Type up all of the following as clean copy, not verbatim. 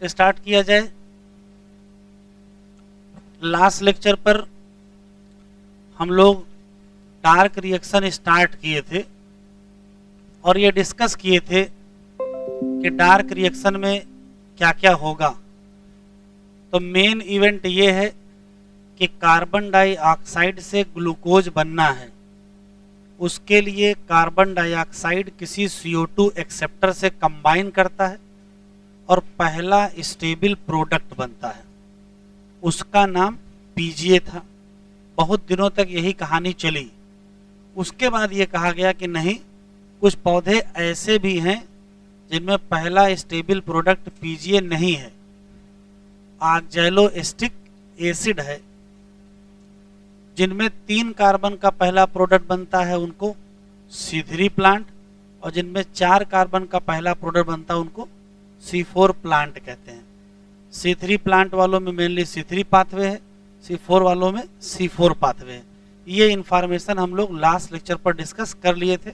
Start किया जाए। Last lecture पर हम लोग डार्क रिएक्शन स्टार्ट किए थे और ये डिस्कस किए थे कि डार्क रिएक्शन में क्या क्या होगा। तो मेन इवेंट ये है कि कार्बन डाइऑक्साइड से ग्लूकोज बनना है। उसके लिए कार्बन डाइऑक्साइड किसी CO2 एक्सेप्टर से कंबाइन करता है और पहला स्टेबल प्रोडक्ट बनता है। उसका नाम PGA था। बहुत दिनों तक यही कहानी चली। उसके बाद ये कहा गया कि नहीं, कुछ पौधे ऐसे भी हैं जिनमें पहला स्टेबल प्रोडक्ट PGA नहीं है, ऑक्सैलोएसिटिक एसिड है। जिनमें 3 कार्बन का पहला प्रोडक्ट बनता है उनको C3 प्लांट, और जिनमें 4 कार्बन का पहला प्रोडक्ट बनता है उनको C4 प्लांट कहते हैं। C3 प्लांट वालों में मेनली C3 पाथवे है, C4 वालों में C4 पाथवे है। ये इंफॉर्मेशन हम लोग लास्ट लेक्चर पर डिस्कस कर लिए थे।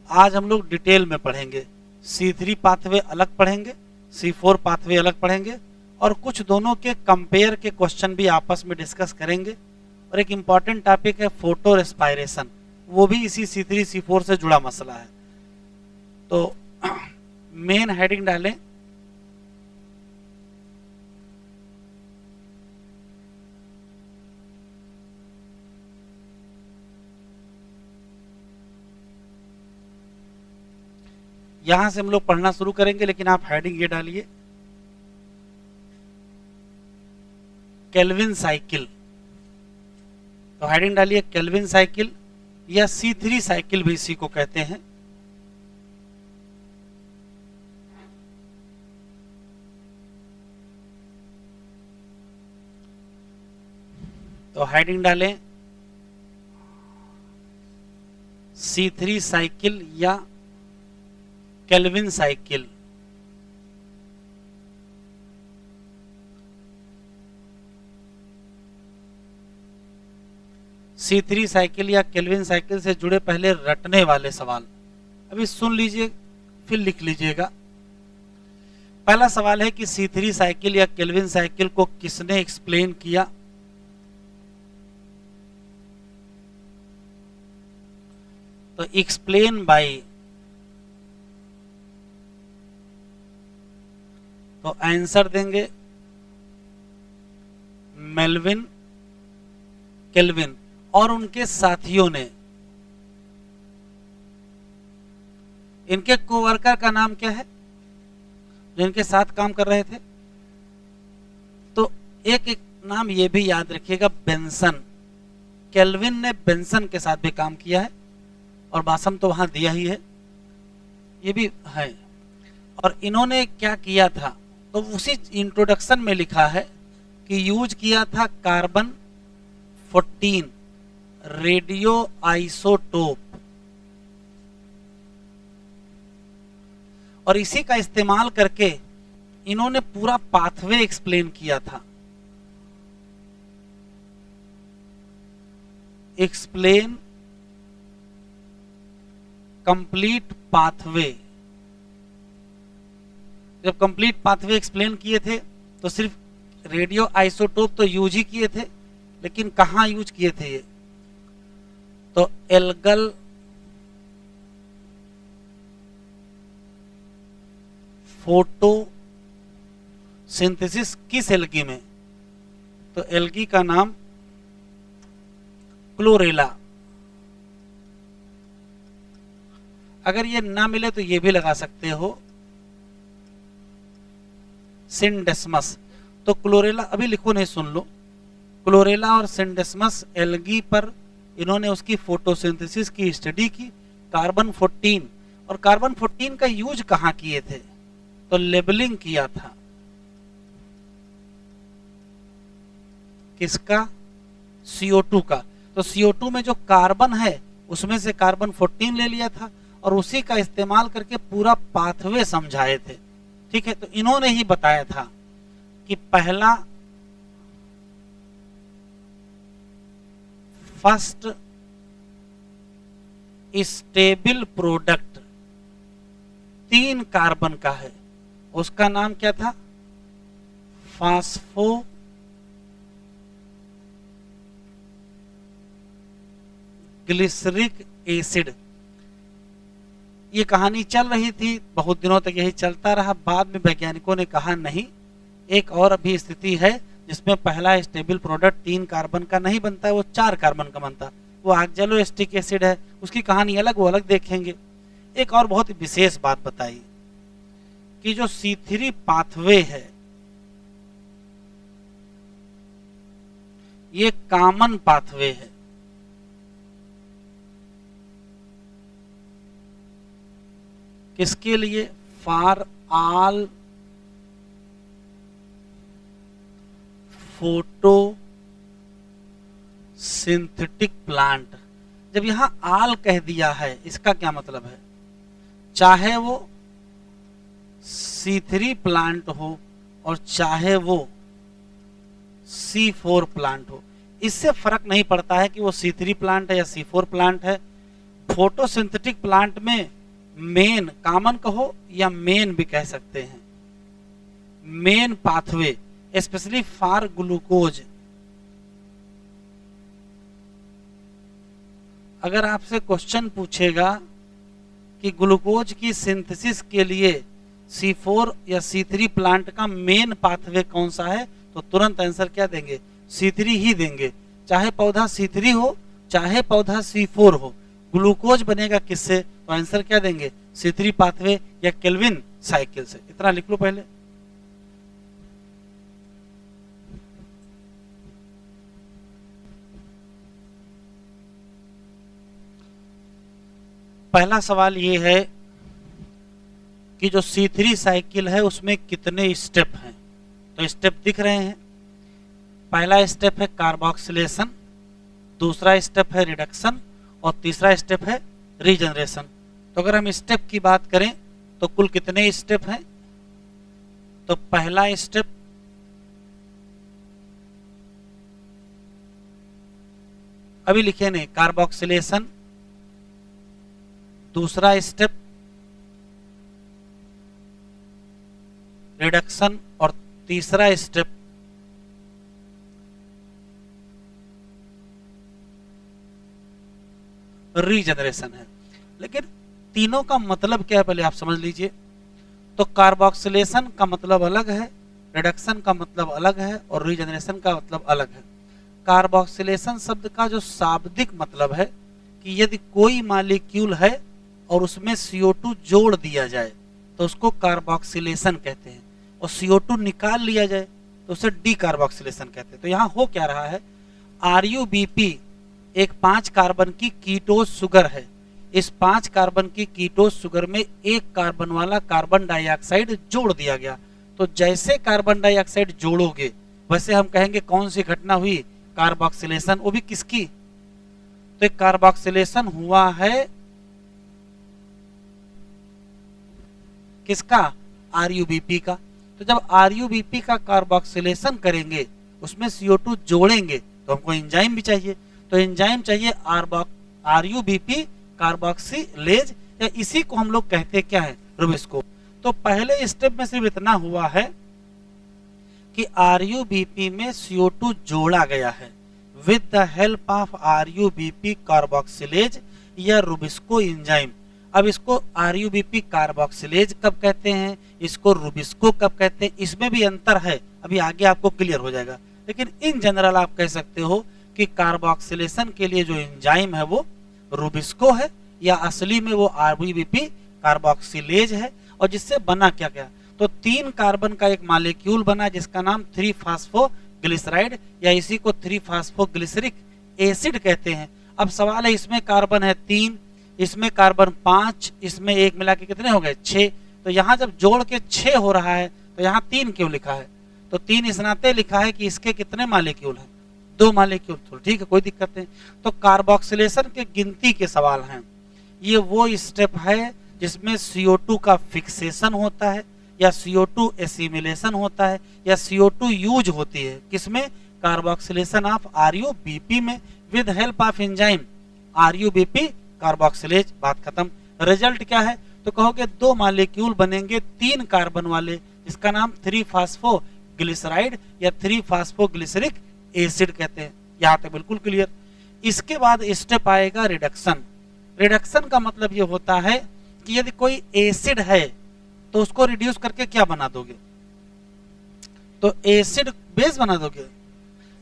आज हम लोग डिटेल में पढ़ेंगे। C3 पाथवे अलग पढ़ेंगे, C4 पाथवे अलग पढ़ेंगे, और कुछ दोनों के कंपेयर के क्वेश्चन भी आपस में डिस्कस करेंगे। और एक इम्पॉर्टेंट टॉपिक है फोटो रेस्पायरेशन, वो भी इसी C3 C4 से जुड़ा मसला है। तो मेन हेडिंग डालें, यहां से हम लोग पढ़ना शुरू करेंगे, लेकिन आप हेडिंग ये डालिए, केल्विन साइकिल। तो हेडिंग डालिए केल्विन साइकिल, या C3 साइकिल भी इसी को कहते हैं। तो हेडिंग डालें C3 साइकिल या केल्विन साइकिल। C3 साइकिल या केल्विन साइकिल से जुड़े पहले रटने वाले सवाल अभी सुन लीजिए, फिर लिख लीजिएगा। पहला सवाल है कि C3 साइकिल या केल्विन साइकिल को किसने एक्सप्लेन किया? तो एक्सप्लेन बाय, तो आंसर देंगे मेल्विन केल्विन और उनके साथियों ने। इनके कोवर्कर का नाम क्या है जो इनके साथ काम कर रहे थे? तो एक नाम ये भी याद रखिएगा, बेंसन। केल्विन ने बेंसन के साथ भी काम किया है, और बासम तो वहां दिया ही है, ये भी है। और इन्होंने क्या किया था, तो उसी इंट्रोडक्शन में लिखा है कि यूज किया था कार्बन 14 रेडियो आइसोटोप, और इसी का इस्तेमाल करके इन्होंने पूरा पाथवे एक्सप्लेन किया था। Explain complete pathway. जब कंप्लीट पाथवे एक्सप्लेन किए थे तो सिर्फ रेडियो आइसोटोप तो यूज ही किए थे, लेकिन कहां यूज किए थे ये? तो एल्गल फोटो सिंथेसिस किस एल्गी में? तो एल्गी का नाम क्लोरेला। अगर ये ना मिले तो ये भी लगा सकते हो सिंडेस्मस। तो क्लोरेला अभी लिखो नहीं, सुन लो। क्लोरेला और सिंडेस्मस एल्गी पर इन्होंने उसकी फोटोसिंथेसिस की स्टडी की। कार्बन 14, और कार्बन 14 का यूज कहां किए थे? तो लेबलिंग किया था। किसका? CO2 का। तो CO2 में जो कार्बन है उसमें से कार्बन 14 ले लिया था और उसी का इस्तेमाल करके पूरा पाथवे समझाए थे। ठीक है, तो इन्होंने ही बताया था कि पहला फर्स्ट स्टेबल प्रोडक्ट 3 कार्बन का है, उसका नाम क्या था? Phospho glyceric acid. ये कहानी चल रही थी, बहुत दिनों तक यही चलता रहा। बाद में वैज्ञानिकों ने कहा नहीं, एक और भी स्थिति है जिसमें पहला स्टेबल प्रोडक्ट 3 कार्बन का नहीं बनता है, वो 4 कार्बन का बनता है, वो ऑक्सैलोएसिटिक एसिड है। उसकी कहानी अलग, वो अलग देखेंगे। एक और बहुत विशेष बात बताई कि जो C3 पाथवे है ये कॉमन पाथवे है। किसके लिए? For all photo synthetic plant. जब यहां आल कह दिया है, इसका क्या मतलब है? चाहे वो C3 प्लांट हो और चाहे वो C4 प्लांट हो, इससे फर्क नहीं पड़ता है कि वो C3 प्लांट है या C4 प्लांट है। फोटोसिंथेटिक प्लांट में मेन, कॉमन कहो या मेन भी कह सकते हैं, main pathway specially for glucose. अगर आपसे क्वेश्चन पूछेगा कि ग्लूकोज की सिंथेसिस के लिए C4 या C3 प्लांट का मेन पाथवे कौन सा है, तो तुरंत आंसर क्या देंगे? C3 ही देंगे। चाहे पौधा C3 हो चाहे पौधा C4 हो, ग्लूकोज बनेगा किससे? तो आंसर क्या देंगे? C3 पाथवे या केल्विन साइकिल से। इतना लिख लो पहले। पहला सवाल ये है कि जो C3 साइकिल है उसमें कितने स्टेप हैं? तो स्टेप दिख रहे हैं। पहला स्टेप है कार्बोक्सिलेशन, दूसरा स्टेप है रिडक्शन और तीसरा स्टेप है रीजनरेशन। तो अगर हम स्टेप की बात करें तो कुल कितने स्टेप हैं? तो पहला स्टेप अभी लिखे नहीं, कार्बोक्सिलेशन, दूसरा स्टेप रिडक्शन और तीसरा स्टेप रीजनरेशन है। लेकिन तीनों का मतलब क्या है पहले आप समझ लीजिए। तो कार्बोक्सिलेशन का मतलब अलग है, रिडक्शन का मतलब अलग है और रीजनरेशन का मतलब अलग है। कार्बोक्सिलेशन शब्द का जो शाब्दिक मतलब है कि यदि कोई मॉलिक्यूल है और उसमें CO2 जोड़ दिया जाए तो उसको कार्बोक्सिलेशन कहते हैं, और CO2 निकाल लिया जाए तो उसे डीकार्बोक्सिलेशन कहते हैं। तो यहाँ हो क्या रहा है, RUBP एक 5 कार्बन की कीटोज शुगर है। इस 5 कार्बन की कीटोज शुगर में 1 कार्बन वाला कार्बन डाइऑक्साइड जोड़ दिया गया। तो जैसे कार्बन डाइऑक्साइड जोड़ोगे वैसे हम कहेंगे कौन सी घटना हुई? कार्बोक्सिलेशन। वो भी किसकी? तो एक कार्बोक्सिलेशन हुआ है किसका? RUBP का। तो जब RUBP का कार्बोक्सिलेशन करेंगे, उसमें CO2 जोड़ेंगे, तो हमको एंजाइम भी चाहिए। तो एंजाइम चाहिए RUBP कार्बोक्सिलेज, या इसी को हम लोग कहते क्या है? रुबिस्को। तो पहले स्टेप में सिर्फ इतना हुआ है कि RUBP में CO2 जोड़ा गया है with the help of RUBP carboxylase या रुबिस्को एंजाइम। अब इसको RUBP कार्बोक्सिलेज कब कहते हैं, इसको रुबिस्को कब कहते हैं, इसमें भी अंतर है, अभी आगे आपको क्लियर हो जाएगा। लेकिन इन जनरल आप कह सकते हो कि कार्बोक्सिलेशन के लिए जो एंजाइम है वो रुबिस्को है, या असली में वो RUBP कार्बोक्सिलेज है। और जिससे बना क्या क्या? तो 3 कार्बन का एक मॉलिक्यूल बना जिसका नाम 3-फॉस्फोग्लिसराइड या इसी को 3-फॉस्फोग्लिसरिक एसिड कहते हैं। अब सवाल है, इसमें कार्बन है 3, इसमें कार्बन 5, इसमें एक मिला के कितने हो गए? 6। तो यहाँ जब जोड़ के 6 हो रहा है तो यहाँ 3 क्यों लिखा है? तो 3 इस नाते लिखा है कि इसके कितने मॉलिक्यूल हैं? 2 मॉलिक्यूल। तो ठीक है, कोई दिक्कत नहीं। तो कार्बोक्सिलेशन के गिनती के सवाल हैं। ये वो स्टेप है जिसमें CO2 का फिक्सेशन होता है या CO2 एसिमिलेशन होता है या CO2 यूज होती है। किसमें? कार्बोक्सिलेशन ऑफ RUBP में with help of enzyme RUBP carboxylase. बात खत्म। रिजल्ट क्या है? तो कहोगे 2 मॉलिक्यूल बनेंगे 3 कार्बन वाले जिसका नाम 3-फॉस्फो ग्लिसराइड या 3-फास्फोग्लिसरिक एसिड कहते हैं। यहां तक बिल्कुल क्लियर। इसके बाद स्टेप आएगा रिडक्शन। रिडक्शन का मतलब ये होता है कि यदि कोई एसिड है तो उसको रिड्यूस करके क्या बना दोगे, तो एसिड बेस बना दोगे,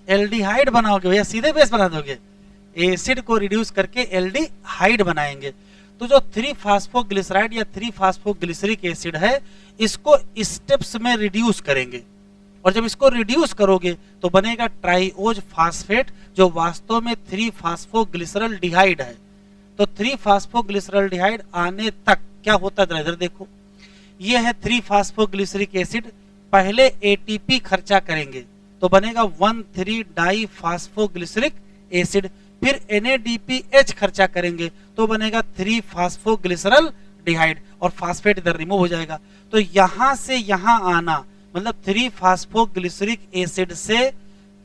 एल्डिहाइड बनाओगे या सीधे बेस बना दोगे, एसिड को रिड्यूस करके एल्डिहाइड बनाएंगे। तो जो 3-फास्फोग्लिसराइड या 3-फास्फोग्लिसरिक एसिड है इसको स्टेप्स में रिड्यूस करेंगे, और जब इसको रिड्यूस करोगे तो बनेगा ट्राइओज फास्फेट जो वास्तव में 3-फास्फोग्लिसरल्डिहाइड है। तो 3-फास्फोग्लिसरल्डिहाइड आने तक क्या होता है, इधर देखो, ये है 3-फास्फोग्लिसरिक एसिड, पहले एटीपी खर्चा करेंगे तो बनेगा 1,3-डाईफास्फोग्लिसरिक एसिड, फिर NADPH खर्चा करेंगे तो बनेगा 3-फास्फोग्लिसरल्डिहाइड, और फास्फेट इधर रिमूव हो जाएगा। तो यहां से यहां आना मतलब 3-फास्फोग्लिसरिक एसिड से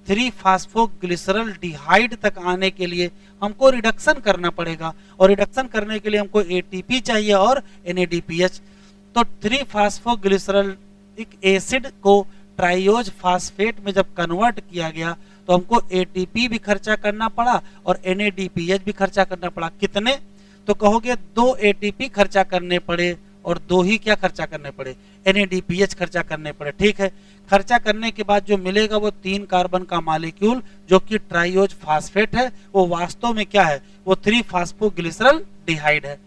3-फास्फोग्लिसरल्डिहाइड तक आने के लिए हमको रिडक्शन करना पड़ेगा, और रिडक्शन करने के लिए हमको ATP चाहिए और NADPH। तो 3-फास्फोग्लिसरलिक एसिड को ट्राइओज फास्फेट में जब कन्वर्ट किया गया तो हमको ATP भी खर्चा करना पड़ा और NADPH भी खर्चा करना पड़ा। कितने, तो कहोगे 2 ATP खर्चा करने पड़े और 2 ही क्या खर्चा करने पड़े, NADPH खर्चा करने पड़े। ठीक है, खर्चा करने के बाद जो मिलेगा वो 3 कार्बन का मॉलिक्यूल जो कि ट्राइओज फास्फेट है, वो वास्तव में क्या है, वो 3-फास्फोग्लिसरल्डिहाइड है।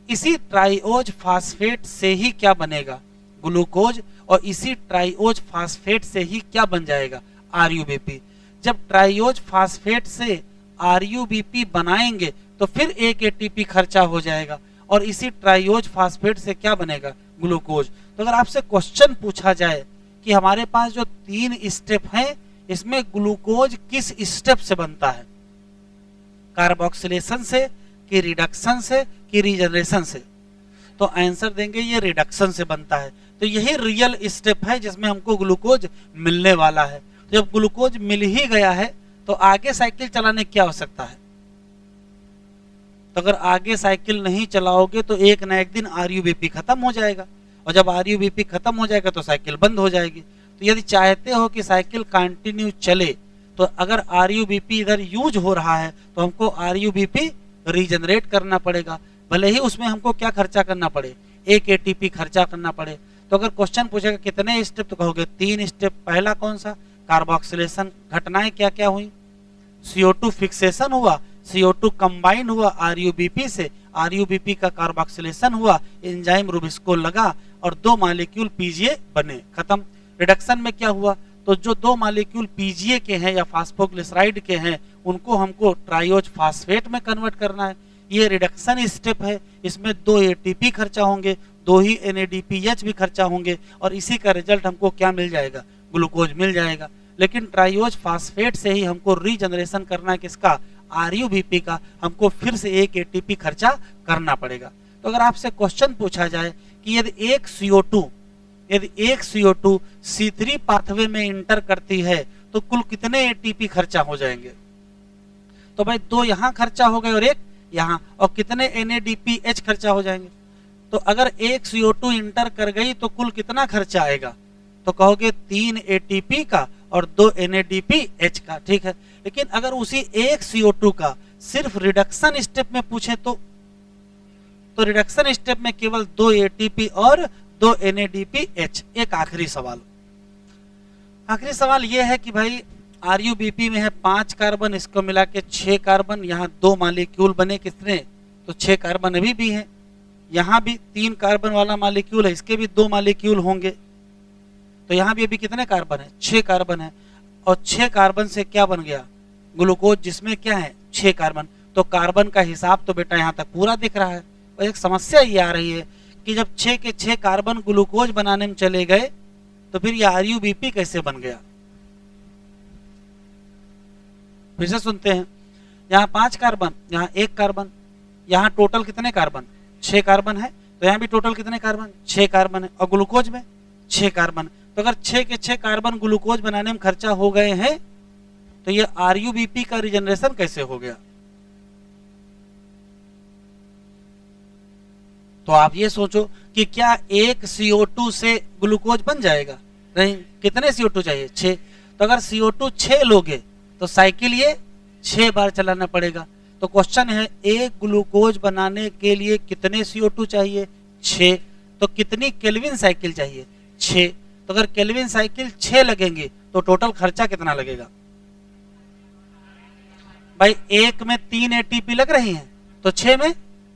इसी ट्राइओज फास्फेट से ही क्या बनेगा, ग्लूकोज, और इसी ट्राइओज फास्फेट से ही क्या बन जाएगा, RUBP। जब ट्राइओज फास्फेट से RUBP बनाएंगे तो फिर एक ATP खर्चा हो जाएगा, और इसी ट्राइओज फास्फेट से क्या बनेगा, ग्लूकोज। तो अगर आपसे क्वेश्चन पूछा जाए कि हमारे पास जो 3 स्टेप हैं इसमें ग्लूकोज किस स्टेप से बनता है, कार्बोक्सिलेशन से कि रिडक्शन से कि रीजनरेशन से, तो आंसर देंगे ये रिडक्शन से बनता है। तो यही रियल स्टेप है जिसमें हमको ग्लूकोज मिलने वाला है। तो जब ग्लूकोज मिल ही गया है तो आगे साइकिल चलाने की क्या आवश्यकता है, तो अगर आगे साइकिल नहीं चलाओगे तो एक ना एक दिन RUBP खत्म हो जाएगा, और जब RUBP खत्म हो जाएगा तो साइकिल बंद हो जाएगी। तो यदि चाहते हो कि साइकिल कंटिन्यू चले तो अगर RUBP इधर यूज हो रहा है तो हमको RUBP रीजनरेट करना पड़ेगा, भले ही उसमें हमको क्या खर्चा करना पड़े, एक ATP खर्चा करना पड़े। तो अगर क्वेश्चन पूछेगा कितने स्टेप, तो कहोगे 3 स्टेप। पहला कौन सा, कार्बोक्सिलेशन। घटनाएं क्या क्या हुई, CO2 फिक्सेशन हुआ, CO2 कंबाइन हुआ RUBP से, RUBP का कार्बोक्सिलेशन हुआ, एंजाइम रुबिस्को लगा और 2 मॉलिक्यूल PGA बने, खत्म। रिडक्शन में क्या हुआ, तो जो 2 मॉलिक्यूल PGA के हैं या फास्फोग्लिसराइड के हैं उनको हमको ट्राइओज फास्फेट में कन्वर्ट करना है। ये रिडक्शन स्टेप है, इसमें 2 ATP खर्चा होंगे, 2 ही NADPH भी खर्चा होंगे, और इसी का रिजल्ट हमको क्या मिल जाएगा, ग्लूकोज मिल जाएगा। लेकिन ट्राइओज फास्फेट से ही हमको रीजनरेशन करना है किसका, RUBP का, हमको फिर से एक ATP खर्चा करना पड़ेगा। तो अगर आपसे क्वेश्चन पूछा जाए कि यदि एक CO2 C3 पाथवे में इंटर करती है तो कुल कितने ATP खर्चा हो जाएंगे, तो भाई 2 यहाँ खर्चा हो गए और 1 यहाँ, और कितने NADPH खर्चा हो जाएंगे। तो अगर एक CO2 इंटर कर गई तो कुल कितना खर्चा आएगा, तो कहोगे 3 ATP का और 2 NADPH का। ठीक है, लेकिन अगर उसी एक CO2 का सिर्फ रिडक्शन स्टेप में पूछे तो रिडक्शन स्टेप में केवल 2 ATP और 2 NADPH। एक आखिरी सवाल यह है कि भाई RUBP में है 5 कार्बन, इसको मिला के 6 कार्बन, यहाँ 2 मॉलिक्यूल बने कितने, तो 6 कार्बन अभी भी हैं, यहाँ भी 3 कार्बन वाला मॉलिक्यूल है, इसके भी 2 मॉलिक्यूल होंगे, तो यहाँ भी अभी कितने कार्बन है, 6 कार्बन है, और 6 कार्बन से क्या बन गया, ग्लूकोज, जिसमें क्या है 6 कार्बन। तो कार्बन का हिसाब तो बेटा यहाँ तक पूरा दिख रहा है। और एक समस्या ये आ रही है कि जब 6 के 6 कार्बन ग्लूकोज बनाने में चले गए तो फिर ये RUBP कैसे बन गया। फिर से सुनते हैं, यहाँ 5 कार्बन, यहाँ 1 कार्बन, यहाँ टोटल कितने कार्बन, 6 कार्बन है, तो यहाँ भी टोटल कितने कार्बन, 6 कार्बन है, और ग्लूकोज में 6 कार्बन। तो अगर 6 के 6 कार्बन ग्लूकोज बनाने में खर्चा हो गए हैं तो ये RUBP का रिजनरेशन कैसे हो गया। तो आप ये सोचो कि क्या एक CO2 से ग्लूकोज बन जाएगा, नहीं, कितने CO2 चाहिए? 6। तो अगर CO2 6 लोगे तो साइकिल ये 6 बार चलाना पड़ेगा। तो क्वेश्चन है एक ग्लूकोज बनाने के लिए कितने CO2 चाहिए? 6। तो कितनी केल्विन साइकिल चाहिए? 6। तो अगर केल्विन साइकिल 6 लगेंगे तो टोटल खर्चा कितना लगेगा? भाई एक में 3 ATP लग रही हैं तो 6 में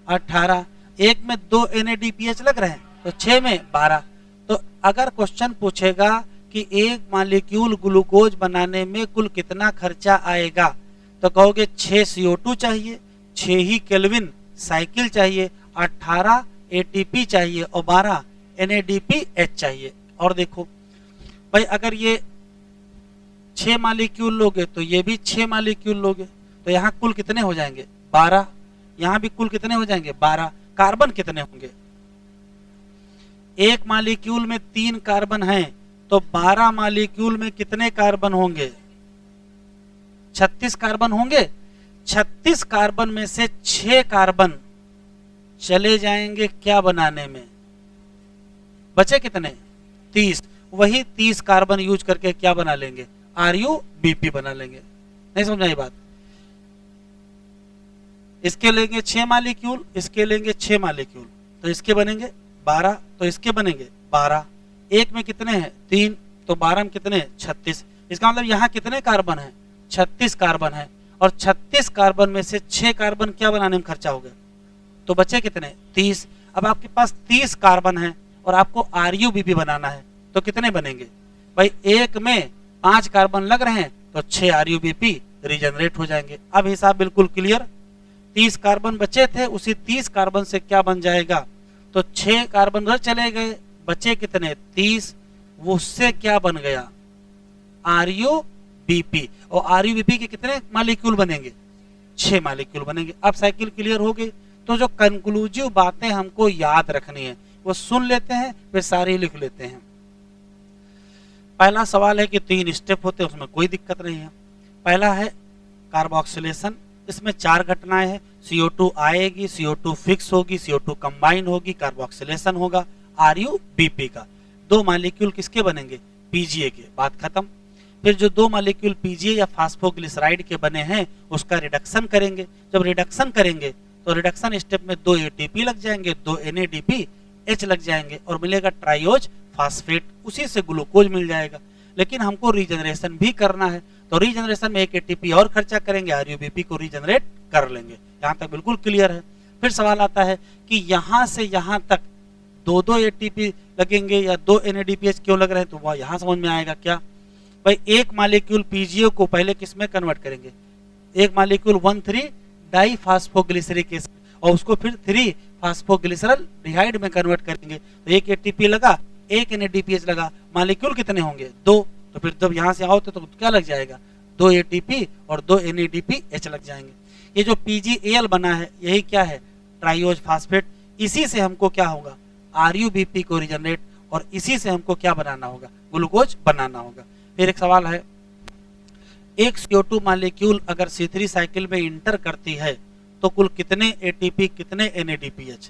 18, एक में 2 NADPH लग रहे हैं तो 6 में 12। तो अगर क्वेश्चन पूछेगा कि एक मॉलिक्यूल ग्लूकोज बनाने में कुल कितना खर्चा आएगा तो कहोगे 6 CO2 चाहिए, 6 ही केल्विन साइकिल चाहिए, 18 ATP चाहिए और 12 NADPH चाहिए। और देखो भाई अगर ये 6 मॉलिक्यूल लोगे तो ये भी 6 मॉलिक्यूल लोगे तो यहाँ कुल कितने हो जाएंगे? 12। यहाँ भी कुल कितने हो जाएंगे? 12। कार्बन कितने होंगे? एक मॉलिक्यूल में 3 कार्बन हैं तो 12 मॉलिक्यूल में कितने कार्बन होंगे? 36 कार्बन होंगे। 36 कार्बन में से 6 कार्बन चले जाएंगे क्या बनाने में? बचे कितने? 30। वही 30 कार्बन यूज करके क्या बना लेंगे? RuBP बना लेंगे। नहीं समझ आई बात? इसके लेंगे 6 मॉलिक्यूल, इसके लेंगे 6 मॉलिक्यूल तो इसके बनेंगे 12, तो इसके बनेंगे 12। एक में कितने हैं? 3, तो 12 में कितने? 36। इसका मतलब यहाँ कितने कार्बन हैं? 36 कार्बन है। और 36 कार्बन में से 6 कार्बन क्या बनाने में खर्चा हो गया? तो बचे कितने? 30। अब आपके पास 30 कार्बन है और आपको RuBP बनाना है तो कितने बनेंगे? भाई एक में 5 कार्बन लग रहे हैं तो 6 RuBP रीजनरेट हो जाएंगे। अब हिसाब बिल्कुल क्लियर। 30 कार्बन बचे थे, उसी 30 कार्बन से क्या बन जाएगा? तो 6 कार्बन उधर चले गए, बचे कितने? 30। वो उससे क्या बन गया? RuBP। और RuBP के कितने मॉलिक्यूल बनेंगे? 6 मॉलिक्यूल बनेंगे। अब साइकिल क्लियर हो गई। तो जो कंक्लूसिव बातें हमको याद रखनी है वो सुन लेते हैं, फिर सारी लिख लेते हैं। पहला सवाल है कि 3 स्टेप होते हैं, उसमें कोई दिक्कत नहीं है। पहला है कार्बोक्सिलेशन, इसमें 4 घटनाएं हैं। CO2 आएगी, CO2 फिक्स होगी, CO2 कंबाइन होगी, कार्बोक्सिलेशन होगा, RuBP का। 2 मॉलिक्यूल किसके बनेंगे? PGA के। बात खत्म। फिर जो 2 मॉलिक्यूल PGA या फास्फोग्लिसराइड के बने हैं उसका रिडक्शन करेंगे। जब रिडक्शन करेंगे तो रिडक्शन स्टेप में 2 ATP लग जाएंगे, 2 NADPH लग जाएंगे और मिलेगा ट्राइओज फास्फेट, उसी से ग्लूकोज मिल जाएगा। लेकिन हमको रीजनरेशन भी करना है तो रीजनरेशन में 1 ATP और खर्चा करेंगे, RuBP को रीजनरेट कर लेंगे। यहाँ तक बिल्कुल क्लियर है। फिर सवाल आता है कि यहाँ से यहाँ तक 2-2 ATP लगेंगे या 2 NADPH क्यों लग रहे हैं? तो वह यहाँ समझ में आएगा क्या? भाई एक मॉलिक्यूल PGA को पहले किस में कन्वर्ट करेंगे? एक मॉलिक्यूल 1,3 डाइफास्फोग्लिसरिक एसिड और उसको फिर 3 फास्फोग्लिसरल डिहाइड में कन्वर्ट करेंगे। तो 1 ATP लगा, 1 NADPH लगा, मॉलिक्यूल कितने होंगे? 2। तो फिर जब यहाँ से आओ तो क्या लग जाएगा? 2 ATP और 2 NADPH लग जाएंगे। ये जो PgAl बना है यही क्या है? Triose phosphate. इसी से हमको क्या होगा? RuBP को रीजनरेट, और इसी से हमको क्या बनाना होगा? ग्लूकोज बनाना होगा। फिर एक सवाल है, एक CO2 मॉलिक्यूल अगर C3 साइकिल में इंटर करती है तो कुल कितने ATP कितने NADPH?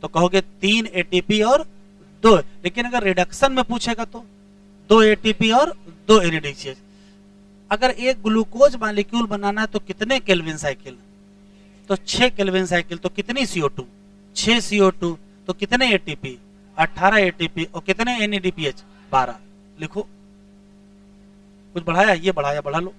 तो कहोगे 3 ATP और 2। लेकिन अगर रिडक्शन में पूछेगा तो 2 ATP और 2 NADPH। अगर एक ग्लूकोज मॉलिक्यूल बनाना है तो कितने केल्विन साइकिल? तो 6 केल्विन साइकिल। तो कितनी CO2? 6 CO2। तो कितने ATP? 18 ATP। और कितने NADPH? 12। लिखो। कुछ बढ़ाया? ये बढ़ाया, बढ़ा लो।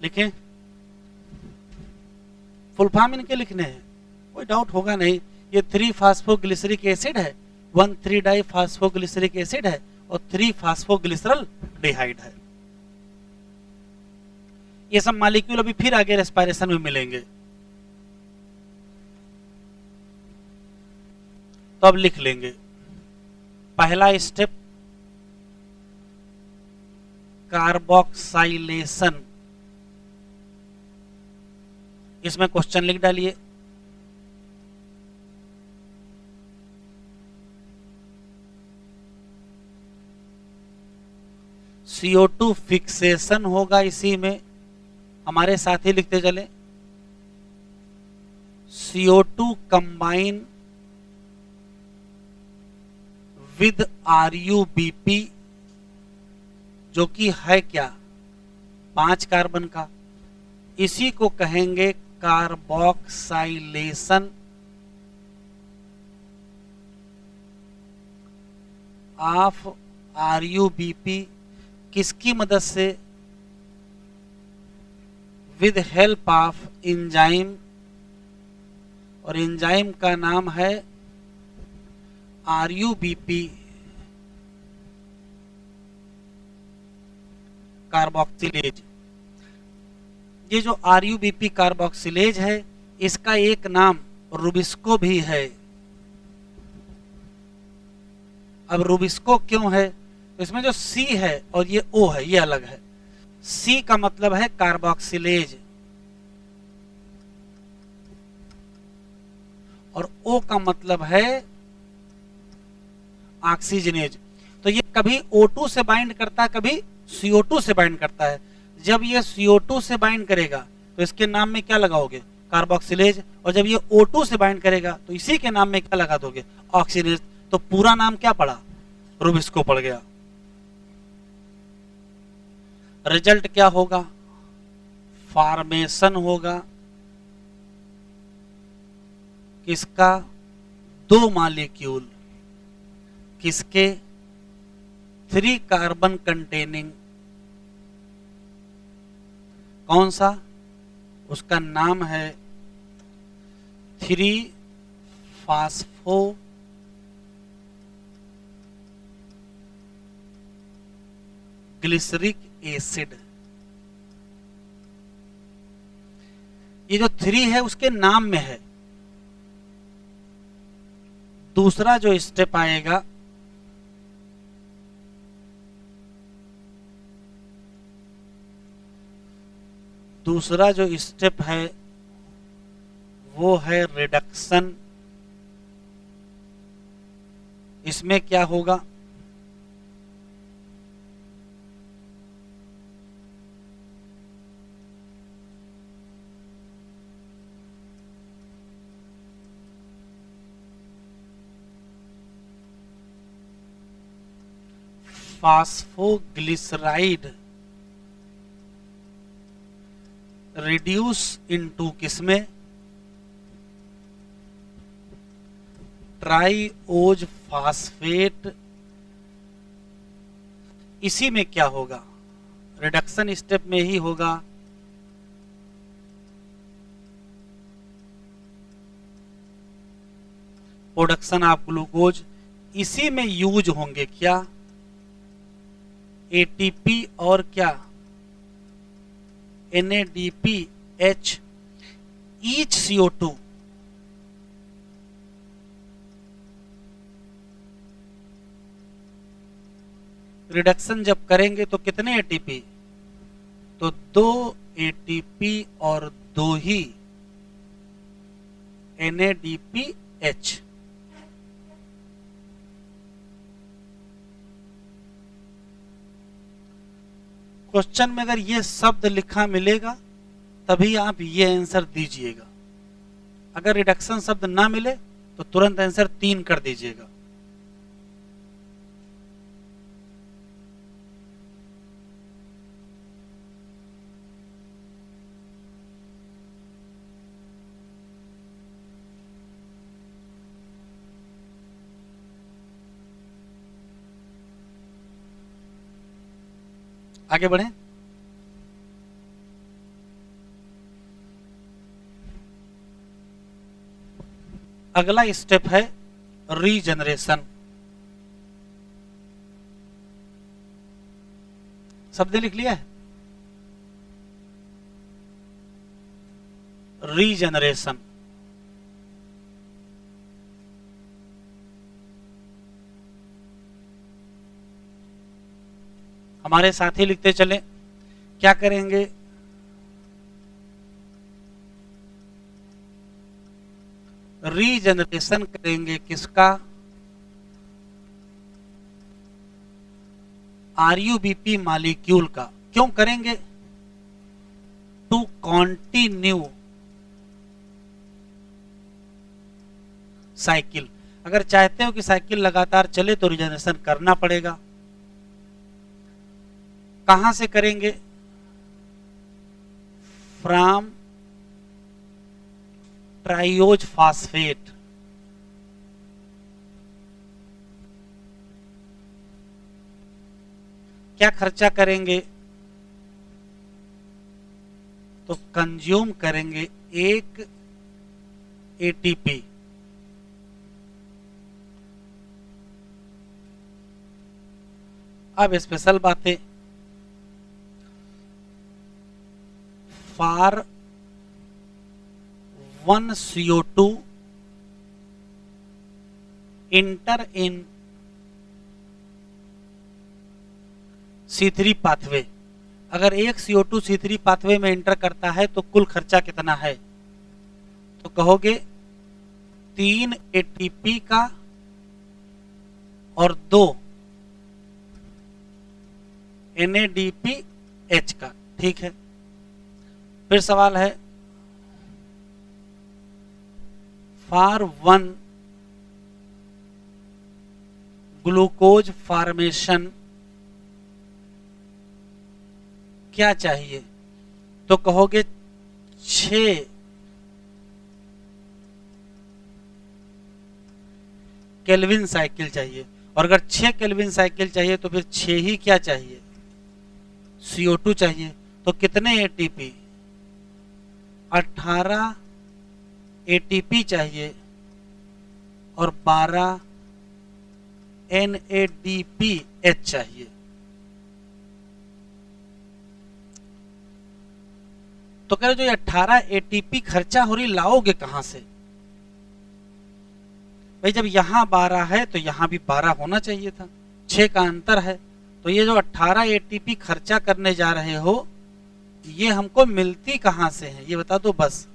लिखें? फुल फॉर्म इनके लिखने हैं, कोई डाउट होगा नहीं। ये 3 फास्फोग्लिसरिक एसिड है, 1,3 डाइफास्फोग्लिसरिक एसिड है और 3 फास्फोग्लिसरल डिहाइड है। ये सब मॉलिक्यूल अभी फिर आगे रेस्पिरेशन में मिलेंगे। तो अब लिख लेंगे। पहला स्टेप कार्बोक्साइलेशन इसमें क्वेश्चन लिख डालिए। CO2 फिक्सेशन होगा इसी में, हमारे साथ ही लिखते चले। CO2 कंबाइन विद RuBp, जो कि है क्या, 5 कार्बन का, इसी को कहेंगे कार्बोक्साइलेशन ऑफ RuBp। किसकी मदद से, विद हेल्प ऑफ एंजाइम, और एंजाइम का नाम है RuBp कार्बोक्सिलेज। ये जो RuBp कार्बोक्सिलेज है, इसका एक नाम रुबिस्को भी है। अब रुबिस्को क्यों है, इसमें जो C है और ये O है, ये अलग है। C का मतलब है कार्बोक्सिलेज और O का मतलब है ऑक्सीजनेज। तो ये कभी O2 से बाइंड करता है, कभी CO2 से बाइंड करता है। जब ये CO2 से बाइंड करेगा तो इसके नाम में क्या लगाओगे, कार्बोक्सिलेज, और जब ये O2 से बाइंड करेगा तो इसी के नाम में क्या लगा दोगे, ऑक्सीजनेज। तो पूरा नाम क्या पड़ा, रुबिस्को पड़ गया। रिजल्ट क्या होगा, फॉर्मेशन होगा किसका, 2 मॉलिक्यूल, किसके, 3 कार्बन कंटेनिंग, कौन सा, उसका नाम है 3 फास्फो ग्लिसरिक एसिड। ये जो 3 है उसके नाम में है। दूसरा जो स्टेप आएगा, दूसरा जो स्टेप है वो है रिडक्शन। इसमें क्या होगा, फास्फोग्लिसराइड रिड्यूस इनटू किसमें, ट्राइओज फास्फेट। इसी में क्या होगा, रिडक्शन स्टेप में ही होगा। प्रोडक्शन ऑफ ग्लूकोज, इसी में यूज होंगे क्या, ATP और क्या, NADPH, ईच CO2। रिडक्शन जब करेंगे तो कितने ATP, तो 2 ATP और 2 ही NADPH। क्वेश्चन में अगर ये शब्द लिखा मिलेगा तभी आप ये आंसर दीजिएगा। अगर रिडक्शन शब्द ना मिले तो तुरंत आंसर 3 कर दीजिएगा। आगे बढ़ें। अगला स्टेप है रीजनरेशन। शब्द लिख लिया है, रीजनरेशन। हमारे साथी लिखते चले, क्या करेंगे, रीजनरेशन करेंगे किसका, आरयूबीपी मॉलिक्यूल का। क्यों करेंगे, टू कंटिन्यू साइकिल। अगर चाहते हो कि साइकिल लगातार चले तो रीजनरेशन करना पड़ेगा। कहां से करेंगे, फ्रॉम ट्राइओज फास्फेट। क्या खर्चा करेंगे, तो कंज्यूम करेंगे 1 एटीपी। अब स्पेशल बातें, for 1 CO2 inter in C3 pathway. अगर एक CO2 C3 पाथवे में इंटर करता है तो कुल खर्चा कितना है, तो कहोगे 3 ATP का और 2 NADPH का। ठीक है, फिर सवाल है, फॉर 1 ग्लूकोज फॉर्मेशन क्या चाहिए, तो कहोगे 6 केल्विन साइकिल चाहिए। और अगर 6 केल्विन साइकिल चाहिए तो फिर 6 ही क्या चाहिए, CO2 चाहिए। तो कितने ATP, 18 ATP चाहिए और 12 NADPH चाहिए। तो कह रहे जो 18 ATP खर्चा हो रही लाओगे कहां से, भाई जब यहां 12 है तो यहां भी 12 होना चाहिए था, 6 का अंतर है। तो ये जो 18 ATP खर्चा करने जा रहे हो ये हमको मिलती कहां से है, ये बता दो बस।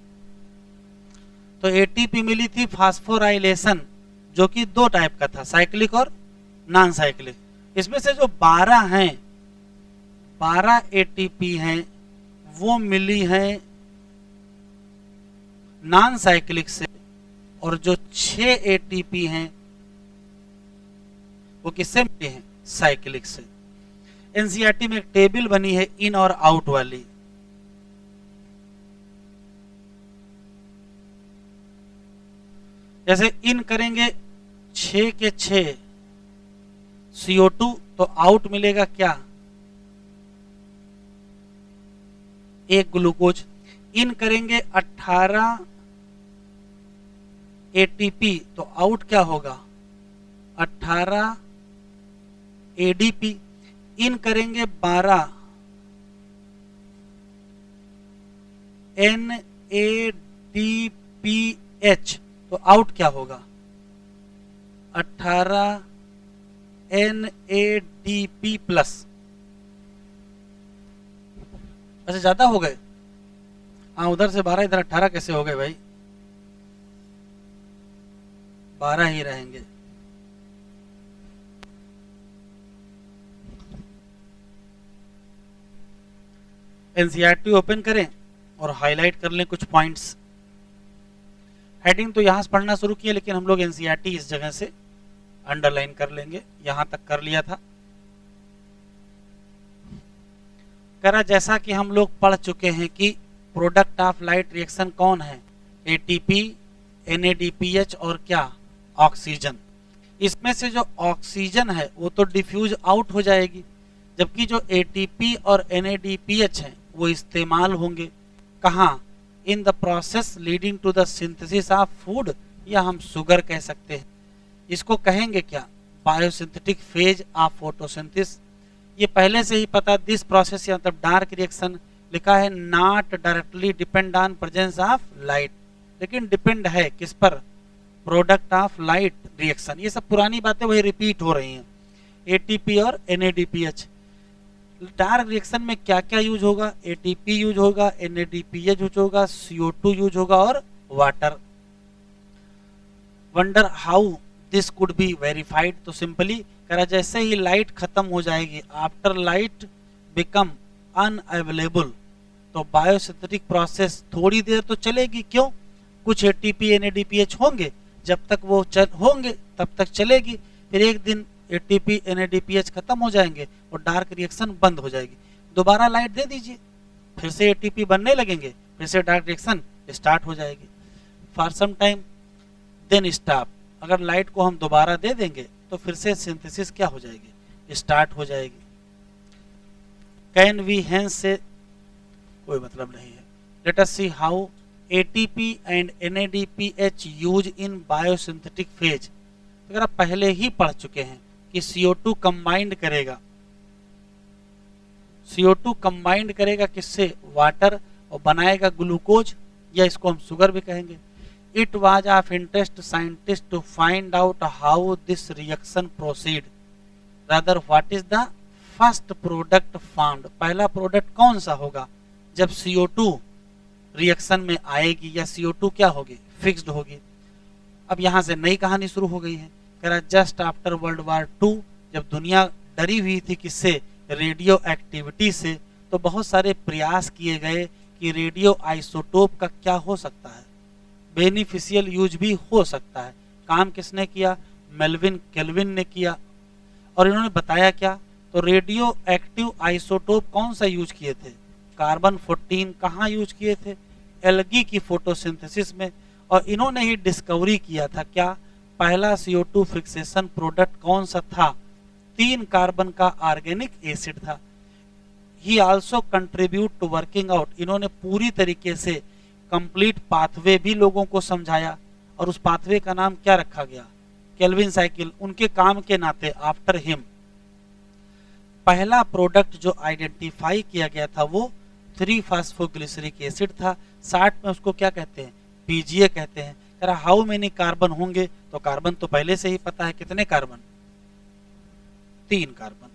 तो ATP मिली थी फास्फोराइलेशन, जो कि 2 टाइप का था, साइक्लिक और नॉन साइक्लिक। इसमें से जो 12 हैं, 12 ATP हैं, वो मिली हैं नॉन साइक्लिक से, और जो 6 ATP हैं वो किससे मिली हैं, साइक्लिक से। एनसीईआरटी में एक टेबल बनी है इन और आउट वाली, जैसे इन करेंगे 6 के 6 CO2 तो आउट मिलेगा क्या, 1 ग्लूकोज। इन करेंगे 18 ATP तो आउट क्या होगा, 18 ADP। इन करेंगे 12 NADPH तो आउट क्या होगा, 18 NADP प्लस। अच्छा ज्यादा हो गए, हाँ उधर से 12 इधर 18 कैसे हो गए भाई, 12 ही रहेंगे। एनसीईआरटी ओपन करें और हाईलाइट कर लें कुछ पॉइंट्स। हेडिंग तो यहां से पढ़ना शुरू किया, लेकिन हम लोग एनसीईआरटी इस जगह से अंडरलाइन कर लेंगे, यहां तक कर लिया था। करा जैसा कि हम लोग पढ़ चुके हैं कि प्रोडक्ट ऑफ लाइट रिएक्शन कौन है, ATP, NADPH और क्या, ऑक्सीजन। इसमें से जो ऑक्सीजन है वो तो डिफ्यूज आउट हो जाएगी, जबकि जो ATP और NADPH हैं वो इस्तेमाल होंगे कहाँ, in the process leading to the synthesis of food, या हम शुगर कह सकते हैं। इसको कहेंगे क्या, बायोसिंथेटिक फेज ऑफ फोटोसिंथेसिस। ये पहले से ही पता, दिस प्रोसेस या मतलब डार्क रिएक्शन लिखा है not directly depend on presence of light, लेकिन डिपेंड है किस पर, प्रोडक्ट ऑफ लाइट रिएक्शन। ये सब पुरानी बातें वही रिपीट हो रही हैं, ATP और NADPH। डार्क रिएक्शन में क्या क्या यूज होगा, ATP यूज होगा, NADPH यूज होगा, CO2 यूज होगा और water. Wonder how this could be verified, तो सिंपली कह रहा जैसे ही लाइट खत्म हो जाएगी, आफ्टर लाइट बिकम अनअवेलेबल, तो बायोसिंथेटिक प्रोसेस थोड़ी देर तो चलेगी, क्यों, कुछ एटीपी एनएडीपीएच होंगे, जब तक वो होंगे तब तक चलेगी, फिर एक दिन एटीपी एनएडीपीएच खत्म हो जाएंगे और डार्क रिएक्शन बंद हो जाएगी, दोबारा लाइट दे दीजिए, फिर से एटीपी बनने लगेंगे, फिर से डार्क रिएक्शन स्टार्ट हो जाएगी, for some time then stop. अगर लाइट को हम दोबारा दे देंगे तो फिर से सिंथेसिस क्या हो जाएगी, स्टार्ट हो जाएगी। कैन वी हेंस से कोई मतलब नहीं है। Let us see how ATP and NADPH use in biosynthetic phase. अगर आप पहले ही पढ़ चुके हैं कि CO2 कंबाइंड करेगा, CO2 कंबाइंड करेगा किससे, वाटर, और बनाएगा ग्लूकोज, या इसको हम शुगर भी कहेंगे। It was of interest scientist to find out how this reaction proceed, rather what is the first product found, पहला प्रोडक्ट कौन सा होगा जब CO2 रिएक्शन में आएगी, या CO2 क्या होगी, फिक्स्ड होगी। अब यहां से नई कहानी शुरू हो गई है, कह रहा जस्ट आफ्टर वर्ल्ड वार 2, जब दुनिया डरी हुई थी किससे, रेडियो एक्टिविटी से, तो बहुत सारे प्रयास किए गए कि रेडियो आइसोटोप का क्या हो सकता है, बेनिफिशियल यूज भी हो सकता है। काम किसने किया, मेल्विन केल्विन ने किया, और इन्होंने बताया क्या, तो रेडियो एक्टिव आइसोटोप कौन सा यूज किए थे, कार्बन 14, कहाँ यूज किए थे, एल्गी की फोटोसिंथेसिस में, और इन्होंने ही डिस्कवरी किया था क्या, पहला CO2 फिक्सेशन प्रोडक्ट कौन सा था, 3 कार्बन का ऑर्गेनिक एसिड था। He also contribute to working out, इन्होंने पूरी तरीके से कंप्लीट पाथवे भी लोगों को समझाया, और उस पाथवे का नाम क्या रखा गया, केल्विन साइकिल, उनके काम के नाते आफ्टर हिम। पहला प्रोडक्ट जो आइडेंटिफाई किया गया था वो 3-फॉस्फोग्लिसरिक एसिड था, 60 में उसको क्या कहते हैं, PGA कहते हैं। कह रहा हाउ मेनी कार्बन होंगे, तो कार्बन तो पहले से ही पता है, कितने कार्बन, 3 कार्बन,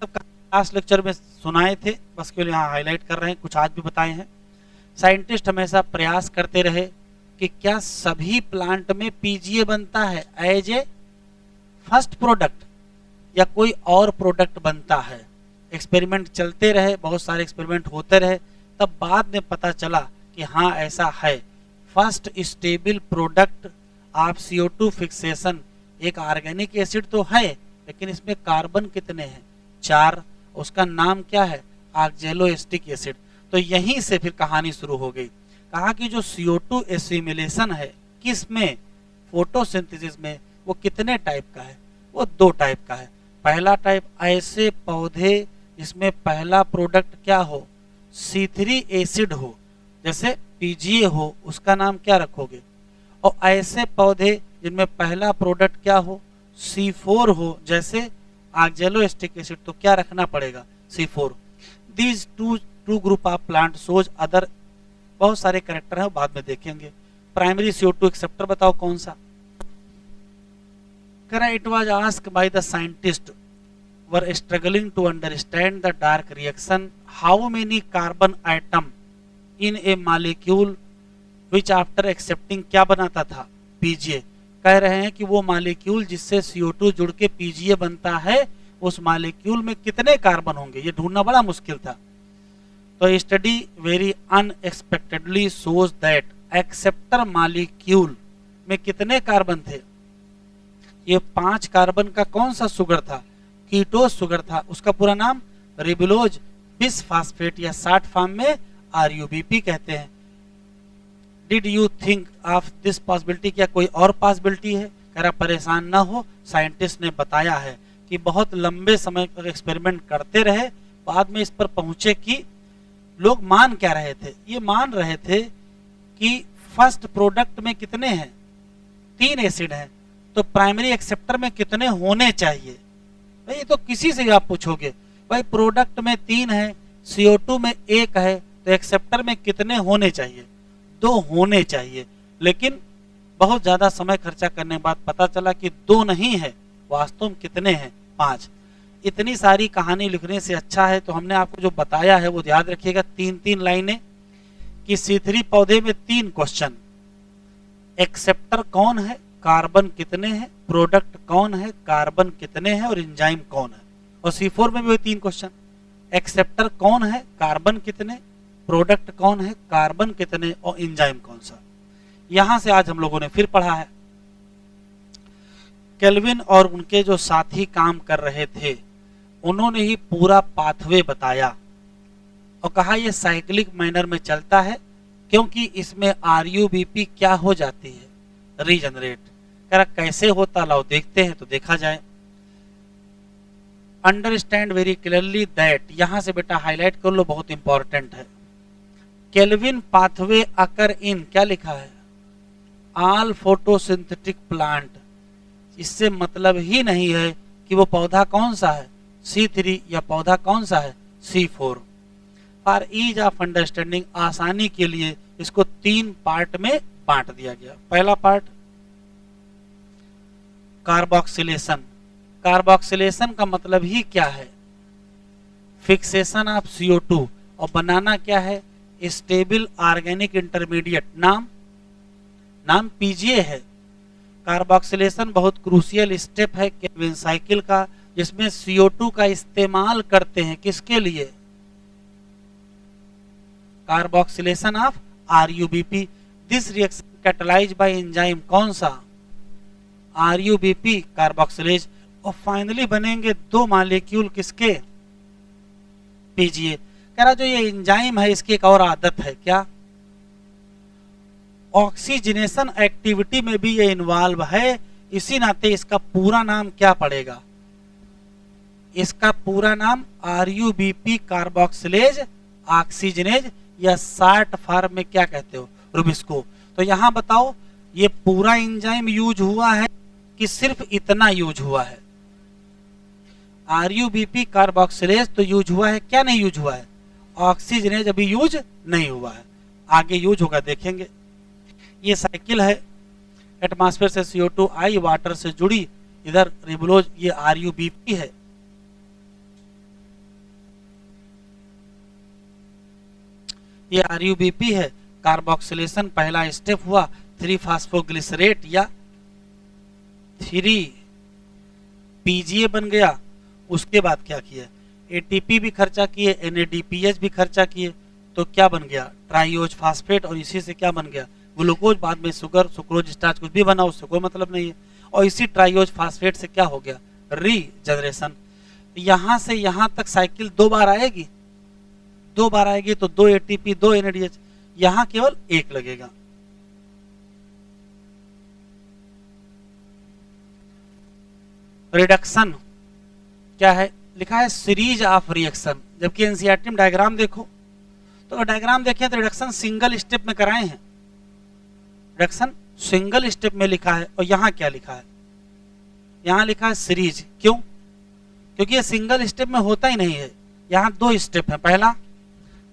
लास्ट लेक्चर में सुनाए थे, बस केवल यहाँ हाईलाइट कर रहे हैं, कुछ आज भी बताए हैं। साइंटिस्ट हमेशा प्रयास करते रहे कि क्या सभी प्लांट में PGA बनता है एज ए फर्स्ट प्रोडक्ट, या कोई और प्रोडक्ट बनता है। एक्सपेरिमेंट चलते रहे, बहुत सारे एक्सपेरिमेंट होते रहे, तब बाद में पता चला कि हाँ ऐसा है, first stable product of CO2 fixation एक ऑर्गेनिक एसिड तो है, लेकिन इसमें कार्बन कितने हैं, 4, उसका नाम क्या है, ऑक्जेलोएस्टिक एसिड। तो यहीं से फिर कहानी शुरू हो गई, कहा कि जो CO2 एसिमिलेशन है किस में, फोटोसिंथेसिस में, वो कितने टाइप का है, वो 2 टाइप का है। पहला टाइप ऐसे पौधे जिसमें पहला प्रोडक्ट क्या हो, C3 एसिड हो, जैसे PGA हो, उसका नाम क्या रखोगे, और ऐसे पौधे जिनमें पहला प्रोडक्ट क्या हो, C4 हो, जैसे ऑक्जेलोएस्टिक एसिड, तो क्या रखना पड़ेगा, C4। These two group of plant shows other, बहुत सारे कैरेक्टर हैं, बाद में देखेंगे। प्राइमरी CO2 एक्सेप्टर बताओ कौन सा, it was asked by the scientist were struggling to understand the dark reaction how many carbon item in a molecule which after accepting क्या बनाता था, PGA। कह रहे हैं कि वो मॉलिक्यूल जिससे CO2 जुड़ के PGA बनता है, उस मॉलिक्यूल में कितने कार्बन होंगे, ये ढूंढना बड़ा मुश्किल था। तो study very unexpectedly shows that acceptor molecule में कितने कार्बन थे, ये 5 कार्बन का कौन सा शुगर था, कीटोस शुगर था, उसका पूरा नाम रिबुलोज बिसफॉस्फेट, या शॉर्ट फॉर्म में RUBP कहते हैं। Did you think of this possibility, क्या कोई और पॉसिबिलिटी है, कह रहा परेशान ना हो, साइंटिस्ट ने बताया है कि बहुत लंबे समय तक एक्सपेरिमेंट करते रहे, बाद में इस पर पहुंचे कि लोग मान क्या रहे थे, ये मान रहे थे कि फर्स्ट प्रोडक्ट में कितने हैं, 3 एसिड हैं, तो प्राइमरी एक्सेप्टर में कितने होने चाहिए। भाई ये तो किसी से भी आप पूछोगे, भाई प्रोडक्ट में 3 है, CO2 में 1 है, तो एक्सेप्टर में कितने होने चाहिए, 2 होने चाहिए। लेकिन बहुत ज्यादा समय खर्चा करने के बाद पता चला कि 2 नहीं है, वास्तव में कितने हैं, 5। इतनी सारी कहानी लिखने से अच्छा है तो हमने आपको जो बताया है वो याद रखिएगा, 3-3 लाइनें, कि C3 पौधे में 3 क्वेश्चन, एक्सेप्टर कौन है, कार्बन कितने हैं, प्रोडक्ट कौन है, कार्बन कितने हैं, और एंजाइम कौन है। और C4 में भी वही 3 क्वेश्चन, एक्सेप्टर कौन है, कार्बन कितने, प्रोडक्ट कौन है, कार्बन कितने, और एंजाइम कौन सा। यहां से आज हम लोगों ने फिर पढ़ा है। केल्विन और उनके जो साथी काम कर रहे थे उन्होंने ही पूरा पाथवे बताया और कहा यह साइक्लिक मैनर में चलता है क्योंकि इसमें RUBP क्या हो जाती है, रीजनरेट। कह रहा कैसे होता, लाओ देखते हैं। तो देखा जाए, अंडरस्टैंड वेरी क्लियरली दैट, यहां से बेटा हाईलाइट कर लो, बहुत इंपॉर्टेंट है। केल्विन पाथवे अकर इन, क्या लिखा है, ऑल फोटोसिंथेटिक प्लांट। इससे मतलब ही नहीं है कि वो पौधा कौन सा है, C3, या पौधा कौन सा है, C4। For ease of understanding, आसानी के लिए इसको 3 पार्ट में बांट दिया गया। पहला पार्ट कार्बोक्सिलेशन। कार्बोक्सिलेशन का मतलब ही क्या है, फिक्सेशन ऑफ CO2, और बनाना क्या है, स्टेबल ऑर्गेनिक इंटरमीडिएट, नाम PGA है। कार्बोक्सिलेशन बहुत क्रूशियल स्टेप है केल्विन साइकिल का, जिसमें CO2 का इस्तेमाल करते हैं किसके लिए, carboxylation of RUBP। This reaction catalysed bye enzyme कौन सा, RUBP कार्बोक्सिलेज, और फाइनली बनेंगे 2 मॉलिक्यूल किसके, PGA। कह रहा जो ये एंजाइम है इसकी एक और आदत है, क्या, ऑक्सीजनेशन एक्टिविटी में भी ये इन्वॉल्व है। इसी नाते इसका पूरा नाम क्या पड़ेगा, इसका पूरा नाम RUBP कार्बोक्सिलेज ऑक्सीजनेज, या शॉर्ट फॉर्म में क्या कहते हो, रुबिस्को। तो यहां बताओ ये पूरा एंजाइम यूज हुआ है कि सिर्फ इतना यूज हुआ है, RUBP कार्बोक्सिलेज तो यूज हुआ है, क्या नहीं यूज हुआ है, ऑक्सीजनेज अभी यूज नहीं हुआ है, आगे यूज होगा देखेंगे। ये साइकिल है, एटमॉस्फेयर से CO2 आई, वाटर से जुड़ी, इधर रिबुलोज, ये RUBP है। ये RUBP है। कार्बोक्सिलेशन पहला स्टेप हुआ, 3-फास्फोग्लिसरेट या 3 PGA बन गया। उसके बाद क्या किया, ATP भी खर्चा किए, NADPH भी खर्चा किए, तो क्या बन गया, ट्राइओज फास्फेट, और इसी से क्या बन गया, ग्लूकोज, बाद में शुगर, सुक्रोज, स्टार्च, कुछ भी बना उससे कोई मतलब नहीं है। और इसी ट्राइओज फास्फेट से क्या हो गया, रीजनरेशन। यहां से यहां तक साइकिल 2 बार आएगी, 2 बार आएगी तो 2 ATP 2 NADH, यहां केवल 1 लगेगा। रिडक्शन क्या है, लिखा है सीरीज ऑफ रिएक्शन, जबकि एनसीईआरटी में डायग्राम देखो, तो डायग्राम देखें तो रिडक्शन सिंगल स्टेप में कराए हैं, रिडक्शन सिंगल स्टेप में लिखा है। और यहां क्या लिखा है, यहां लिखा है सीरीज, क्यों, क्योंकि ये सिंगल स्टेप में होता ही नहीं है, यहां 2 स्टेप है। पहला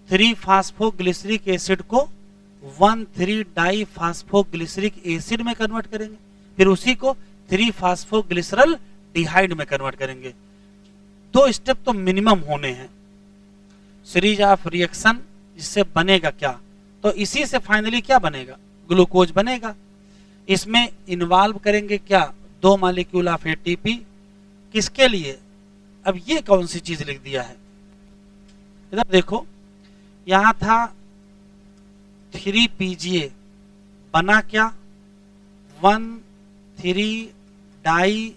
3-फास्फोग्लिसरिक एसिड को 1,3-डाईफास्फोग्लिसरिक एसिड में कन्वर्ट करेंगे, फिर उसी को 3-फास्फोग्लिसरल डिहाइड में कन्वर्ट करेंगे। 2 स्टेप तो मिनिमम होने हैं। सीरीज ऑफ रिएक्शन, जिससे बनेगा क्या, तो इसी से फाइनली क्या बनेगा, ग्लूकोज बनेगा। इसमें इन्वॉल्व करेंगे क्या, 2 मॉलिक्यूल ऑफ ATP, किसके लिए, अब ये कौन सी चीज लिख दिया है, इधर देखो, यहां था 3 PGA, बना क्या, 1,3-डाई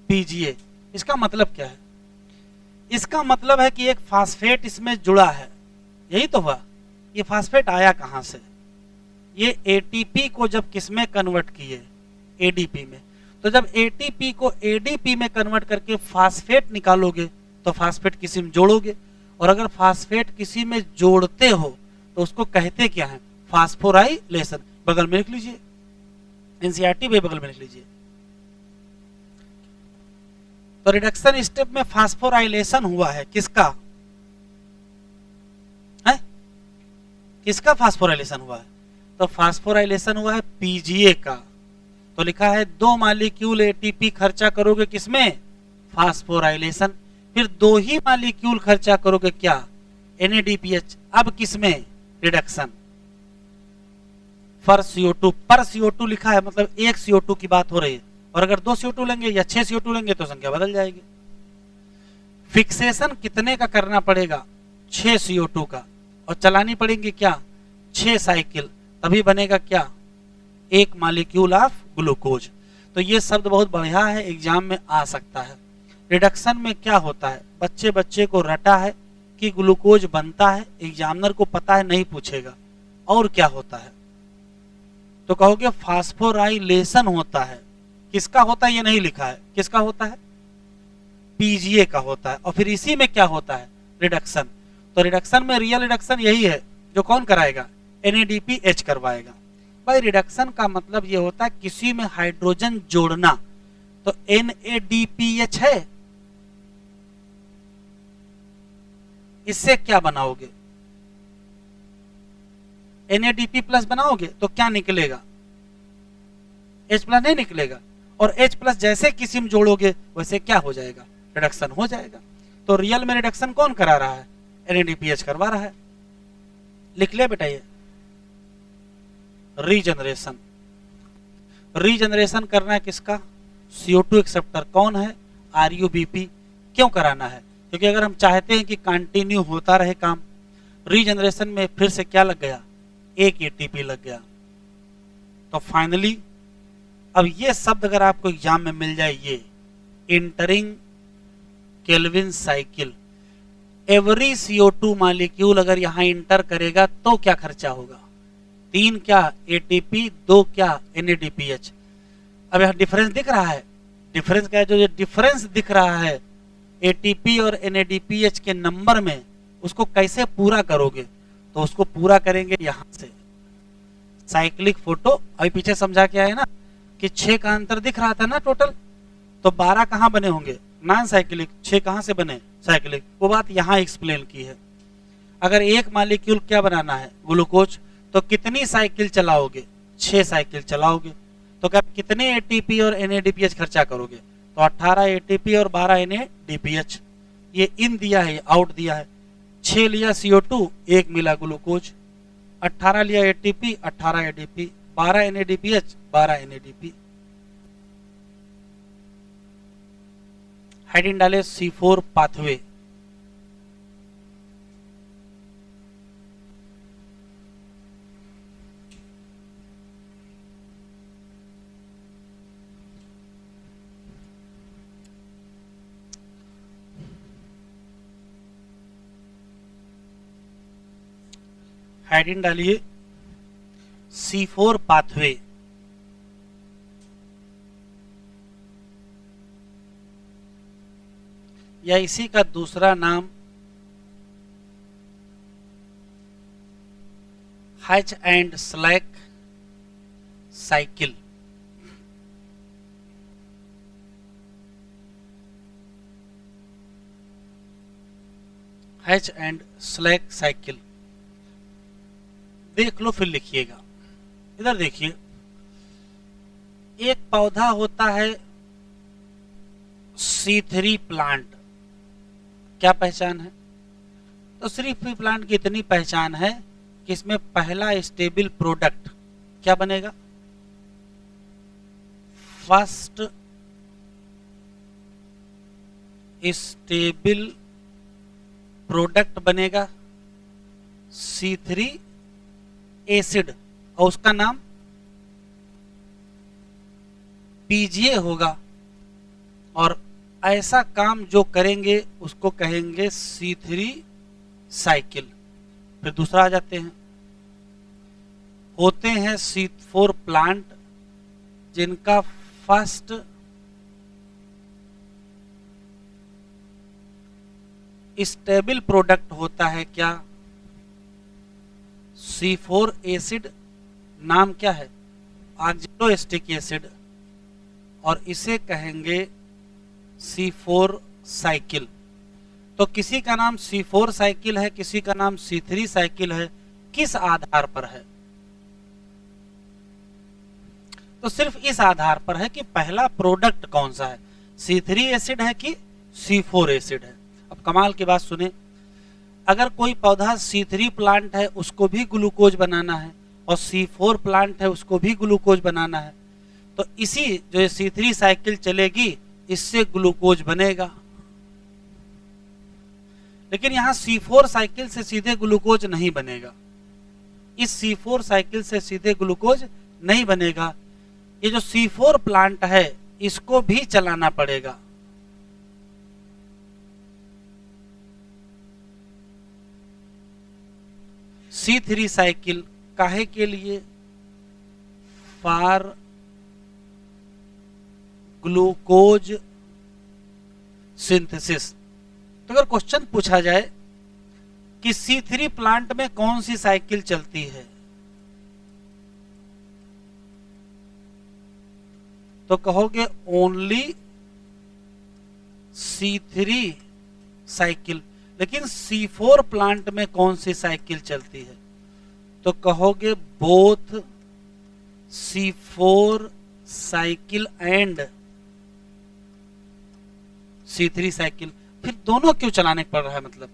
PGA। इसका मतलब क्या है, इसका मतलब है कि एक फास्फेट इसमें जुड़ा है, यही तो हुआ। ये फास्फेट आया कहां से, ये ATP को जब किसमें कन्वर्ट किए, ADP में, तो जब ATP को ADP में कन्वर्ट करके फास्फेट निकालोगे तो फास्फेट किसी में जोड़ोगे, और अगर फास्फेट किसी में जोड़ते हो तो उसको कहते क्या है, फास्फोराइलेशन। बगल में लिख लीजिए, एनसीईआरटी भी बगल में लिख लीजिए। तो रिडक्शन स्टेप में फास्फोराइलेशन हुआ है, किसका है, किसका फास्फोराइलेशन हुआ है, तो फास्फोराइलेशन हुआ है PGA का। तो लिखा है 2 मॉलिक्यूल ATP खर्चा करोगे किसमें, फास्फोराइलेशन, फिर 2 ही मॉलिक्यूल खर्चा करोगे क्या, NADPH, अब किसमें, रिडक्शन। पर CO2, पर CO2 लिखा है मतलब एक CO2 की बात हो रही है, और अगर 2 CO2 लेंगे या 6 CO2 लेंगे तो संख्या बदल जाएगी। फिक्सेशन कितने का करना पड़ेगा? 6 CO2 का, और चलानी पड़ेगी क्या? 6 साइकिल, तभी बनेगा क्या? 1 मॉलिक्यूल ऑफ ग्लूकोज। तो ये शब्द बहुत बढ़िया है, एग्जाम में आ सकता है। रिडक्शन में क्या होता है? बच्चे को रटा है कि ग्लूकोज बनता है, एग्जामिनर को पता है, नहीं पूछेगा और क्या होता है, तो कहोगे फास्फोराइलेशन होता है। किसका होता है ये नहीं लिखा है, किसका होता है? पीजीए का होता है। और फिर इसी में क्या होता है? रिडक्शन। तो रिडक्शन में रियल रिडक्शन यही है जो कौन कराएगा? NADPH करवाएगा। भाई रिडक्शन का मतलब ये होता है किसी में हाइड्रोजन जोड़ना, तो NADPH है, इससे क्या बनाओगे? NADP प्लस बनाओगे तो क्या निकलेगा? H प्लस नहीं निकलेगा, और H प्लस जैसे किसी में जोड़ोगे वैसे क्या हो जाएगा? रिडक्शन हो जाएगा। तो रियल में रिडक्शन कौन करा रहा है? NADPH करवा रहा है। लिख ले बेटा ये रीजनरेशन। रीजनरेशन करना है किसका? CO2 एक्सेप्टर कौन है? RUBP। क्यों कराना है? क्योंकि अगर हम चाहते हैं कि कंटिन्यू होता रहे काम, रीजनरेशन में फिर से क्या लग गया? एक ATP लग गया। तो फाइनली अब ये शब्द अगर आपको एग्जाम में मिल जाए, ये entering Calvin cycle, every CO2 molecule अगर यहां इंटर करेगा तो क्या खर्चा होगा? 3 क्या ATP, 2 क्या NADPH। अब यहां डिफरेंस दिख रहा है, डिफरेंस क्या है? जो डिफरेंस दिख रहा है ATP और NADPH के नंबर में, उसको कैसे पूरा करोगे? तो उसको पूरा करेंगे यहां से साइक्लिक फोटो। अभी पीछे समझा के आए ना कि 6 का अंतर दिख रहा था ना टोटल, तो 12 कहां बने होंगे? Non cyclic. 6 कहां से बने? साइक्लिक। वो बात यहां एक्सप्लेन की है। अगर एक मॉलिक्यूल क्या बनाना है? ग्लूकोज, तो कितनी साइकिल चलाओगे? 6 साइकिल चलाओगे। तो क्या कितने ATP और NADPH खर्चा करोगे? तो 18 ATP और 12 NADPH। ये इन दिया है, आउट दिया है। 6 लिया CO2, 1 मिला ग्लूकोज। 18 लिया ATP, 18 ADP, 12 NADPH, 12 NADP। Heading डाले C4 पाथवे। हेडिंग डालिए C4 पाथवे। या इसी का दूसरा नाम hatch and slack cycle. Hatch and slack cycle देख लो, फिर लिखिएगा। इधर देखिए, एक पौधा होता है C3 प्लांट, क्या पहचान है? तो C3 प्लांट की इतनी पहचान है कि इसमें पहला स्टेबल प्रोडक्ट क्या बनेगा? फर्स्ट स्टेबल प्रोडक्ट बनेगा C3 एसिड, और उसका नाम पीजीए होगा। और ऐसा काम जो करेंगे उसको कहेंगे C3 साइकिल। फिर दूसरा आ जाते हैं, होते हैं C4 प्लांट जिनका फर्स्ट स्टेबल प्रोडक्ट होता है क्या? C4 एसिड, नाम क्या है? ऑक्जेलोएस्टिक एसिड, और इसे कहेंगे C4 साइकिल। तो किसी का नाम C4 साइकिल है, किसी का नाम C3 साइकिल है, किस आधार पर है? तो सिर्फ इस आधार पर है कि पहला प्रोडक्ट कौन सा है, C3 एसिड है कि C4 एसिड है। अब कमाल की बात सुने, अगर कोई पौधा C3 प्लांट है, उसको भी ग्लूकोज बनाना है और C4 प्लांट है उसको भी ग्लूकोज बनाना है, तो इसी जो C3 साइकिल चलेगी इससे ग्लूकोज बनेगा। लेकिन यहां C4 साइकिल से सीधे ग्लूकोज नहीं बनेगा, इस C4 साइकिल से सीधे ग्लूकोज नहीं बनेगा। ये जो C4 प्लांट है इसको भी चलाना पड़ेगा। C3 साइकिल काहे के लिए? For glucose synthesis. तो अगर क्वेश्चन पूछा जाए कि C3 प्लांट में कौन सी साइकिल चलती है, तो कहोगे ओनली C3 साइकिल। लेकिन C4 प्लांट में कौन सी साइकिल चलती है, तो कहोगे both C4 cycle and C3 cycle. फिर दोनों क्यों चलाने पड़ रहा है मतलब?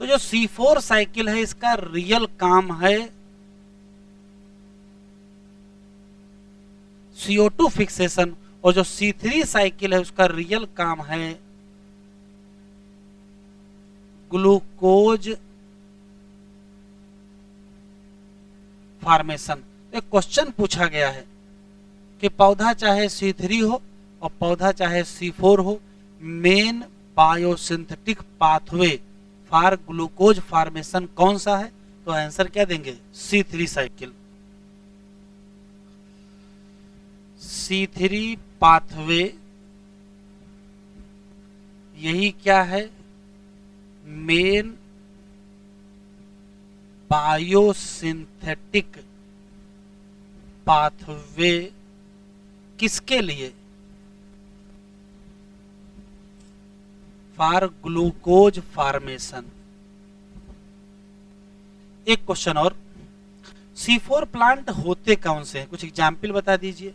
तो जो C4 साइकिल है इसका रियल काम है CO2 फिक्सेशन, और जो C3 साइकिल है उसका रियल काम है ग्लूकोज फॉर्मेशन। एक क्वेश्चन पूछा गया है कि पौधा चाहे C3 हो और पौधा चाहे C4 हो, main biosynthetic pathway for glucose formation कौन सा है? तो आंसर क्या देंगे? C3 cycle. C3 पाथवे यही क्या है? मेन बायोसिंथेटिक पाथवे किसके लिए? For glucose formation. एक क्वेश्चन और, C4 प्लांट होते कौन से हैं? कुछ एग्जाम्पल बता दीजिए।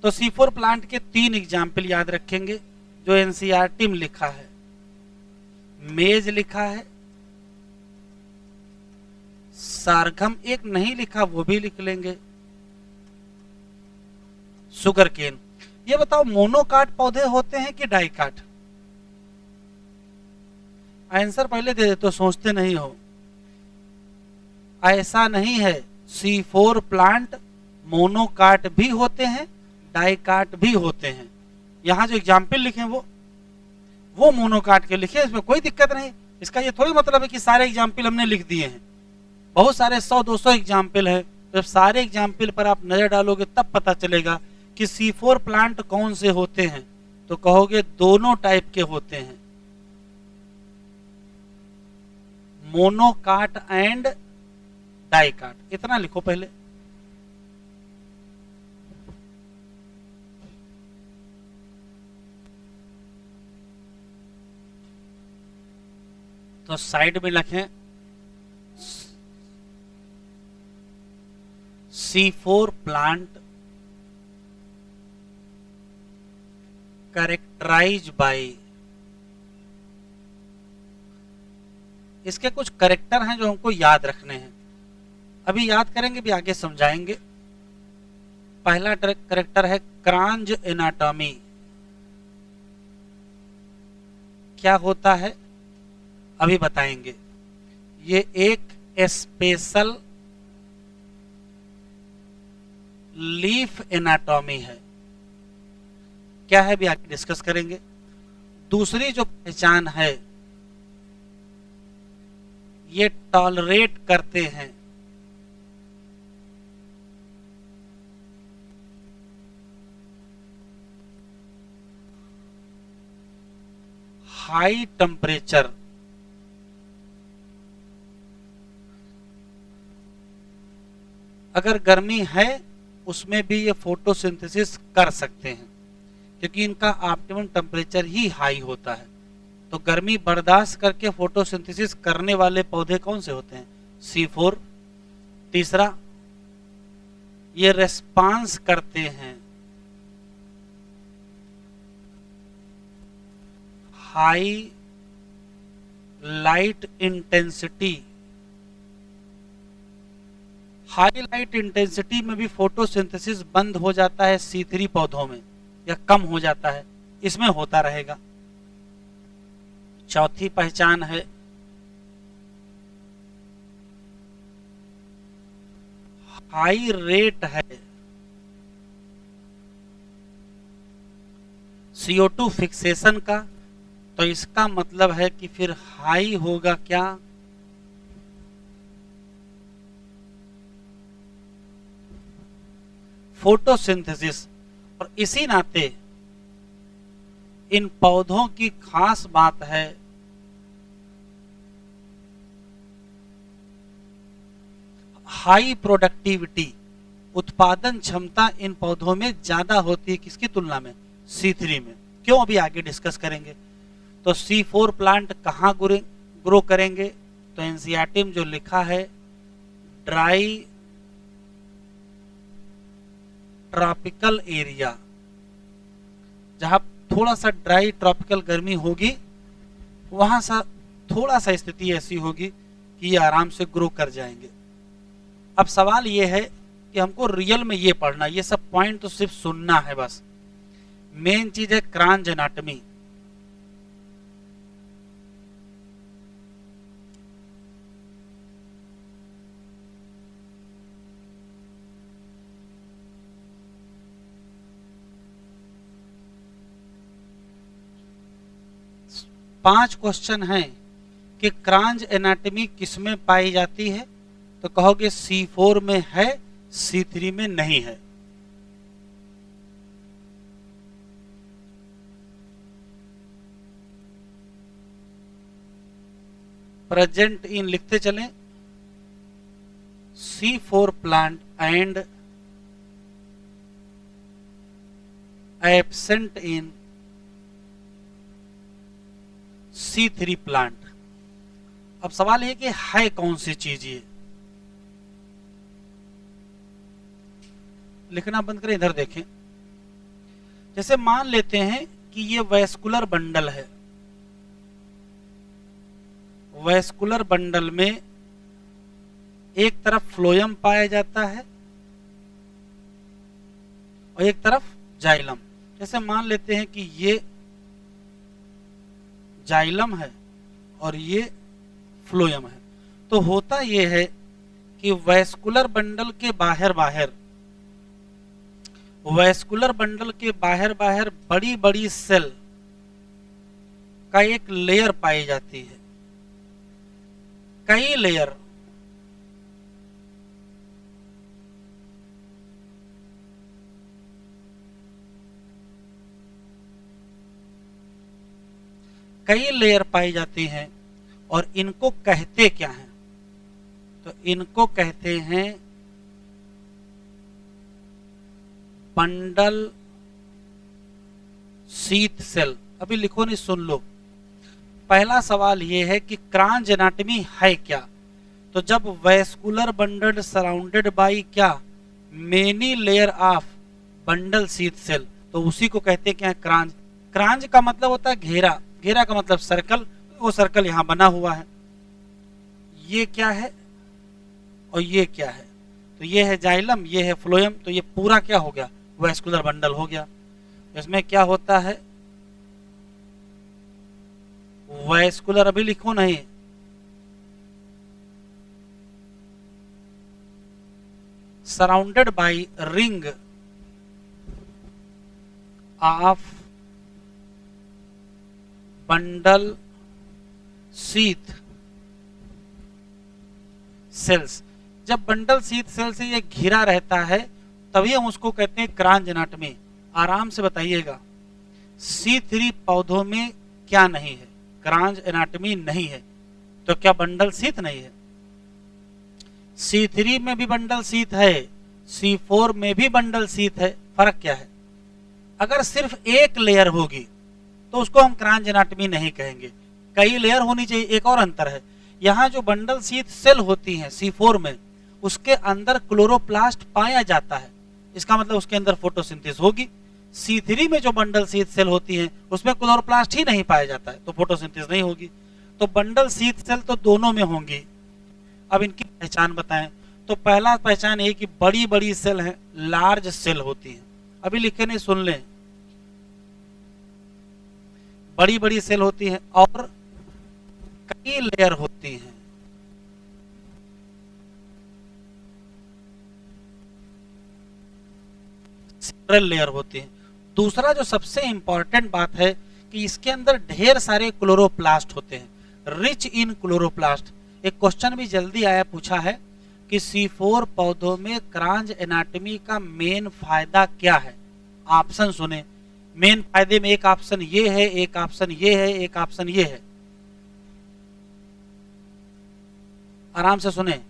तो C4 प्लांट के 3 एग्जाम्पल याद रखेंगे जो एनसीईआरटी में लिखा है। मेज लिखा है, सारघम एक नहीं लिखा वो भी लिख लेंगे, सुगर केन। ये बताओ मोनोकाट पौधे होते हैं कि डाइकाट? आंसर पहले दे दे तो सोचते नहीं हो। ऐसा नहीं है, C4 प्लांट मोनोकाट भी होते हैं डाइकाट भी होते हैं। यहां जो एग्जाम्पल लिखे वो मोनोकाट के लिखे, इसमें कोई दिक्कत नहीं। इसका ये थोड़ी मतलब है कि सारे एग्जाम्पल हमने लिख दिए हैं, बहुत सारे 100-200 एग्जाम्पल है। तो जब सारे एग्जाम्पल पर आप नजर डालोगे तब पता चलेगा कि C4 प्लांट कौन से होते हैं। तो कहोगे दोनों टाइप के होते हैं, मोनोकाट एंड डाइकाट। इतना लिखो पहले। तो साइड में लिखें C4 प्लांट कैरेक्टराइज बाय। इसके कुछ कैरेक्टर हैं जो हमको याद रखने हैं, अभी याद करेंगे भी आगे समझाएंगे। पहला कैरेक्टर है क्रांज एनाटॉमी। क्या होता है अभी बताएंगे। ये एक स्पेशल लीफ एनाटॉमी है। क्या है भी आगे डिस्कस करेंगे। दूसरी जो पहचान है, ये टॉलरेट करते हैं हाई टेम्परेचर। अगर गर्मी है उसमें भी ये फोटोसिंथेसिस कर सकते हैं क्योंकि इनका ऑप्टिमम टेम्परेचर ही हाई होता है। तो गर्मी बर्दाश्त करके फोटोसिंथेसिस करने वाले पौधे कौन से होते हैं? C4। तीसरा, ये रेस्पॉन्स करते हैं high light intensity high light intensity में भी फोटोसिंथेसिस बंद हो जाता है C3 पौधों में या कम हो जाता है, इसमें होता रहेगा। चौथी पहचान है हाई रेट है CO2 फिक्सेशन का, तो इसका मतलब है कि फिर हाई होगा क्या, फोटोसिंथेसिस। और इसी नाते इन पौधों की खास बात है हाई प्रोडक्टिविटी, उत्पादन क्षमता इन पौधों में ज्यादा होती है, किसकी तुलना में, C3 में। क्यों, अभी आगे डिस्कस करेंगे। तो C4 प्लांट कहाँ ग्रो करेंगे, तो एनसीईआरटी में जो लिखा है ड्राई ट्रॉपिकल एरिया, जहां थोड़ा सा ड्राई ट्रॉपिकल गर्मी होगी, वहां सा थोड़ा सा स्थिति ऐसी होगी कि ये आराम से ग्रो कर जाएंगे। अब सवाल ये है कि हमको रियल में ये पढ़ना, ये सब पॉइंट तो सिर्फ सुनना है बस। मेन चीज है क्रांच एनाटॉमी। पांच क्वेश्चन हैं कि क्रांच एनाटॉमी किसमें पाई जाती है, तो कहोगे C4 में है, C3 में नहीं है। प्रेजेंट इन लिखते चलें, C4 plant and absent in C3 plant. अब सवाल ये कि है कौन सी चीज ये, लिखना बंद करें, इधर देखें। जैसे मान लेते हैं कि ये वैस्कुलर बंडल है, वैस्कुलर बंडल में एक तरफ फ्लोएम पाया जाता है और एक तरफ जाइलम। जैसे मान लेते हैं कि ये जाइलम है और ये फ्लोएम है, तो होता ये है कि वैस्कुलर बंडल के बाहर बाहर, वैस्कुलर बंडल के बाहर बाहर बड़ी बड़ी सेल का एक लेयर पाई जाती है, कई लेयर। कई लेयर पाई जाती हैं और इनको कहते क्या हैं, तो इनको कहते हैं बंडल शीथ सेल। अभी लिखो नहीं, सुन लो। पहला सवाल यह है कि क्रांच एनाटॉमी है क्या, तो जब वैस्कुलर बंडल सराउंडेड बाई क्या, many layer of bundle sheath cell, तो उसी को कहते हैं क्या, क्रांच। क्रांच का मतलब होता है घेरा, घेरा का मतलब सर्कल, वो सर्कल यहां बना हुआ है। ये क्या है और ये क्या है, तो ये है जाइलम, ये है फ्लोएम, तो ये पूरा क्या हो गया, वैस्कुलर बंडल हो गया। इसमें क्या होता है, वैस्कुलर, अभी लिखो नहीं, surrounded by ring of bundle sheath sales. जब बंडल शीथ सेल से ये घिरा रहता है तभी हम उसको कहते हैं क्रांच एनाटॉमी। आराम से बताइएगा, C3 पौधों में क्या नहीं है, क्रांच एनाटॉमी नहीं है, तो क्या बंडल शीथ नहीं है? C3 में भी बंडल शीथ है, C4 में भी बंडल शीथ है, फर्क क्या है? अगर सिर्फ एक लेयर होगी तो उसको हम क्रांच एनाटॉमी नहीं कहेंगे, कई लेयर होनी चाहिए। एक और अंतर है, यहाँ जो बंडल शीथ सेल होती हैं C4 में, उसके अंदर क्लोरोप्लास्ट पाया जाता है, इसका मतलब उसके अंदर फोटोसिंथेसिस होगी। C3 में जो बंडल शीथ सेल होती हैं उसमें क्लोरोप्लास्ट ही नहीं पाया जाता है, तो फोटोसिंथेसिस नहीं होगी। तो बंडल शीथ सेल तो दोनों में होंगी। अब इनकी पहचान बताएं, तो पहला पहचान ये कि बड़ी बड़ी सेल है, लार्ज सेल होती है। अभी लिखे नहीं, सुन लें, बड़ी बड़ी सेल होती है और कई लेयर होती हैं। सेवरल लेयर होती हैं। दूसरा जो सबसे इंपॉर्टेंट बात है कि इसके अंदर ढेर सारे क्लोरोप्लास्ट होते हैं, रिच इन क्लोरोप्लास्ट। एक क्वेश्चन भी जल्दी आया, पूछा है कि C4 पौधों में क्रांज एनाटॉमी का मेन फायदा क्या है। ऑप्शन सुने, मेन फायदे में एक ऑप्शन ये है, एक ऑप्शन ये है, एक ऑप्शन ये है। आराम से सुने,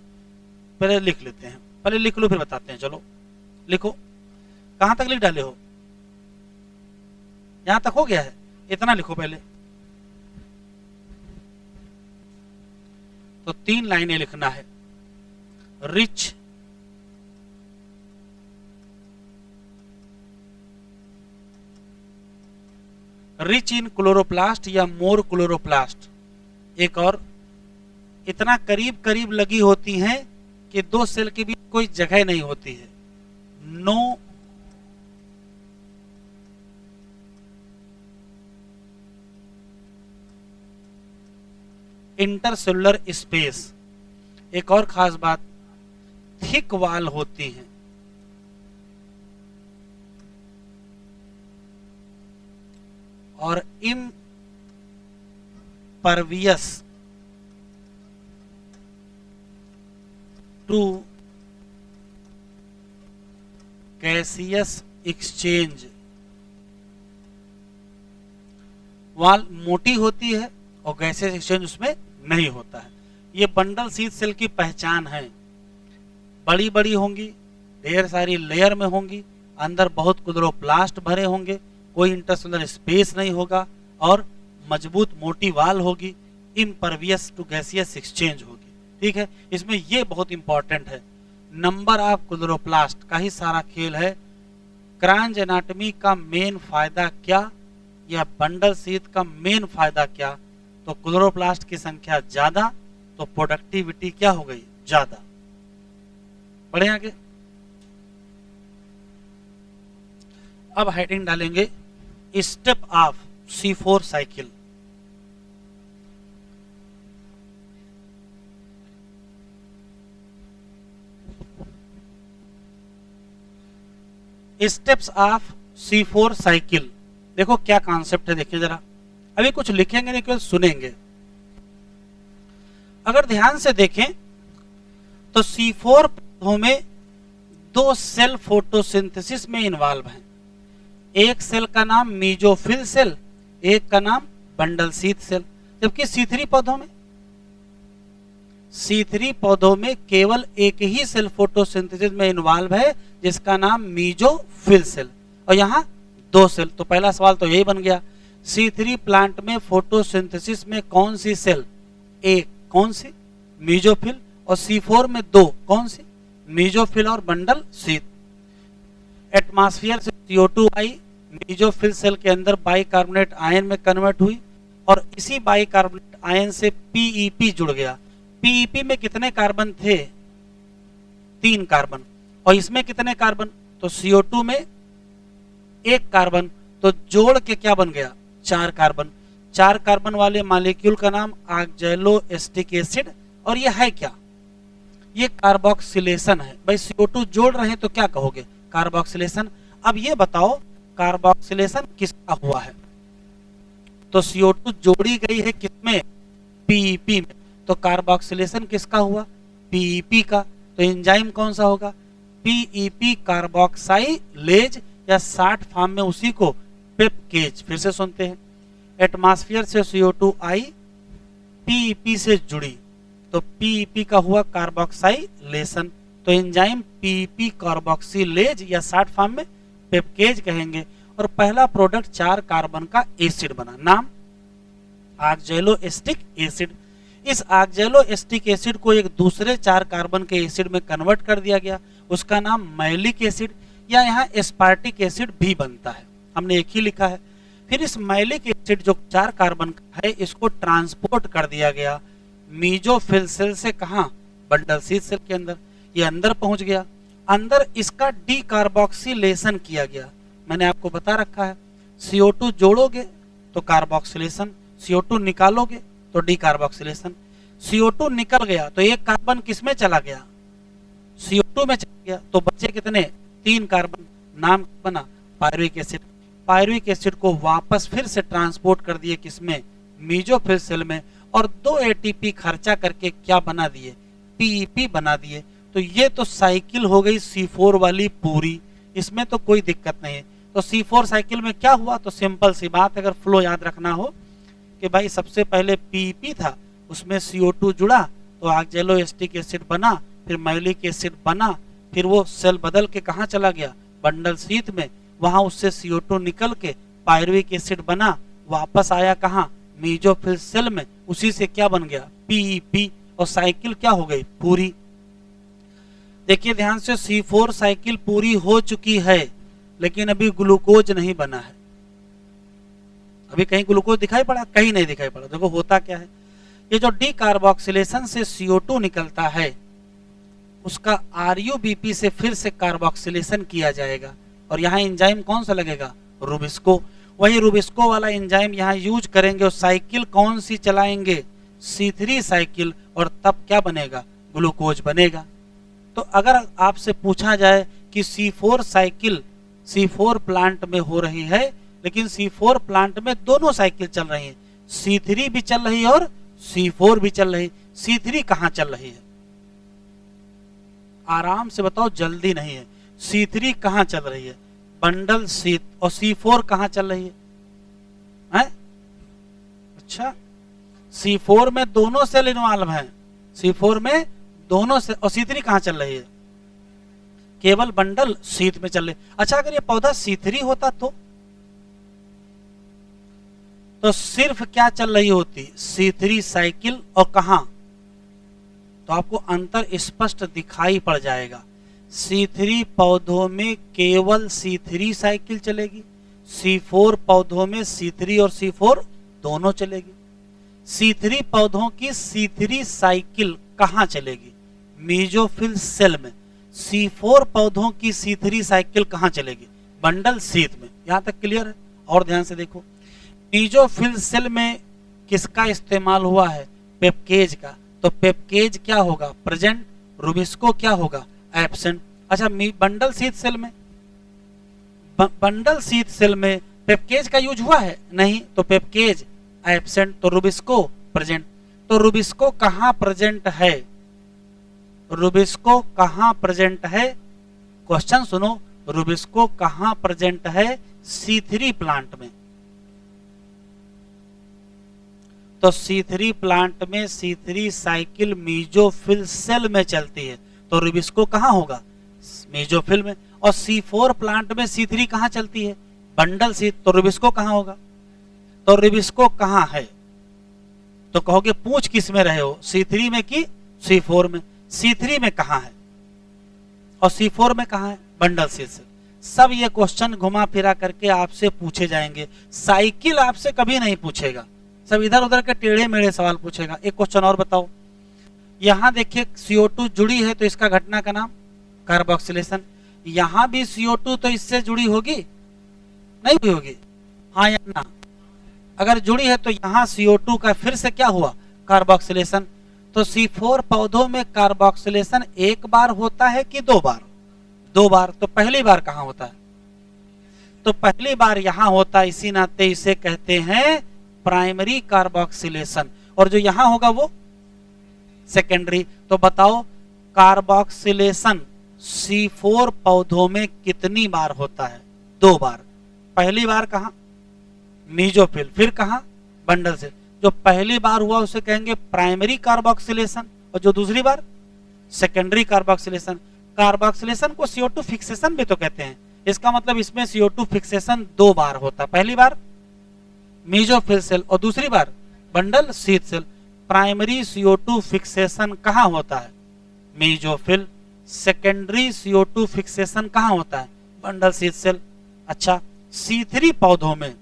पहले लिख लेते हैं, पहले लिख लो फिर बताते हैं। चलो लिखो, कहां तक लिख डाले हो? यहां तक हो गया है, इतना लिखो पहले। तो 3 लाइनें लिखना है। रिच इन क्लोरोप्लास्ट या मोर क्लोरोप्लास्ट। एक और, इतना करीब करीब लगी होती हैं कि 2 सेल के बीच कोई जगह नहीं होती है। No intercellular space. एक और खास बात, थिक वाल होती हैं। और इम्परवियस टू गैसियस एक्सचेंज। वाल मोटी होती है और गैसियस एक्सचेंज उसमें नहीं होता है। ये बंडल शीथ सेल की पहचान है। बड़ी बड़ी होंगी, ढेर सारी लेयर में होंगी, अंदर बहुत क्लोरोप्लास्ट भरे होंगे, कोई इंटरसेलुलर स्पेस नहीं होगा और मजबूत मोटी वाल होगी, इम्परवियस टू गैसियस एक्सचेंज होगी। ठीक है, इसमें ये बहुत इंपॉर्टेंट है। नंबर ऑफ क्लोरोप्लास्ट का ही सारा खेल है। क्रांज एनाटॉमी का मेन फायदा क्या, या बंडल शीथ का मेन फायदा क्या? तो क्लोरोप्लास्ट की संख्या ज्यादा तो प्रोडक्टिविटी क्या हो गई? ज्यादा। बढ़े आगे। अब हेडिंग डालेंगे step of C4 cycle. Steps of C4 cycle. देखो क्या कॉन्सेप्ट है, देखिए जरा। अभी कुछ लिखेंगे नहीं, केवल सुनेंगे। अगर ध्यान से देखें तो C4 पौधों में 2 सेल फोटोसिंथेसिस में इन्वॉल्व हैं। एक सेल का नाम मीजोफिल सेल, एक का नाम बंडल शीथ सेल। जबकि C3 पौधों में केवल एक ही सेल फोटोसिंथेसिस में इन्वॉल्व है, जिसका नाम मीजोफिल सेल, और यहां 2 सेल। तो पहला सवाल तो यही बन गया, C3 प्लांट में फोटोसिंथेसिस में कौन सी सेल? एक, कौन सी? मीजोफिल। और C4 में 2, कौन सी? मीजोफिल और बंडल शीथ। एटमॉस्फेयर से CO2 आई, मीजोफिल सेल के अंदर बाइकार्बोनेट आयन में कन्वर्ट हुई और इसी बाइकार्बोनेट आयन से PEP जुड़ गया। PEP में कितने कार्बन थे? 3 कार्बन। और इसमें कितने कार्बन? तो CO2 में 1 कार्बन, तो जोड़ के क्या बन गया? 4 कार्बन। 4 कार्बन वाले मॉलिक्यूल का नाम ऑक्सैलोएसिटिक एसिड। और ये है क्या? ये कार्बोक्सिलेशन है। भाई CO2 जोड़ रहे हैं तो क्या कहोगे? कार्बोक्सिलेशन। अब ये बताओ कार्बोक्सिलेशन किसका हुआ है? तो CO2 जोड़ी गई है किसमें? PEP में। तो कार्बोक्सिलेशन किसका हुआ? PEP का। तो एंजाइम कौन सा होगा? PEP कार्बोक्साइलेज, या शॉर्ट फॉर्म में उसी को पेपकेज। फिर से सुनते हैं, एटमॉस्फेयर से CO2 आई, PEP से जुड़ी, तो PEP का हुआ कार्बोक्साइलेशन। तो एंजाइम PEP कार्बोक्सिलेज या शॉर्ट फॉर्म में पेपकेज कहेंगे। और पहला प्रोडक्ट 4 कार्बन का एसिड बना, नाम ऑक्सैलोएसिटिक एसिड। इस ऑक्सैलोएसिटिक एसिड को एक दूसरे 4 कार्बन के एसिड में कन्वर्ट कर दिया गया, उसका नाम मैलिक एसिड, या यहाँ एस्पार्टिक एसिड भी बनता है। हमने एक ही लिखा है। फिर इस मैलिक एसिड जो 4 कार्बन का है, इसको ट्रांसपोर्ट कर दिया गया मीजोफिल सेल से कहां? बंडल शीथ सेल के अंदर। ये अंदर पहुंच गया, अंदर इसका डी कार्बोक्सिलेशन किया गया। मैंने आपको बता रखा है CO2 जोड़ोगे तो कार्बोक्सिलेशन, CO2 निकालोगे तो डी कार्बोक्सिलेशन। CO2 निकल गया तो एक कार्बन किसमें चला गया, CO2 में चला गया, तो बचे कितने, 3 कार्बन, नाम बना पायरुविक एसिड। पायरुविक एसिड को वापस फिर से ट्रांसपोर्ट कर दिए किसमें, मेसोफिल सेल में, और 2 ATP खर्चा करके क्या बना दिए, PEP बना दिए। तो ये तो साइकिल हो गई C4 वाली पूरी, इसमें तो कोई दिक्कत नहीं है। तो C4 साइकिल में क्या हुआ, तो सिंपल सी बात, अगर फ्लो याद रखना हो कि भाई सबसे पहले PEP था, उसमें CO2 जुड़ा तो ऑक्जेलोएसिटिक एसिड बना, फिर मैलिक एसिड बना, फिर वो सेल बदल के कहाँ चला गया, बंडल शीथ में, वहां उससे CO2 निकल के पायरुविक एसिड बना, वापस आया कहाँ, मेसोफिल सेल में, उसी से क्या बन गया, PEP, और साइकिल क्या हो गई पूरी। देखिए ध्यान से, C4 साइकिल पूरी हो चुकी है, लेकिन अभी ग्लूकोज नहीं बना है। अभी कहीं ग्लूकोज दिखाई पड़ा, कहीं नहीं दिखाई पड़ा। देखो होता क्या है, ये जो डी कार्बोक्सिलेशन से CO2 निकलता है, उसका RUBP से फिर से कार्बोक्सिलेशन किया जाएगा, और यहाँ एंजाइम कौन सा लगेगा, रूबिस्को। वही रूबिस्को वाला एंजाइम यहाँ यूज करेंगे, और साइकिल कौन सी चलाएंगे, C3 साइकिल, और तब क्या बनेगा, ग्लूकोज बनेगा। तो अगर आपसे पूछा जाए कि C4 साइकिल C4 प्लांट में हो रही है, लेकिन C4 प्लांट में दोनों साइकिल चल रही है, C3 भी चल रही है और C4 भी चल रही, C3 कहाँ चल रही है, आराम से बताओ, जल्दी नहीं है। C3 कहाँ चल रही है, बंडल शीथ, और C4 कहाँ चल रही है? अच्छा, C4 में दोनों सेल इन्वॉल्व हैं, C4 में दोनों से, और C3 कहाँ चल रही है, केवल बंडल शीथ में चल रही। अच्छा, अगर ये पौधा C3 होता तो सिर्फ क्या चल रही होती, C3 साइकिल, और कहां, तो आपको अंतर स्पष्ट दिखाई पड़ जाएगा। C3 पौधों में केवल C3 साइकिल चलेगी, C4 पौधों में C3 और C4 दोनों चलेगी। C3 पौधों की C3 साइकिल कहां चलेगी, मेसोफिल सेल में। C4 पौधों की C3 साइकिल कहां चलेगी, बंडल शीथ में। यहां तक क्लियर है? और ध्यान से देखो, मेसोफिल सेल में किसका इस्तेमाल हुआ है, पेप्केज का, तो पेप्केज क्या होगा, प्रेजेंट, रूबिस्को क्या होगा, एब्सेंट। अच्छा, बंडल शीथ सेल में, बंडल शीथ सेल में पेप्केज का यूज हुआ है, नहीं, तो पेप्केज एब्सेंट, तो रूबिस्को प्रेजेंट। तो रूबिस्को कहां प्रेजेंट है, रूबिस्को कहां प्रेजेंट है, क्वेश्चन सुनो, रूबिस्को कहां प्रेजेंट है, C3 प्लांट में। तो C3 प्लांट में C3 साइकिल मेसोफिल सेल में चलती है, तो रूबिस्को कहां होगा, मेसोफिल में। और C4 प्लांट में C3 कहां चलती है, बंडल शीथ, तो रूबिस्को कहां होगा, तो रूबिस्को कहां है, तो कहोगे पूछ किस में रहे हो, C3 में कि C4 में। C3 में कहां है और C4 में कहां है, बंडल शीथ से। सब ये क्वेश्चन घुमा फिरा करके आपसे पूछे जाएंगे, साइकिल आपसे कभी नहीं पूछेगा, सब इधर उधर के टेढ़े मेढ़े सवाल पूछेगा। एक क्वेश्चन और बताओ, यहां देखिए CO2 जुड़ी है, तो इसका घटना का नाम कार्बोक्सिलेशन। यहां भी CO2 तो इससे जुड़ी होगी, नहीं हुई होगी, हाँ या ना? अगर जुड़ी है तो यहां CO2 का फिर से क्या हुआ, कार्बोक्सिलेशन। तो C4 पौधों में कार्बोक्सिलेशन एक बार होता है कि दो बार, दो बार। तो पहली बार कहां होता है, तो पहली बार यहां होता है, इसी नाते इसे कहते हैं प्राइमरी कार्बोक्सिलेशन, और जो यहां होगा वो सेकेंडरी। तो बताओ कार्बोक्सिलेशन C4 पौधों में कितनी बार होता है, दो बार। पहली बार कहां, मेसोफिल, फिर कहां, बंडल से। जो पहली बार हुआ उसे कहेंगे प्राइमरी कार्बोक्सिलेशन, और जो दूसरी बार सेकेंडरी कार्बोक्सिलेशन। कार्बोक्सिलेशन को CO2 फिक्सेशन भी तो कहते हैं, इसका मतलब इसमें CO2 फिक्सेशन दो बार होता, पहली बार मेसोफिल सेल और दूसरी बार bundle sheath cell. Primary CO2 fixation कहां होता है, मेसोफिल। सेकेंडरी CO2 फिक्सेशन कहां होता है, बंडल शीथ सेल। अच्छा, C3 पौधों में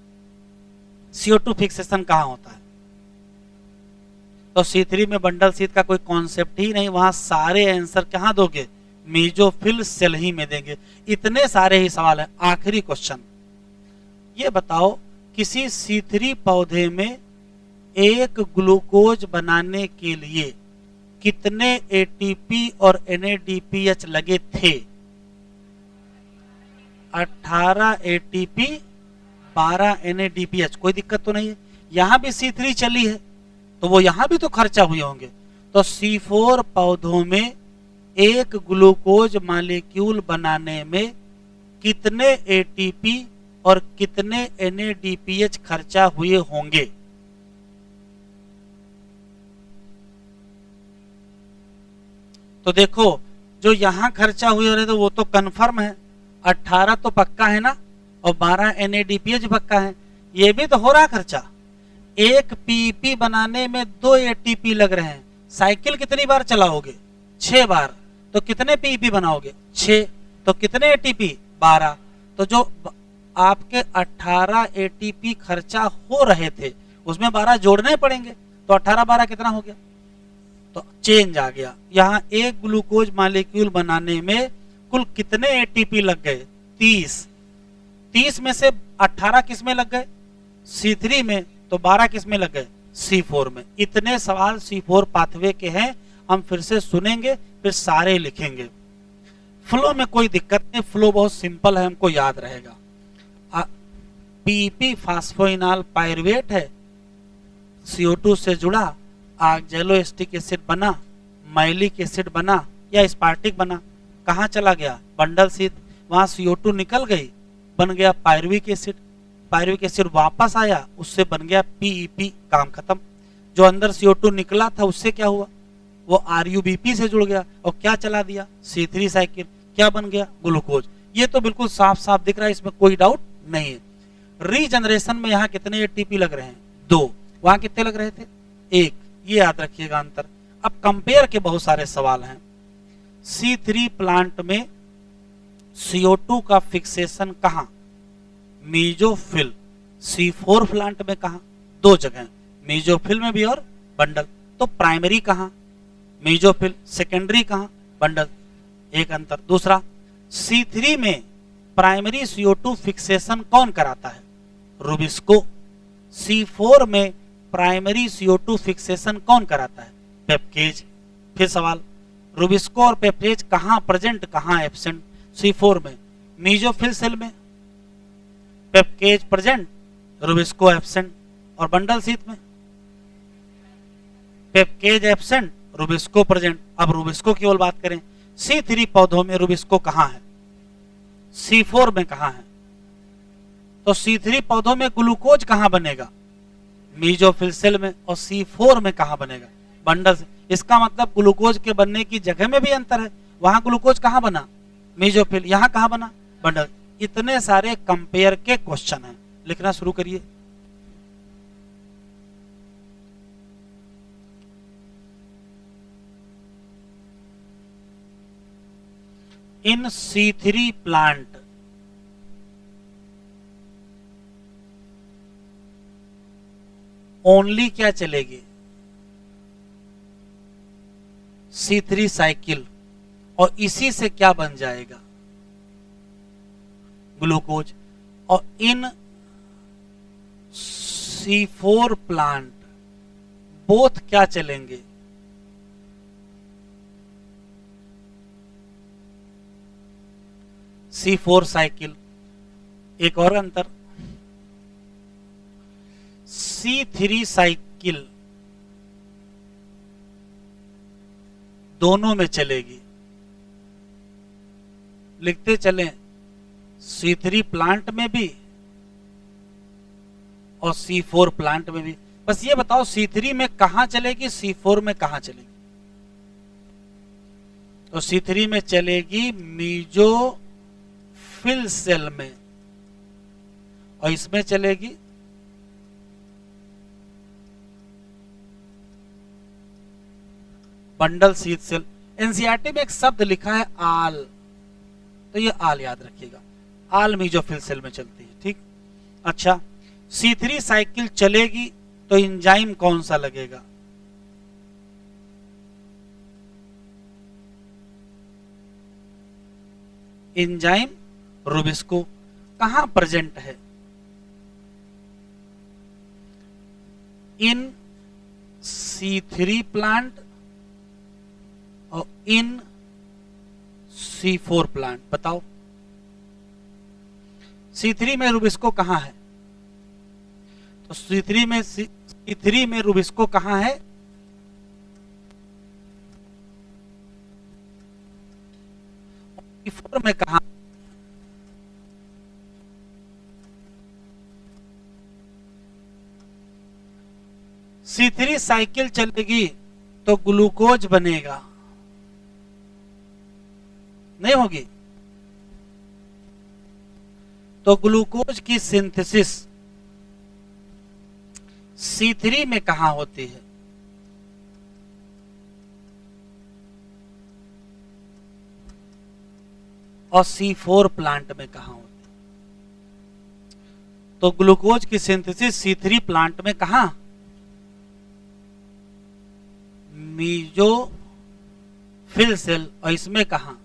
CO2 फिक्सेशन कहां होता है, तो C3 में बंडल शीथ का कोई कॉन्सेप्ट ही नहीं, वहां सारे आंसर कहां दोगे, मेसोफिल सेल ही में देंगे। इतने सारे ही सवाल है। आखिरी क्वेश्चन, ये बताओ किसी C3 पौधे में एक ग्लूकोज बनाने के लिए कितने ATP और NADPH लगे थे? 18 ATP 12 NADPH। कोई दिक्कत तो नहीं है। यहां भी C3 चली है तो वो यहां भी तो खर्चा हुए होंगे। तो C4 पौधों में एक ग्लूकोज मॉलिक्यूल बनाने में कितने ATP और कितने NADPH खर्चा हुए होंगे? तो देखो, जो यहां खर्चा हुए हो रहे थे वो तो कंफर्म है, 18 तो पक्का है ना, और 12 NADPH पक्का है। ये भी तो हो रहा खर्चा। एक PEP बनाने में 2 ATP लग रहे हैं। साइकिल कितनी बार चलाओगे? 6 बार। तो कितने PEP बनाओगे? 6। तो कितने ATP? 12। तो जो आपके 18 ATP खर्चा हो रहे थे उसमें 12 जोड़ने पड़ेंगे। तो 18 12 कितना हो गया? तो चेंज आ गया। यहां एक ग्लूकोज मॉलिक्यूल बनाने में कुल कितने ATP लग गए? 30। 30 में से 18 किस में लग गए? C3 में। तो 12 किस में लग गए? C4 में। इतने सवाल C4 पाथवे के हैं। हम फिर से सुनेंगे, फिर सारे लिखेंगे। फ्लो में कोई दिक्कत नहीं, फ्लो बहुत सिंपल है, हमको याद रहेगा। PEP फास्फोइनॉल पायरुवेट है, CO2 से जुड़ा, ऑक्सैलोएसिटिक एसिड बना, माइलिक एसिड बना या स्पार्टिक बना। कहाँ चला गया? Bundle sheath. वहां CO2 निकल गई, बन गया पायरुविक एसिड। पायरुविक एसिड वापस आया, उससे बन गया PEP। काम खत्म। जो अंदर CO2 निकला था उससे क्या हुआ? वो RUBP से जुड़ गया और क्या चला दिया? C3 cycle. क्या बन गया? ग्लूकोज। ये तो बिल्कुल साफ साफ दिख रहा है, इसमें कोई डाउट नहीं है। रीजनरेशन में यहाँ कितने ATP लग रहे हैं? 2। वहां कितने लग रहे थे? 1। ये याद रखिएगा अंतर। अब कंपेयर के बहुत सारे सवाल हैं। C3 प्लांट में CO2 का फिक्सेशन कहां? मेसोफिल। C4 प्लांट में कहां? 2 जगह, मेसोफिल में भी और बंडल। तो प्राइमरी कहां? मेसोफिल। सेकेंडरी कहां? बंडल। एक अंतर। दूसरा, C3 में प्राइमरी CO2 फिक्सेशन कौन कराता है? रुबिस्को। C4 में प्राइमरी CO2 फिक्सेशन कौन कराता है? पेप्केज। फिर सवाल, रुबिस्को और पेप्केज कहां प्रेजेंट, कहां एब्सेंट? C4 में मेसोफिल सेल में पेप्केज प्रेजेंट, रुबिस्को एब्सेंट। और बंडल शीथ में पेप्केज एब्सेंट, रुबिस्को प्रेजेंट। अब रुबिस्को की ओर बात करें, C3 पौधों में रुबिस्को कहां है? C4 में कहां है? तो C3 पौधों में ग्लूकोज कहां बनेगा? मेसोफिल सेल में। और C4 में कहां बनेगा? बंडल से। इसका मतलब ग्लूकोज के बनने की जगह में भी अंतर है। वहां ग्लूकोज कहां बना? मेसोफिल। यहां कहां बना? बंडल। इतने सारे कंपेयर के क्वेश्चन हैं। लिखना शुरू करिए। इन C3 प्लांट ओनली क्या चलेगी? C3 cycle. और इसी से क्या बन जाएगा? ग्लूकोज। और इन C4 प्लांट बोथ क्या चलेंगे? C4 cycle. एक और अंतर, C3 साइकिल दोनों में चलेगी। लिखते चलें, C3 प्लांट में भी और C4 प्लांट में भी। बस ये बताओ C3 में कहां चलेगी, C4 में कहां चलेगी? तो C3 में चलेगी मेसोफिल सेल में, और इसमें चलेगी बंडल शीथ सेल। एनसीईआरटी में एक शब्द लिखा है आल, तो ये आल याद रखिएगा। आल मेसोफिल सेल में चलती है। ठीक। अच्छा, C3 साइकिल चलेगी तो एंजाइम कौन सा लगेगा? एंजाइम रुबिस्को कहां प्रेजेंट है? इन C3 प्लांट और इन C4 प्लांट। बताओ C3 में रुबिस्को कहां है? तो C3 में रुबिस्को कहां है? C4 में कहां? C3 साइकिल चलेगी तो ग्लूकोज बनेगा, नहीं होगी? तो ग्लूकोज की सिंथेसिस C3 में कहां होती है? और C4 प्लांट में कहां होती है? तो ग्लूकोज की सिंथेसिस C3 प्लांट में कहां? Mesophyll cell. और इसमें कहां?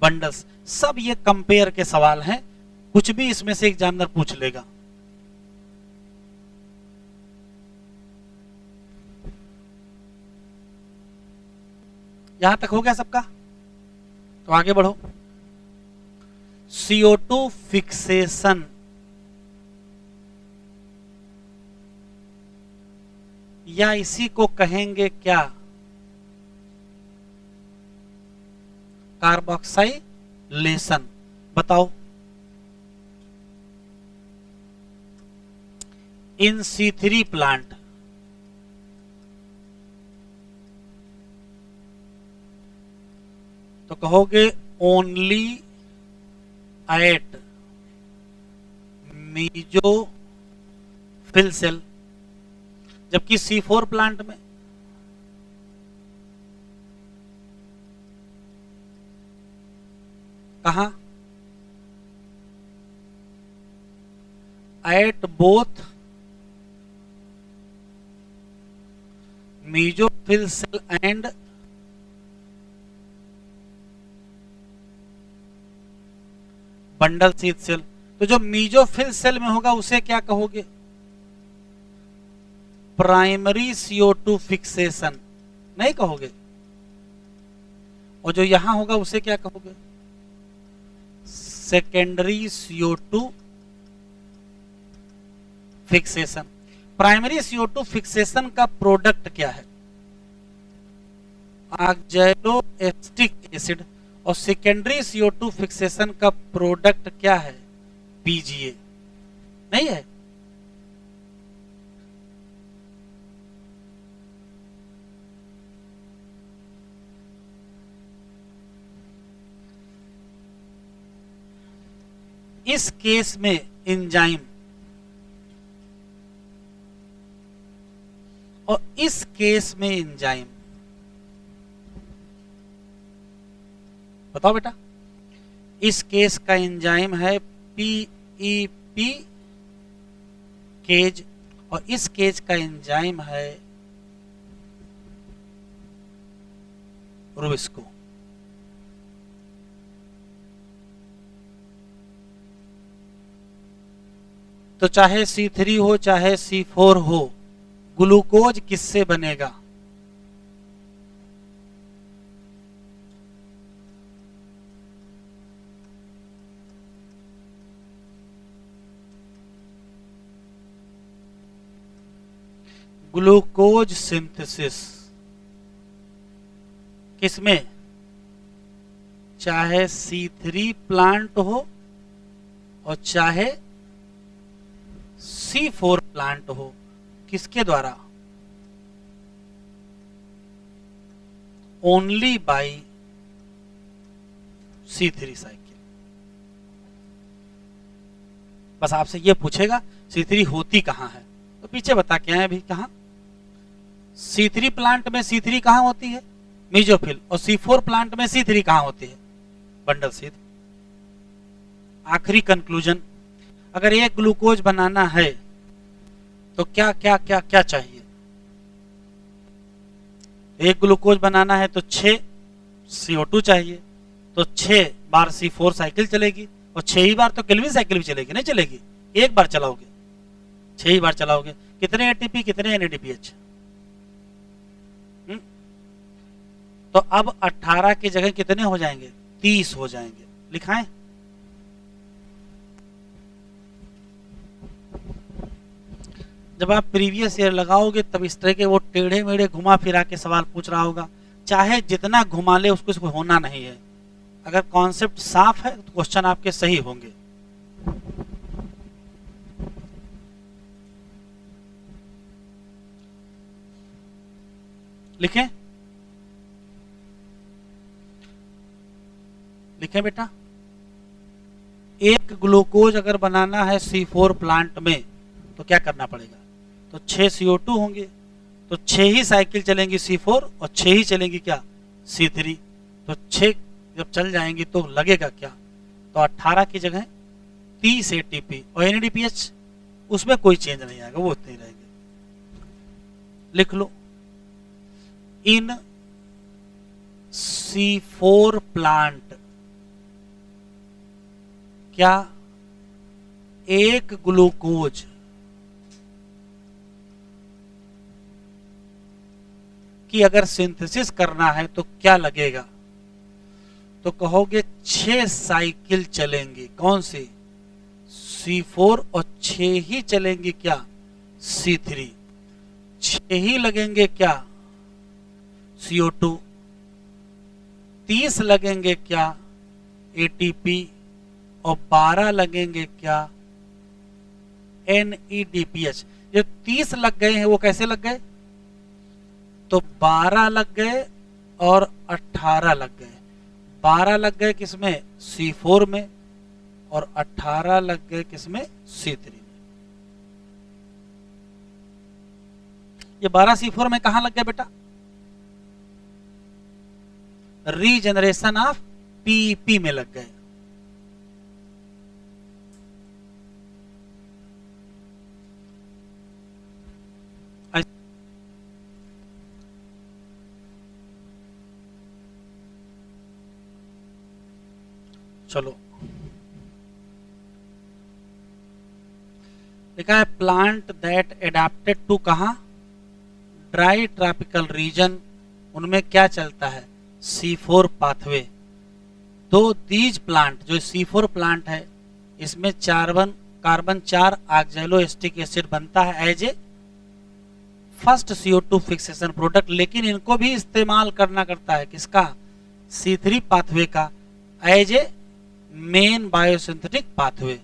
बंडल्स। सब ये कंपेयर के सवाल हैं, कुछ भी इसमें से एग्जामिनर पूछ लेगा। यहां तक हो गया सबका? तो आगे बढ़ो। CO2 फिक्सेशन या इसी को कहेंगे क्या? कार्बोक्साइलेशन। बताओ इन C3 प्लांट तो कहोगे ओनली एट मीजोफिल सेल, जबकि C4 प्लांट में कहां? At both mesophyll cell and bundle sheath cell. तो जो मीजोफिल सेल में होगा उसे क्या कहोगे? प्राइमरी CO2 फिक्सेशन, नहीं कहोगे? और जो यहां होगा उसे क्या कहोगे? Secondary CO2 fixation. Primary CO2 fixation का प्रोडक्ट क्या है? Oxaloacetic acid. और सेकेंडरी CO2 फिक्सेशन का प्रोडक्ट क्या है? PGA, नहीं है? इस केस में एंजाइम और इस केस में एंजाइम, बताओ बेटा। इस केस का एंजाइम है PEP केज और इस केज का एंजाइम है रुबिस्को। तो चाहे C3 हो चाहे C4 हो, ग्लूकोज किससे बनेगा? ग्लूकोज सिंथेसिस किसमें? चाहे C3 प्लांट हो और चाहे C4 प्लांट हो, किसके द्वारा? Only by C3 cycle. बस आपसे ये पूछेगा C3 होती कहां है, तो पीछे बता के आए अभी कहां? C3 प्लांट में C3 कहां होती है? मीजोफिल। और C4 प्लांट में C3 कहां होती है? Bundle sheath. आखिरी कंक्लूजन, अगर एक ग्लूकोज बनाना है तो क्या क्या क्या क्या चाहिए? एक ग्लूकोज बनाना है तो 6 CO2 चाहिए, तो 6 बार C4 साइकिल चलेगी, और 6 ही बार तो केल्विन साइकिल भी चलेगी, नहीं चलेगी, एक बार चलाओगे, 6 ही बार चलाओगे। कितने एटीपी कितने NADPH? तो अब 18 की जगह कितने हो जाएंगे? 30 हो जाएंगे। लिखाएं? जब आप प्रीवियस ईयर लगाओगे तब इस तरह के वो टेढ़े मेढ़े घुमा फिरा के सवाल पूछ रहा होगा, चाहे जितना घुमा ले उसको होना नहीं है। अगर कॉन्सेप्ट साफ है तो क्वेश्चन आपके सही होंगे। लिखें? लिखें बेटा? एक ग्लूकोज अगर बनाना है C4 प्लांट में तो क्या करना पड़ेगा? तो 6 CO2 होंगे, तो 6 ही साइकिल चलेंगी C4 और 6 ही चलेंगी क्या? C3। तो 6 जब चल जाएंगी तो लगेगा क्या? तो 18 की जगह 30 ATP, और NADPH उसमें कोई चेंज नहीं आएगा, वो उतने ही रहेंगे। लिख लो, इन C4 प्लांट क्या एक ग्लूकोज की अगर सिंथेसिस करना है तो क्या लगेगा? तो कहोगे 6 साइकिल चलेंगी, कौन सी? C4, और 6 ही चलेंगी क्या? C3। 6 ही लगेंगे क्या? CO2। 30 लगेंगे क्या? ATP, और 12 लगेंगे क्या? NADPH। जो 30 लग गए हैं वो कैसे लग गए? तो 12 लग गए और 18 लग गए। 12 लग गए किसमें? C4 में, और 18 लग गए किसमें? C3 में। ये 12 C4 में कहां लग गए बेटा? रीजनरेशन ऑफ PP में लग गए। चलो, लिखा है प्लांट दैट एडेप्टेड टू कहां? Dry tropical region. उनमें क्या चलता है? C4 pathway. दो दीज प्लांट, जो C4 प्लांट है, इसमें कार्बन 4 ऑक्सैलोएस्टिक एसिड बनता है as a first CO2 fixation product, लेकिन इनको भी इस्तेमाल करना करता है किसका? C3 पाथवे का, as a main biosynthetic pathway.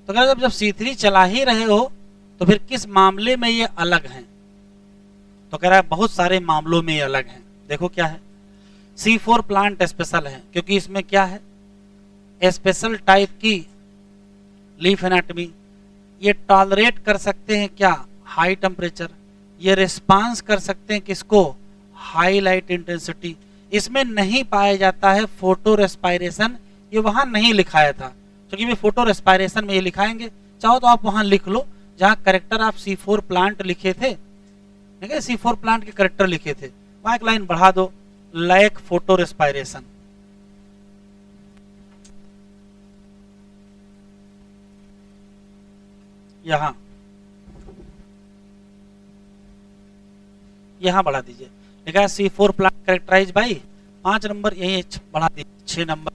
तो अगर जब C3 चला ही रहे हो तो फिर किस मामले में ये अलग हैं? तो कह रहा है बहुत सारे मामलों में ये अलग हैं। देखो क्या है? C4 प्लांट स्पेशल है क्योंकि इसमें क्या है? स्पेशल टाइप की लीफ एनाटॉमी। ये टॉलरेट कर सकते हैं क्या? High temperature. ये रिस्पांस कर सकते हैं किसको? High light intensity. इसमें नहीं पाया जाता है फोटो रेस्पायरेशन, ये वहां नहीं लिखाया था, क्योंकि वे फोटो रेस्पायरेशन में ये लिखाएंगे। चाहो तो आप वहां लिख लो जहां करेक्टर ऑफ C4 प्लांट लिखे थे, ठीक है, C4 प्लांट के करेक्टर लिखे थे, वहां एक लाइन बढ़ा दो, लैक फोटो रेस्पायरेशन। यहां बढ़ा दीजिए, लिखा है C4 plant characterized by 5 number, यही बढ़ा दीजिए 6 नंबर।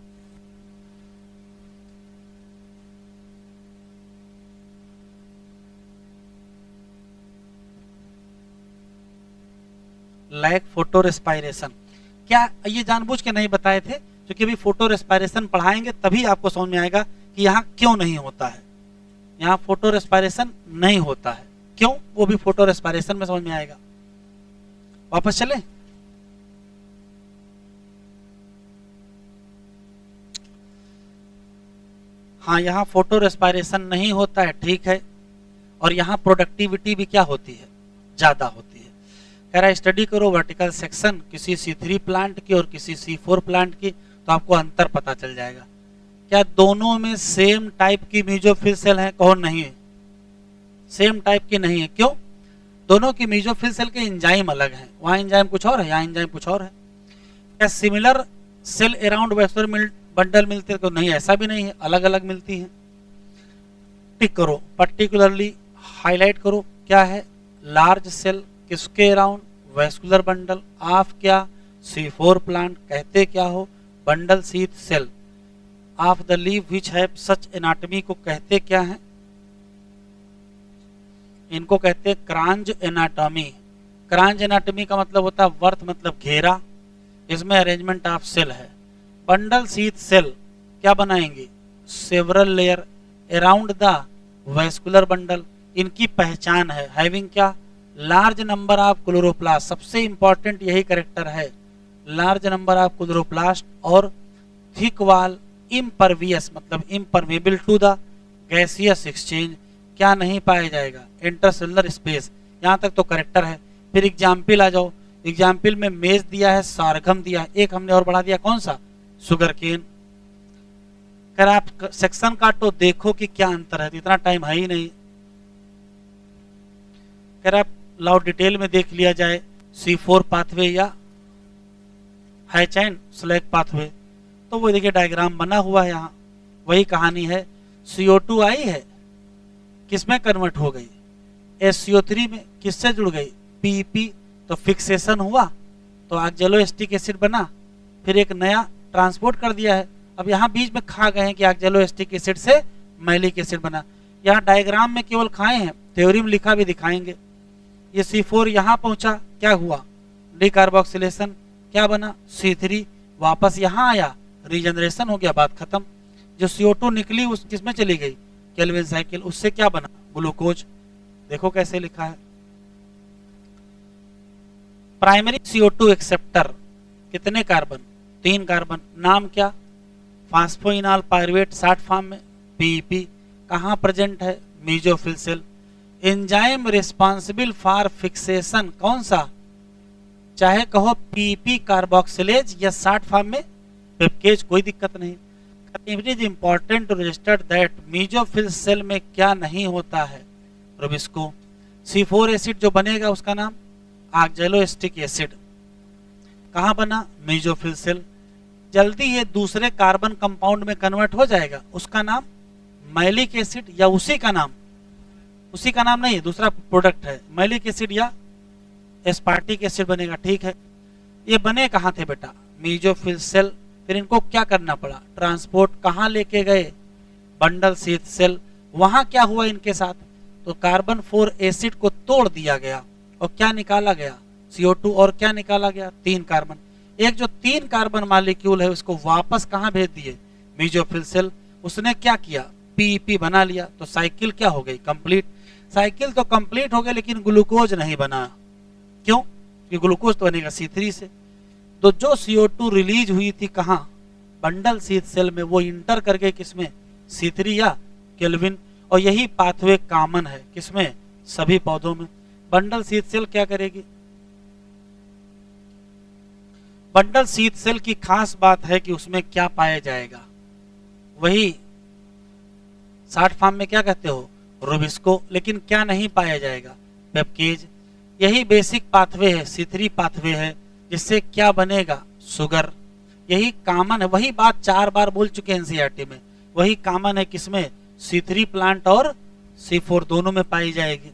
Lack photo respiration. क्या ये जानबूझ के नहीं बताए थे? क्योंकि अभी फोटो रेस्पायरेशन पढ़ाएंगे तभी आपको समझ में आएगा कि यहाँ क्यों नहीं होता है। यहाँ फोटो रेस्पायरेशन नहीं होता है, क्यों? वो भी फोटो रेस्पायरेशन में समझ में आएगा। वापस चले? हाँ, यहाँ फोटो रेस्पायरेशन नहीं होता है, ठीक है। और यहाँ प्रोडक्टिविटी भी क्या होती है? ज्यादा होती है। कह रहा है स्टडी करो वर्टिकल सेक्शन किसी C3 प्लांट की और किसी C4 प्लांट की, तो आपको अंतर पता चल जाएगा। क्या दोनों में सेम टाइप की मीजोफिल सेल है? कहो नहीं, सेम टाइप की नहीं है। क्यों? दोनों की मेसोफिल सेल के एंजाइम अलग हैं, वहां एंजाइम कुछ और है, यहाँ एंजाइम कुछ और है। क्या similar cell around vascular bundle मिलते हैं? तो नहीं, ऐसा भी नहीं है, अलग अलग मिलती हैं। टिक करो, पर्टिकुलरली हाईलाइट करो, क्या है? लार्ज सेल किसके अराउंड? वैस्कुलर बंडल ऑफ क्या? C4 plant. कहते क्या हो? Bundle sheath cell of the leaf which have such anatomy को कहते क्या है? इनको कहते हैं क्रांज एनाटॉमी। क्रांज एनाटॉमी का मतलब होता है वर्थ मतलब घेरा, इसमें अरेंजमेंट ऑफ सेल है। बंडल शीथ सेल क्या बनाएंगे? Several layer around the vascular bundle. इनकी पहचान है हैविंग क्या? लार्ज नंबर ऑफ क्लोरोप्लास्ट, सबसे इंपॉर्टेंट यही करेक्टर है, लार्ज नंबर ऑफ क्लोरोप्लास्ट और थिक वॉल, इम्परवियस मतलब impermeable to the gaseous exchange, क्या नहीं पाया जाएगा? Intercellular space. यहाँ तक तो करेक्टर है। फिर एग्जाम्पल आ जाओ, एग्जाम्पल में मेज दिया है, सारगम दिया है, एक हमने और बढ़ा दिया, कौन सा? Sugar cane. अगर आप सेक्शन काटो देखो कि क्या अंतर है, इतना टाइम है ही नहीं। अगर आप लाओ डिटेल में देख लिया जाए, C4 पाथवे या हैच एंड स्लैग पाथवे, तो वो देखिए डायग्राम बना हुआ है, यहाँ वही कहानी है। CO2 आई है, किसमें कन्वर्ट हो गई? SCO3 में। किससे जुड़ गई? PP। तो फिक्सेशन हुआ तो ऑक्जेलोएसिटिक एसिड बना, फिर एक नया ट्रांसपोर्ट कर दिया है। अब यहाँ बीच में खा गए हैं कि ऑक्जेलोएसिटिक एसिड से मैलिक एसिड बना। यहाँ डायग्राम में केवल खाए हैं, थ्योरी में लिखा भी दिखाएंगे। ये C4 यहाँ पहुंचा, क्या हुआ? डिकार्बोक्सिलेशन, क्या बना? C3 वापस यहाँ आया, रीजनरेशन हो गया, बात खत्म। जो CO2 निकली उस किसमें चली गई? केल्विन साइकिल, उससे क्या बना? ग्लूकोज। देखो कैसे लिखा है। प्राइमरी CO2 एक्सेप्टर कितने कार्बन? 3 कार्बन। नाम क्या? फास्फोइनॉल पायरुवेट, शॉर्ट फॉर्म में PEP। कहाँ प्रेजेंट है? Mesophyll cell. Enzyme responsible for fixation कौन सा? चाहे कहो PP कार्बोक्सिलेज या शॉर्ट फॉर्म में पेप्केज, कोई दिक्कत नहीं। It is important to register that mesophyll cell में क्या नहीं होता है? रुबिस्को। C4 एसिड जो बनेगा उसका नाम ऑक्जेलोएसिटिक एसिड। कहाँ बना? Mesophyll cell. जल्दी ये दूसरे कार्बन कंपाउंड में कन्वर्ट हो जाएगा, उसका नाम मैलिक एसिड, या उसी का नाम? उसी का नाम नहीं, दूसरा प्रोडक्ट है, मैलिक एसिड या एस्पार्टिक एसिड बनेगा। ठीक है, ये बने कहाँ थे बेटा? Mesophyll cell. फिर इनको क्या करना पड़ा? ट्रांसपोर्ट कहाँ लेके गए? Bundle sheath cell. वहां क्या हुआ इनके साथ? तो कार्बन 4 एसिड को तोड़ दिया गया और क्या निकाला गया? CO2। और क्या निकाला गया? 3 कार्बन। एक जो 3 कार्बन मॉलिक्यूल है उसको वापस कहाँ भेज दिए? Mesophyll cell. उसने क्या किया? PEP बना लिया। तो साइकिल क्या हो गई? कंप्लीट। साइकिल तो कंप्लीट हो गया लेकिन ग्लूकोज नहीं बना। क्यों? क्योंकि ग्लूकोज तो बनेगा C3 से। तो जो CO2 रिलीज हुई थी कहाँ? बंडल शीथ सेल में, वो इंटर कर गए किसमें? C3 या केल्विन। और यही पाथवे कॉमन है किसमें? सभी पौधों में। बंडल शीथ सेल क्या करेगी? बंडल शीथ सेल की खास बात है कि उसमें क्या पाया जाएगा? वही शॉर्ट फॉर्म में क्या कहते हो? रुबिस्को। लेकिन क्या नहीं पाया जाएगा? पेप्केज। यही बेसिक पाथवे है, C3 पाथवे है, जिससे क्या बनेगा? शुगर। यही कॉमन है, वही बात 4 बार बोल चुके हैं एनसीईआरटी में। वही कॉमन है किसमें? C3 प्लांट और C4 दोनों में पाई जाएगी।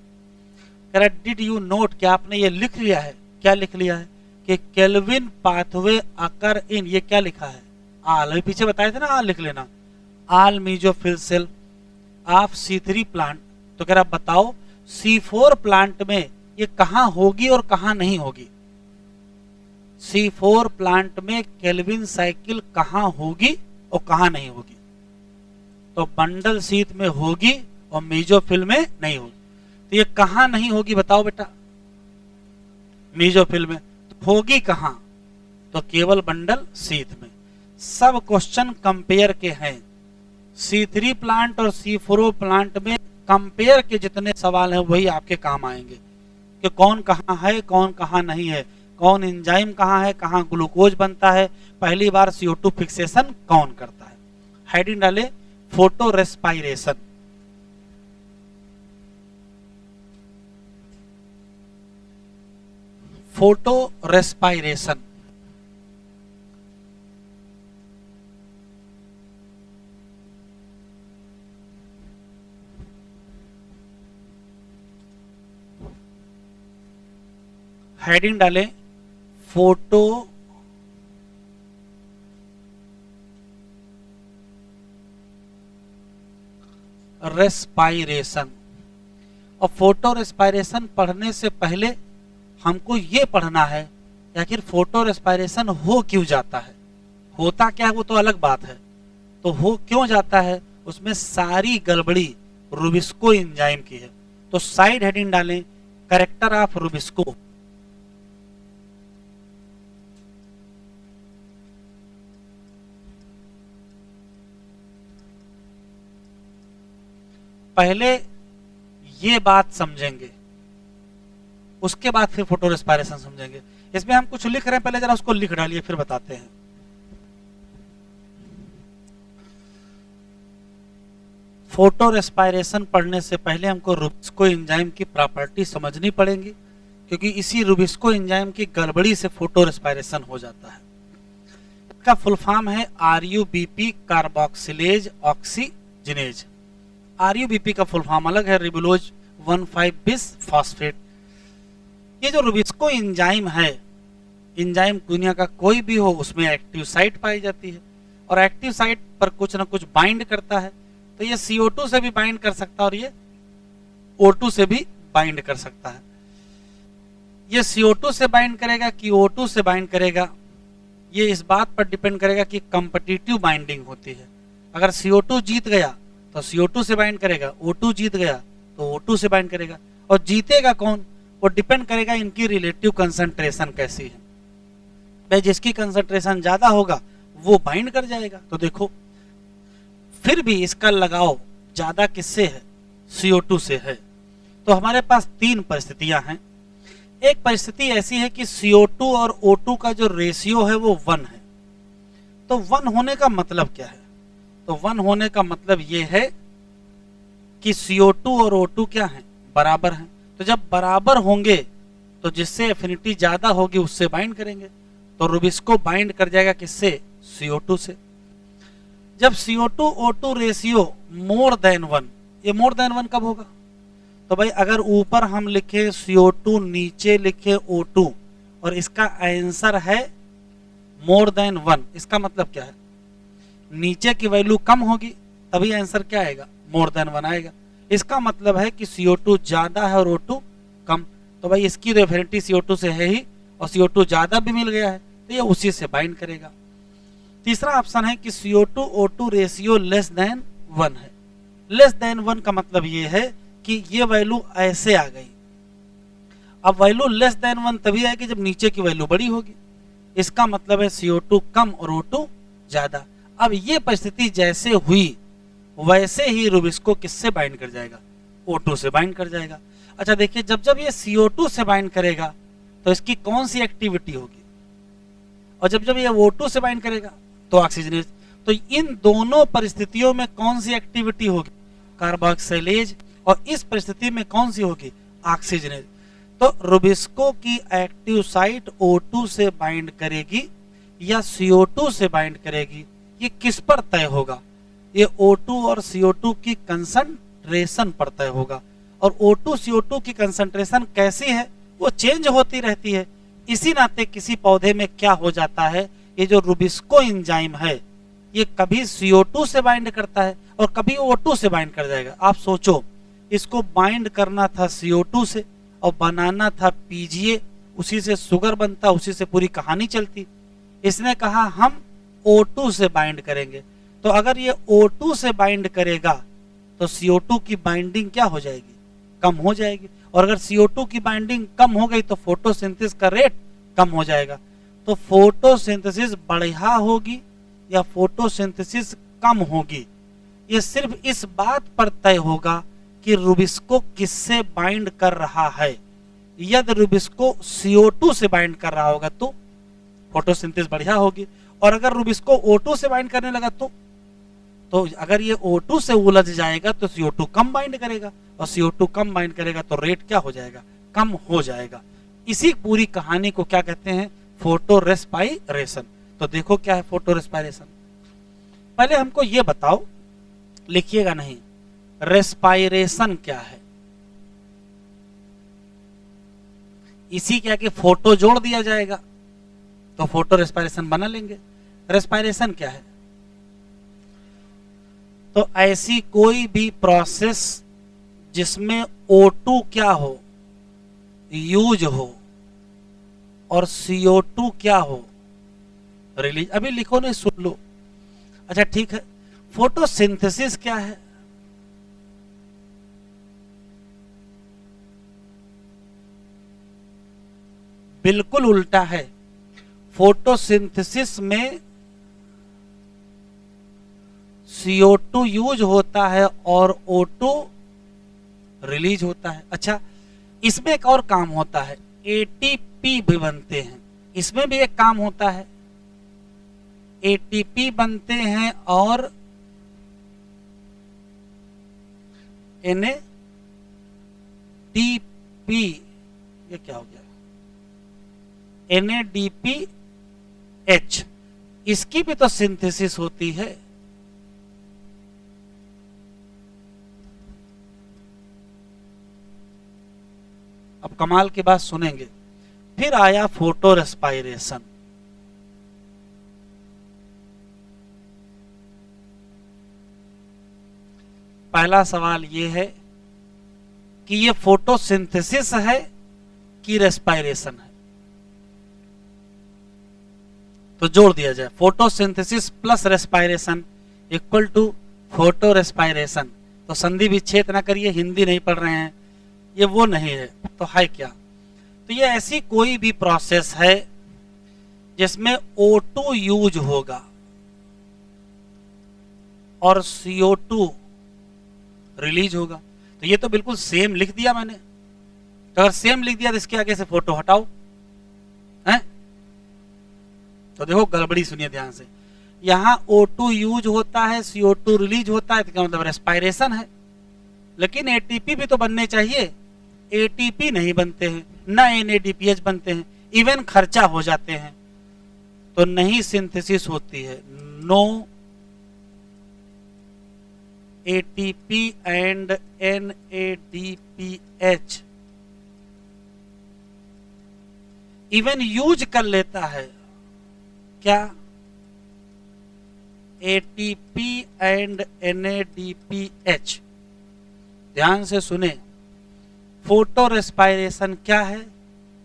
डिड यू नोट, क्या आपने ये लिख लिया है? क्या लिख लिया है? कि केल्विन पाथवे अकर इन, ये क्या लिखा है? आल। अभी पीछे बताए थे ना, आल लिख लेना। All mesophyll cell of C3 plant. तो कह रहा बताओ C4 प्लांट में ये कहां होगी और कहां नहीं होगी? C4 प्लांट में केल्विन साइकिल कहां होगी और कहां नहीं होगी? तो बंडल शीथ में होगी और मेसोफिल में नहीं होगी। तो ये कहां नहीं होगी बताओ बेटा? मेसोफिल में। तो होगी कहां? तो केवल बंडल शीथ में। सब क्वेश्चन कंपेयर के हैं। C3 प्लांट और C4 प्लांट में कंपेयर के जितने सवाल हैं वही आपके काम आएंगे कि कौन कहां है, कौन कहां नहीं है, कौन एंजाइम कहां है, कहां ग्लूकोज बनता है, पहली बार CO2 फिक्सेशन कौन करता है। हेडिंग डाले photo respiration. Photo respiration. Heading डालें फोटो रेस्पायरेशन। और फोटो रेस्पायरेशन पढ़ने से पहले हमको ये पढ़ना है कि आखिर फोटो रेस्पायरेशन हो क्यों जाता है। होता क्या है वो तो अलग बात है, तो हो क्यों जाता है उसमें सारी गड़बड़ी रूबिस्को एंजाइम की है। तो साइड हेडिंग डालें कैरेक्टर ऑफ रूबिस्को। पहले ये बात समझेंगे, उसके बाद फिर फोटो रेस्पायरेशन समझेंगे। इसमें हम कुछ लिख रहे हैं, पहले जरा उसको लिख डालिए फिर बताते हैं। फोटो रेस्पायरेशन पढ़ने से पहले हमको रूबिस्को एंजाइम की प्रॉपर्टी समझनी पड़ेगी, क्योंकि इसी रूबिस्को एंजाइम की गड़बड़ी से फोटो रेस्पायरेशन हो जाता है। इसका फुल फॉर्म है RUBP कार्बोक्सिलेज ऑक्सीजिनेज। RUBP का फुल फॉर्म अलग है, रिबुलोज 1,5-bis फॉस्फेट। ये जो रूबिस्को एंजाइम है, एंजाइम दुनिया का कोई भी हो उसमें एक्टिव साइट पाई जाती है, और एक्टिव साइट पर कुछ ना कुछ बाइंड करता है। तो ये CO2 से भी बाइंड कर सकता है और ये O2 से भी बाइंड कर सकता है। ये CO2 से बाइंड करेगा कि O2 से बाइंड करेगा, ये इस बात पर डिपेंड करेगा कि कंपटीटिव बाइंडिंग होती है। अगर CO2 जीत गया तो CO2 से बाइंड करेगा, O2 जीत गया तो O2 से बाइंड करेगा। और जीतेगा कौन, वो डिपेंड करेगा इनकी रिलेटिव कंसंट्रेशन कैसी है। भाई जिसकी कंसंट्रेशन ज्यादा होगा वो बाइंड कर जाएगा। तो देखो फिर भी इसका लगाव ज्यादा किससे है, CO2 से है। तो हमारे पास तीन परिस्थितियां हैं। एक परिस्थिति ऐसी है कि CO2 और O2 का जो रेशियो है वो 1 है। तो 1 होने का मतलब क्या है, तो 1 होने का मतलब ये है कि CO2 और O2 क्या है, बराबर हैं। तो जब बराबर होंगे तो जिससे एफिनिटी ज्यादा होगी उससे बाइंड करेंगे। तो रूबिस्को बाइंड कर जाएगा किससे, CO2 से। जब CO2 O2 ratio more than 1, ये मोर देन 1 कब होगा, तो भाई अगर ऊपर हम लिखे CO2 नीचे लिखे O2 और इसका आंसर है मोर देन 1, इसका मतलब क्या है, नीचे की वैल्यू कम होगी तभी आंसर क्या आएगा, मोर देन 1 आएगा। इसका मतलब है कि CO2 ज्यादा है और O2 कम। तो भाई इसकी तो एफिनिटी CO2 से है ही, और CO2 ज्यादा भी मिल गया है तो ये उसी से बाइंड करेगा। तीसरा ऑप्शन है कि CO2 O2 ratio less than 1 है। लेस देन 1 का मतलब ये है कि ये वैल्यू ऐसे आ गई। अब वैल्यू लेस देन 1 तभी आएगी जब नीचे की वैल्यू बड़ी होगी। इसका मतलब है CO2 कम और O2 ज्यादा। अब ये परिस्थिति जैसे हुई वैसे ही रूबिस्को किससे बाइंड कर जाएगा, O2 से बाइंड कर जाएगा। अच्छा देखिए, जब जब ये CO2 से बाइंड करेगा तो इसकी कौन सी एक्टिविटी होगी, और जब जब ये O2 से बाइंड करेगा तो ऑक्सीजनेज। तो इन दोनों परिस्थितियों में कौन सी एक्टिविटी होगी, कार्बोक्सिलेज, और इस परिस्थिति में कौन सी होगी, ऑक्सीजनेज। तो रूबिस्को की एक्टिव साइट O2 से बाइंड करेगी या CO2 से बाइंड करेगी, ये किस पर तय होगा, ये O2 और CO2 की कंसंट्रेशन पर तय होगा। और O2 CO2 की कंसंट्रेशन कैसी है, वो चेंज होती रहती है। इसी नाते किसी पौधे में क्या हो जाता है, ये जो रूबिस्को एंजाइम है ये कभी CO2 से बाइंड करता है और कभी O2 से बाइंड कर जाएगा। आप सोचो, इसको बाइंड करना था CO2 से और बनाना था PGA, उसी से शुगर बनता, उसी से पूरी कहानी चलती। इसने कहा हम O2 से बाइंड करेंगे। तो अगर ये O2 से बाइंड करेगा तो CO2 की बाइंडिंग क्या हो जाएगी, कम हो जाएगी। और अगर CO2 की बाइंडिंग कम हो गई तो फोटोसिंथेसिस का रेट कम हो जाएगा। तो फोटोसिंथेसिस बढ़िया होगी या फोटोसिंथेसिस कम होगी, ये सिर्फ इस बात पर तय होगा कि रूबिस्को किससे बाइंड कर रहा है। यदि रूबिस्को CO2 से बाइंड कर रहा होगा तो फोटोसिंथेसिस बढ़िया होगी, और अगर रूबिस्को O2 से बाइंड करने लगा तो अगर ये O2 से उलझ जाएगा तो CO2 कम बाइंड करेगा, और CO2 कम बाइंड करेगा तो रेट क्या हो जाएगा, कम हो जाएगा। इसी पूरी कहानी को क्या कहते हैं? Photo respiration. तो देखो क्या है फोटो रेस्पायरेशन। पहले हमको ये बताओ, लिखिएगा नहीं, रेस्पायरेशन क्या है? इसी क्या कि फोटो जोड़ दिया जाएगा तो फोटो रेस्पायरेशन बना लेंगे। रेस्पायरेशन क्या है? तो ऐसी कोई भी प्रोसेस जिसमें O2 क्या हो? यूज हो, और CO2 क्या हो? रिलीज। अभी लिखो नहीं, सुन लो। अच्छा ठीक है, फोटोसिंथेसिस क्या है? बिल्कुल उल्टा है। फोटोसिंथेसिस में CO2 यूज होता है और O2 रिलीज होता है। अच्छा, इसमें एक और काम होता है, ATP भी बनते हैं। इसमें भी एक काम होता है, ATP बनते हैं और NADP, ये क्या हो गया? NADPH, इसकी भी तो सिंथेसिस होती है। अब कमाल की बात सुनेंगे। फिर आया फोटो रेस्पायरेशन। पहला सवाल यह है कि ये फोटोसिंथेसिस है कि रेस्पायरेशन है? तो जोड़ दिया जाए, photosynthesis plus respiration equal to photo respiration. तो संधि विच्छेद ना करिए, हिंदी नहीं पढ़ रहे हैं, ये वो नहीं है तो है क्या? तो ये ऐसी कोई भी प्रोसेस है जिसमें O2 यूज होगा और CO2 रिलीज होगा। तो ये तो बिल्कुल सेम लिख दिया मैंने। तो अगर सेम लिख दिया तो इसके आगे से फोटो हटाओ, हैं? तो देखो गड़बड़ी, सुनिए ध्यान से। यहां O2 यूज होता है, CO2 रिलीज होता है, तो क्या मतलब? रेस्पायरेशन है। लेकिन ATP भी तो बनने चाहिए, ATP नहीं बनते हैं, ना NADPH बनते हैं, इवन खर्चा हो जाते हैं, तो नहीं सिंथेसिस होती है। No ATP and NADPH। Even use कर लेता है क्या? ATP and NADPH। ध्यान से सुने, फोटो रेस्पायरेशन क्या है?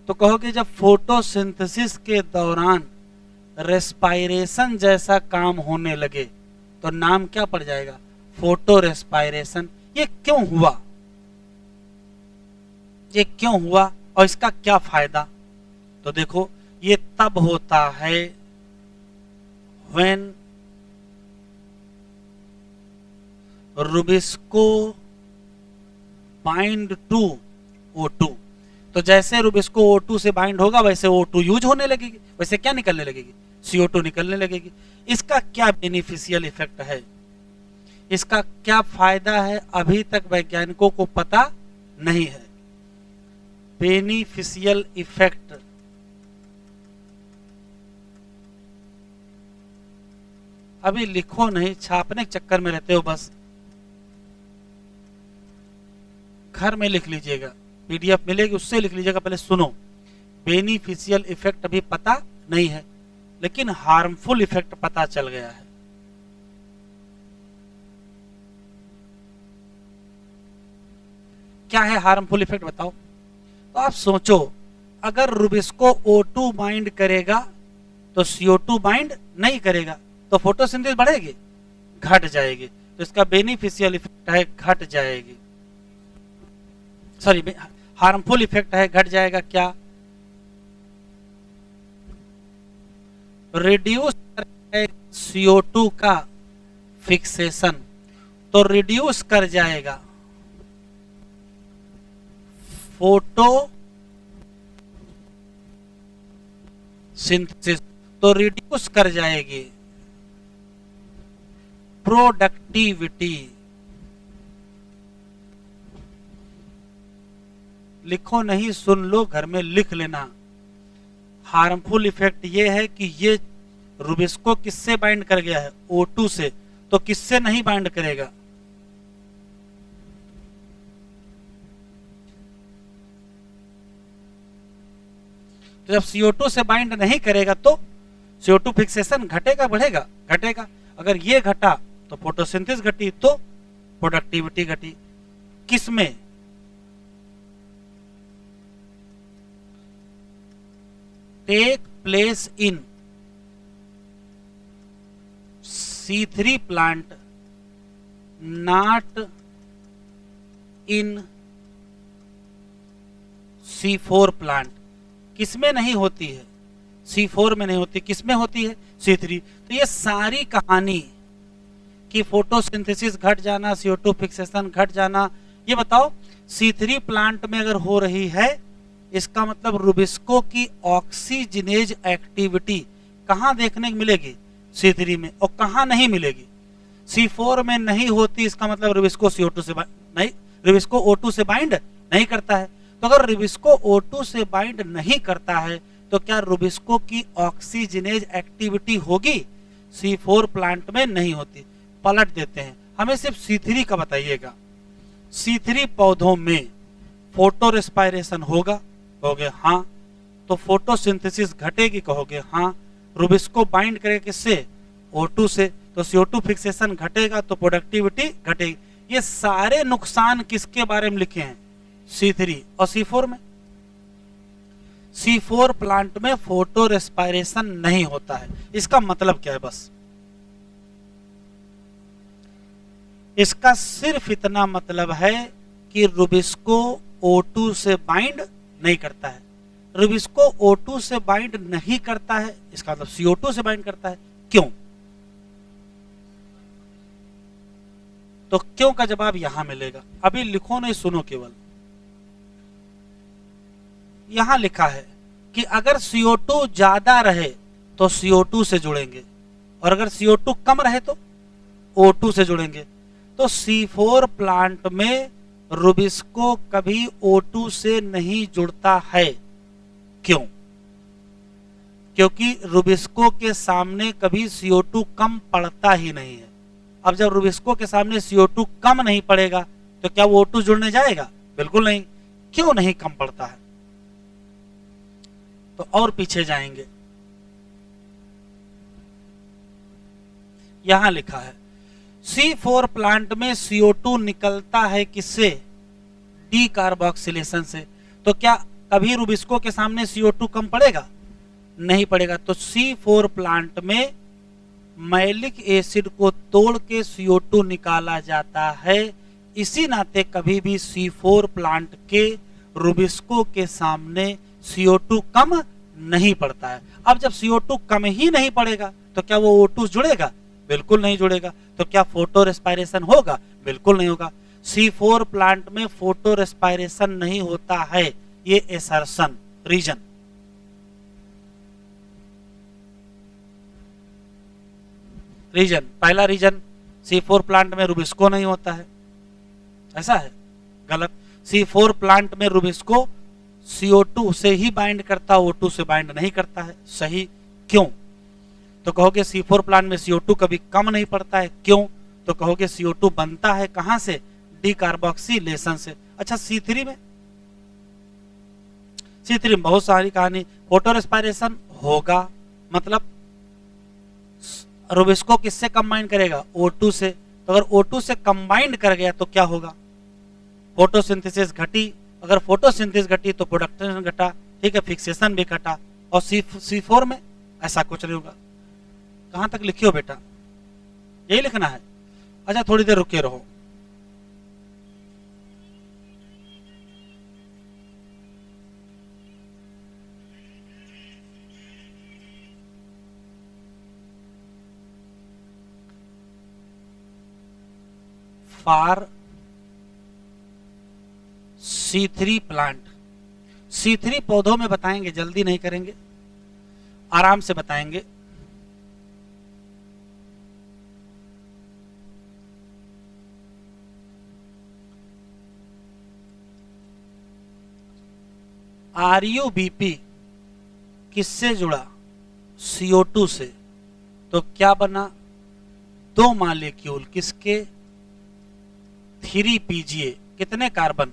तो कहोगे जब फोटोसिंथेसिस के दौरान रेस्पायरेशन जैसा काम होने लगे तो नाम क्या पड़ जाएगा? Photo respiration. ये क्यों हुआ? ये क्यों हुआ और इसका क्या फायदा? तो देखो, ये तब होता है when Rubisco bind to O2। तो जैसे रुबिस्को O2 से बाइंड होगा वैसे O2 यूज होने लगेगी, वैसे क्या निकलने लगेगी? CO2 निकलने लगेगी। इसका क्या बेनिफिशियल इफेक्ट है, इसका क्या फायदा है, अभी तक वैज्ञानिकों को पता नहीं है। बेनिफिशियल इफेक्ट, अभी लिखो नहीं, छापने के चक्कर में रहते हो, बस घर में लिख लीजिएगा, PDF मिलेगी उससे लिख लीजिएगा। पहले सुनो, बेनिफिशियल इफेक्ट अभी पता नहीं है, लेकिन हार्मफुल इफेक्ट पता चल गया है। क्या है हार्मफुल इफेक्ट बताओ? तो आप सोचो, अगर रुबिस्को O2 बाइंड करेगा तो CO2 बाइंड नहीं करेगा, तो फोटोसिंथेसिस बढ़ेगी? घट जाएगी। तो इसका बेनिफिशियल इफेक्ट है घट जाएगी, सॉरी हार्मफुल इफेक्ट है घट जाएगा। क्या? रिड्यूस CO2 का फिक्सेशन, तो रिड्यूस कर जाएगा फोटो सिंथेसिस, तो रिड्यूस कर जाएगी प्रोडक्टिविटी। लिखो नहीं, सुन लो, घर में लिख लेना। हार्मफुल इफेक्ट ये है कि ये रुबिस्को किससे बाइंड कर गया है? O2 से। तो किससे नहीं बाइंड करेगा? तो जब CO2 से बाइंड नहीं करेगा तो CO2 फिक्सेशन घटेगा बढ़ेगा? घटेगा। अगर ये घटा तो फोटोसिंथेसिस घटी, तो प्रोडक्टिविटी घटी। किसमें? Take place in C3 plant, not in C4 plant. किसमें नहीं होती है? C4 में नहीं होती। किसमें होती है? C3। तो ये सारी कहानी कि फोटोसिंथेसिस घट जाना, CO2 फिक्सेशन घट जाना, ये बताओ C3 प्लांट में अगर हो रही है, इसका मतलब रुबिस्को की ऑक्सीजनेज एक्टिविटी कहां देखने को मिलेगी? C3 में। और कहां नहीं मिलेगी? C4 में नहीं होती। इसका मतलब रुबिस्को CO2 से नहीं, रुबिस्को O2 से बाइंड नहीं करता है। तो अगर रुबिस्को O2 से बाइंड नहीं करता है तो क्या रुबिस्को की ऑक्सीजनेज एक्टिविटी होगी? C4 प्लांट में नहीं होती। पलट देते हैं, हमें सिर्फ C3 का बताइएगा। C3 पौधों में फोटो रेस्पायरेशन होगा? कहोगे हाँ। तो फोटोसिंथेसिस घटेगी? कहोगे हाँ। रुबिस्को बाइंड करेगा किससे? O2 से। तो CO2 फिक्सेशन घटेगा तो प्रोडक्टिविटी घटेगी। ये सारे नुकसान किसके बारे में लिखे हैं? C3। और C4 में? C4 प्लांट में फोटो रेस्पायरेशन नहीं होता है। इसका मतलब क्या है? बस इसका सिर्फ इतना मतलब है कि रुबिस्को O2 से बाइंड नहीं करता है। रुबिस्को O2 से बाइंड नहीं करता है, इसका मतलब CO2 से बाइंड करता है। क्यों? तो क्यों का जवाब यहां मिलेगा। अभी लिखो नहीं, सुनो केवल। यहां लिखा है कि अगर CO2 ज्यादा रहे तो CO2 से जुड़ेंगे, और अगर CO2 कम रहे तो O2 से जुड़ेंगे। तो C4 प्लांट में रुबिस्को कभी O2 से नहीं जुड़ता है। क्यों? क्योंकि रुबिस्को के सामने कभी CO2 कम पड़ता ही नहीं है। अब जब रुबिस्को के सामने CO2 कम नहीं पड़ेगा तो क्या वो O2 जुड़ने जाएगा? बिल्कुल नहीं। क्यों नहीं कम पड़ता है? तो और पीछे जाएंगे, यहां लिखा है C4 प्लांट में CO2 निकलता है किससे? डी कार्बोक्सिलेशन से। तो क्या कभी रुबिस्को के सामने CO2 कम पड़ेगा? नहीं पड़ेगा। तो C4 प्लांट में मैलिक एसिड को तोड़ के CO2 निकाला जाता है। इसी नाते कभी भी C4 प्लांट के रुबिस्को के सामने CO2 कम नहीं पड़ता है। अब जब CO2 कम ही नहीं पड़ेगा तो क्या वो O2 जुड़ेगा? बिल्कुल नहीं जुड़ेगा। तो क्या फोटो रेस्पायरेशन होगा? बिल्कुल नहीं होगा। C4 प्लांट में फोटो रेस्पायरेशन नहीं होता है। ये एसर्शन रीजन। रीजन, पहला रीजन, C4 प्लांट में रुबिस्को नहीं होता है, ऐसा है? गलत। C4 प्लांट में रुबिस्को CO2 से ही बाइंड करता, O2 से बाइंड नहीं करता है। सही। क्यों? तो कहोगे C4 प्लांट में CO2 कभी कम नहीं पड़ता है। क्यों? तो कहोगे CO2 बनता है कहां से? डी कार्बोक्सिलेशन से। अच्छा, C3 में? C3 में बहुत सारी कहानी। फोटो रेस्पायरेशन होगा, मतलब रुबिस्को किससे कंबाइन करेगा? O2 से। तो अगर O2 से कंबाइंड कर गया तो क्या होगा? फोटोसिंथेसिस घटी। अगर फोटोसिंथेसिस घटी तो प्रोडक्शन घटा, ठीक है, फिक्सेशन भी घटा। और C4 में ऐसा कुछ नहीं होगा। कहां तक लिखे हो बेटा? यही लिखना है? अच्छा, थोड़ी देर रुके रहो। फॉर C3 प्लांट, C3 पौधों में बताएंगे, जल्दी नहीं करेंगे, आराम से बताएंगे। RuBp किससे जुड़ा? CO2 से। तो क्या बना? 2 मॉलिक्यूल किसके? 3 PGA। कितने कार्बन?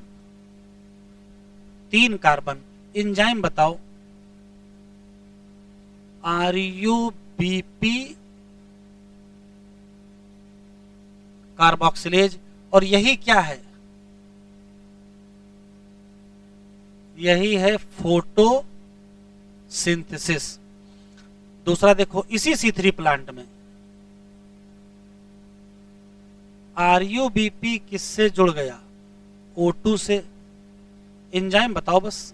3 कार्बन। एंजाइम बताओ। RuBp carboxylase. और यही क्या है? यही है फोटोसिंथेसिस। दूसरा देखो, इसी C3 प्लांट में RuBp किससे जुड़ गया? O2 से। एंजाइम बताओ बस।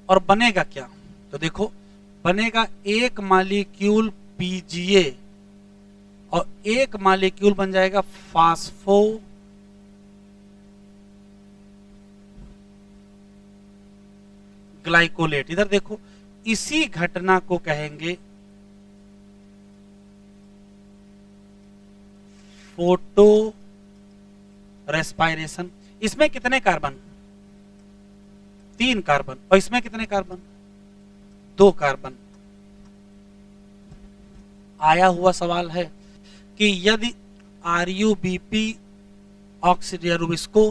और बनेगा क्या? तो देखो, बनेगा 1 मॉलिक्यूल PGA और 1 मॉलिक्यूल बन जाएगा फास्फो ग्लाइकोलेट। इधर देखो, इसी घटना को कहेंगे फोटो रेस्पायरेशन। इसमें कितने कार्बन? 3 कार्बन। और इसमें कितने कार्बन? 2 कार्बन। आया हुआ सवाल है कि यदि RuBp रुबिस्को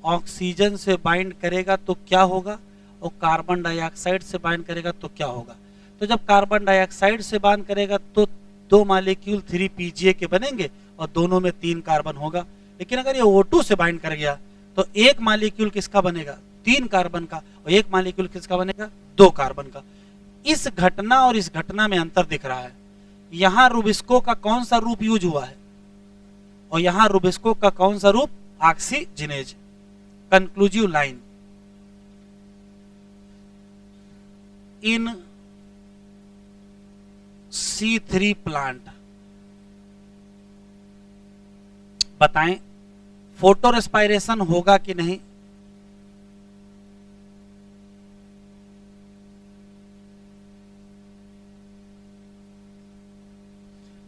ऑक्सीजन से बाइंड करेगा तो क्या होगा, और कार्बन डाइऑक्साइड से बाइंड करेगा तो क्या होगा? तो जब कार्बन डाइऑक्साइड से बाइंड करेगा तो 2 मॉलिक्यूल 3 PGA के बनेंगे और दोनों में 3 कार्बन होगा। लेकिन अगर ये O2 से बाइंड कर गया तो 1 मॉलिक्यूल किसका बनेगा? 3 कार्बन का। और 1 मॉलिक्यूल किसका बनेगा? 2 कार्बन का। इस घटना और इस घटना में अंतर दिख रहा है। यहां रुबिस्को का कौन सा रूप यूज हुआ है और यहां रुबिस्को का कौन सा रूप? Oxygenase. Conclusive line, in C3 plant बताएं फोटो रेस्पायरेशन होगा कि नहीं?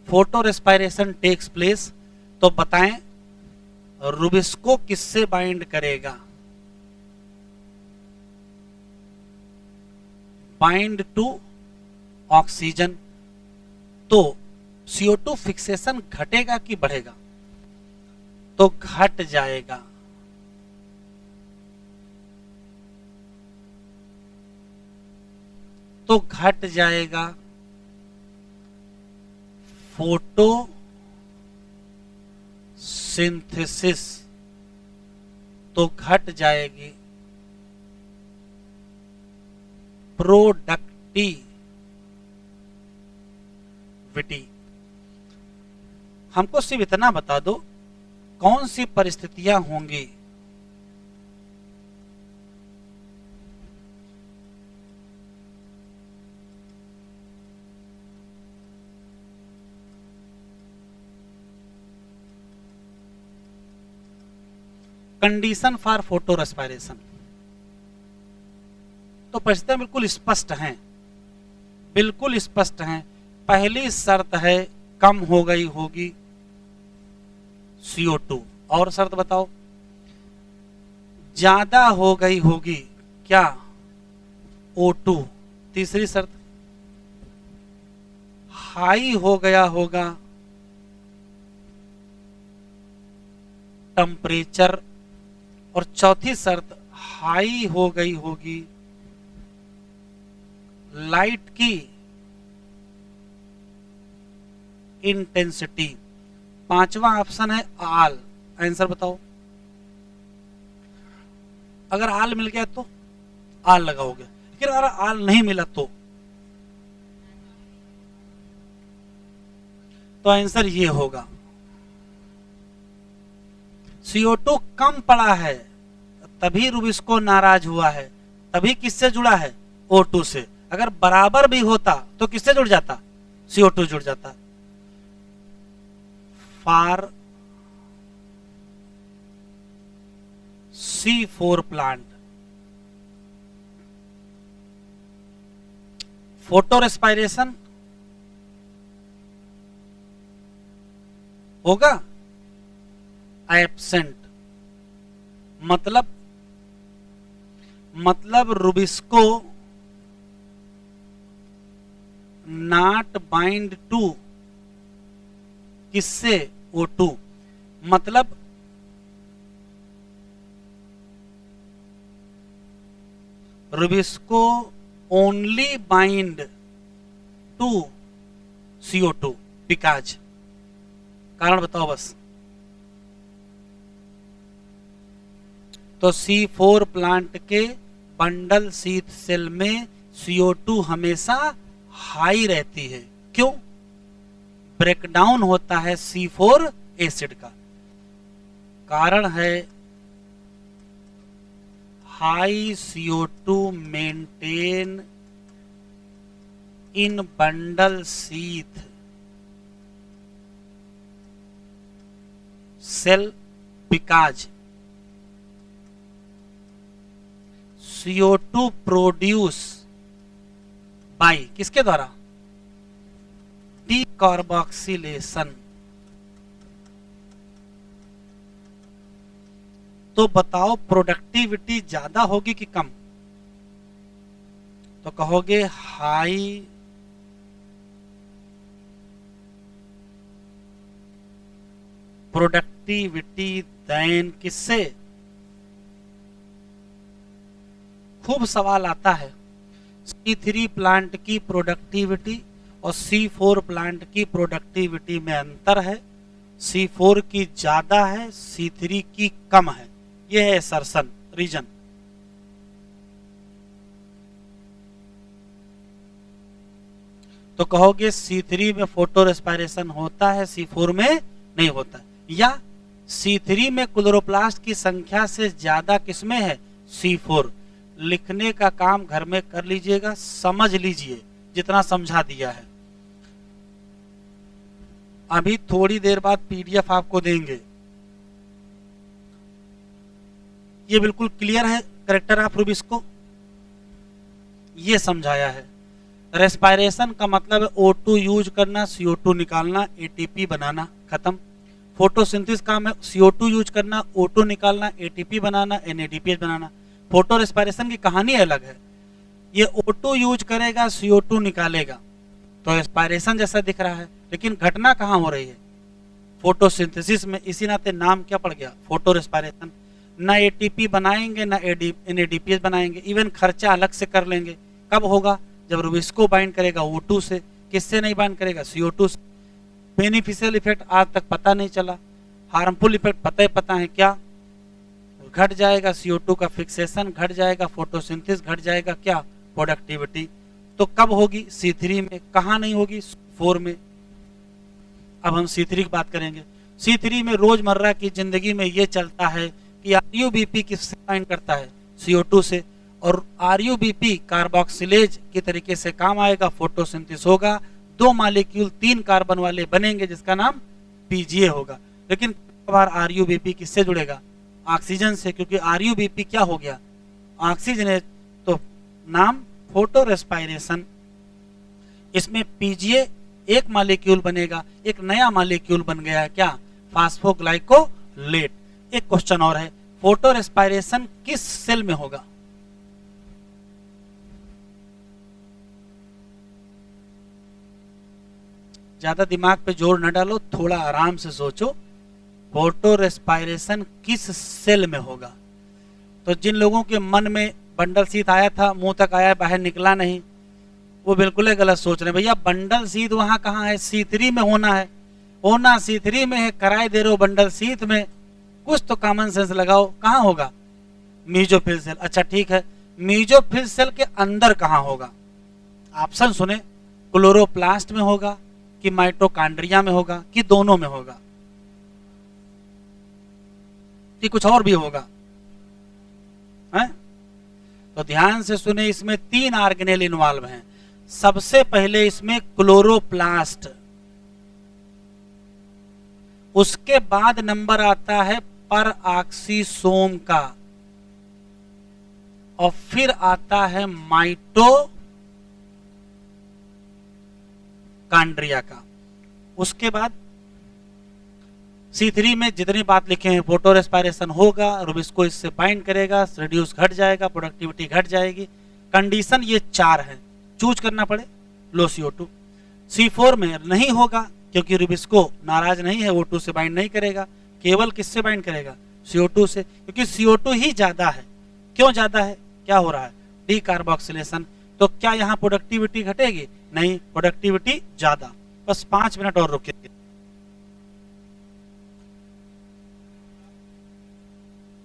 Photo respiration takes place. तो बताएं रुबिस्को किससे बाइंड करेगा? Bind to oxygen. तो CO2 फिक्सेशन घटेगा कि बढ़ेगा? तो घट जाएगा। तो घट जाएगा। फोटो सिंथेसिस तो घट जाएगी। प्रोडक्टिविटी। हमको सिर्फ इतना बता दो कौन सी परिस्थितियां होंगी कंडीशन फॉर फोटो रेस्पायरेशन। तो परिस्थितियां बिल्कुल स्पष्ट हैं, बिल्कुल स्पष्ट हैं। पहली शर्त है कम हो गई होगी CO2। और शर्त बताओ? ज्यादा हो गई होगी क्या? O2। तीसरी शर्त हाई हो गया होगा टेम्परेचर। और चौथी शर्त हाई हो गई होगी लाइट की इंटेंसिटी। पांचवा ऑप्शन है आल। आंसर बताओ। अगर आल मिल गया तो आल लगाओगे, लेकिन अगर आल नहीं मिला तो आंसर ये होगा CO2 कम पड़ा है तभी रुबिस्को नाराज हुआ है। तभी किससे जुड़ा है? O2 से। अगर बराबर भी होता तो किससे जुड़ जाता? CO2 जुड़ जाता। For C4 plant photo respiration होगा एब्सेंट, मतलब रुबिस्को नॉट बाइंड टू, किससे? O2, मतलब रुबिस्को only bind to CO2 because, कारण बताओ बस। तो C4 प्लांट के बंडल शीथ सेल में CO2 हमेशा हाई रहती है। क्यों? ब्रेकडाउन होता है C4 एसिड का। कारण है high CO2 maintain in bundle sheath cell because CO2 produce by, किसके द्वारा? डीकार्बोक्सिलेशन। तो बताओ प्रोडक्टिविटी ज्यादा होगी कि कम? तो कहोगे हाई प्रोडक्टिविटी देन किससे? खूब सवाल आता है। C3 प्लांट की प्रोडक्टिविटी और C4 प्लांट की प्रोडक्टिविटी में अंतर है। C4 की ज्यादा है, C3 की कम है। यह है असर्शन, रीजन। तो कहोगे C3 में फोटो रेस्पिरेशन होता है, C4 में नहीं होता। या C3 में क्लोरोप्लास्ट की संख्या से ज्यादा किसमें है? C4। लिखने का काम घर में कर लीजिएगा, समझ लीजिए जितना समझा दिया है। अभी थोड़ी देर बाद PDF आपको देंगे। ये बिल्कुल क्लियर है कैरेक्टर ऑफ रुबिस्को, ये समझाया है। रेस्पिरेशन का मतलब है O2 यूज करना, CO2 निकालना, ATP बनाना, खत्म। फोटोसिंथेसिस का है CO2 यूज करना, O2 निकालना, ATP बनाना, NADPH बनाना। फोटो रेस्पिरेशन की कहानी अलग है। ये O2 यूज करेगा, CO2 निकालेगा, तो रेस्पिरेशन जैसा दिख रहा है, लेकिन घटना कहाँ हो रही है? फोटोसिंथेसिस में। इसी नाते नाम क्या पड़ गया? Photo respiration. ना ATP बनाएंगे ना NADPH बनाएंगे, इवन खर्चा अलग से कर लेंगे। कब होगा? जब रुबिस्को बाइंड करेगा O2 से। किससे नहीं बाइंड करेगा? CO2 से। बेनिफिशियल इफेक्ट आज तक पता नहीं चला, हार्मफुल इफेक्ट पता है क्या? घट जाएगा CO2 का फिक्सेशन, घट जाएगा फोटोसिंथेसिस, घट जाएगा क्या? प्रोडक्टिविटी। तो कब होगी? C3 में। कहां नहीं होगी? 4 में। अब हम C3 की बात करेंगे। C3 में रोजमर्रा की जिंदगी में यह चलता है कि RUBP किससे बाइंड करता है? CO2 से। और RUBP कार्बोक्सिलेज की तरीके से काम आएगा, फोटोसिंथेसिस होगा, 2 मॉलिक्यूल 3 कार्बन वाले बनेंगे जिसका नाम PGA होगा। लेकिन बार RUBP किससे जुड़ेगा? ऑक्सीजन से, क्योंकि RUBP क्या हो गया? ऑक्सीजनेज। तो नाम फोटो रेस्पिरेशन। इसमें PGA एक मॉलिक्यूल बनेगा, एक नया मॉलिक्यूल बन गया है क्या? फास्फोग्लाइकोलेट। एक क्वेश्चन और है, फोटो रेस्पिरेशन किस सेल में होगा? ज्यादा दिमाग पे जोर न डालो, थोड़ा आराम से सोचो। फोटो रेस्पिरेशन किस सेल में होगा? तो जिन लोगों के मन में बंडल शीत आया था, मुंह तक आया, बाहर निकला नहीं, वो बिल्कुल ही गलत सोच रहे हैं। भैया बंडल शीत वहां कहाँ है? C3 में होना है। होना C3 में है, कराए दे रहे हो बंडल शीत में। कुछ तो कॉमन सेंस लगाओ, कहां होगा? Mesophyll cell. अच्छा ठीक है, मीजोफिल सेल के अंदर कहां होगा? ऑप्शन सुने, क्लोरोप्लास्ट में होगा कि माइटोकॉन्ड्रिया में होगा कि दोनों में होगा कि कुछ और भी होगा? है? तो ध्यान से सुने, इसमें 3 ऑर्गेनेल इन्वॉल्व हैं। सबसे पहले इसमें क्लोरोप्लास्ट, उसके बाद नंबर आता है पर ऑक्सीसोम का, और फिर आता है माइटोकॉन्ड्रिया का। उसके बाद C3 में जितनी बात लिखे हैं, फोटो रेस्पायरेशन होगा, रुबिस्को इससे बाइंड करेगा, रेड्यूस घट जाएगा, प्रोडक्टिविटी घट जाएगी। कंडीशन ये 4 है, चूज करना पड़े, लो CO2। C4 में नहीं होगा क्योंकि रुबिस्को नाराज नहीं है, O2 से बाइंड नहीं करेगा, केवल किससे बाइंड करेगा, CO2 से, क्योंकि CO2 ही ज्यादा है। क्यों ज्यादा है, क्या हो रहा है, डीकार्बोक्सिलेशन। तो क्या यहाँ प्रोडक्टिविटी घटेगी, नहीं, प्रोडक्टिविटी ज्यादा। बस 5 मिनट और रुकिए।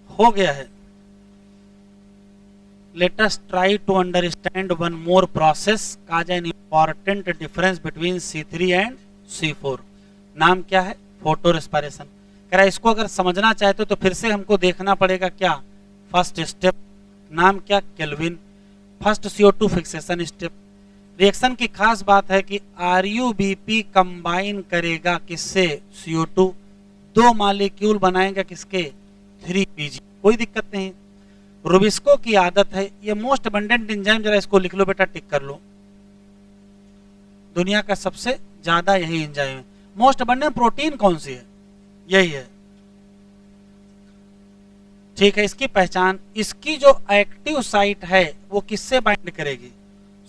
हो गया है। Let us try to understand one more process cause an important difference between C3 and C4। नाम क्या है, फोटो रेस्पायरेशन। कह रहा है इसको अगर समझना चाहते हो तो फिर से हमको देखना पड़ेगा क्या, फर्स्ट स्टेप, नाम क्या, kelvin. First CO2 fixation step. Reaction की खास बात है कि RuBP कंबाइन करेगा किससे, CO2, 2 मॉलिक्यूल बनाएगा किसके, 3PG, कोई दिक्कत नहीं। रुबिस्को की आदत है, ये मोस्ट अबंडेंट एंजाइम, जरा इसको लिख लो बेटा, टिक कर लो, दुनिया का सबसे ज्यादा यही एंजाइम है। मोस्ट अबंडेंट प्रोटीन कौन सी है, यही है, ठीक है। इसकी पहचान, इसकी जो एक्टिव साइट है वो किससे बाइंड करेगी,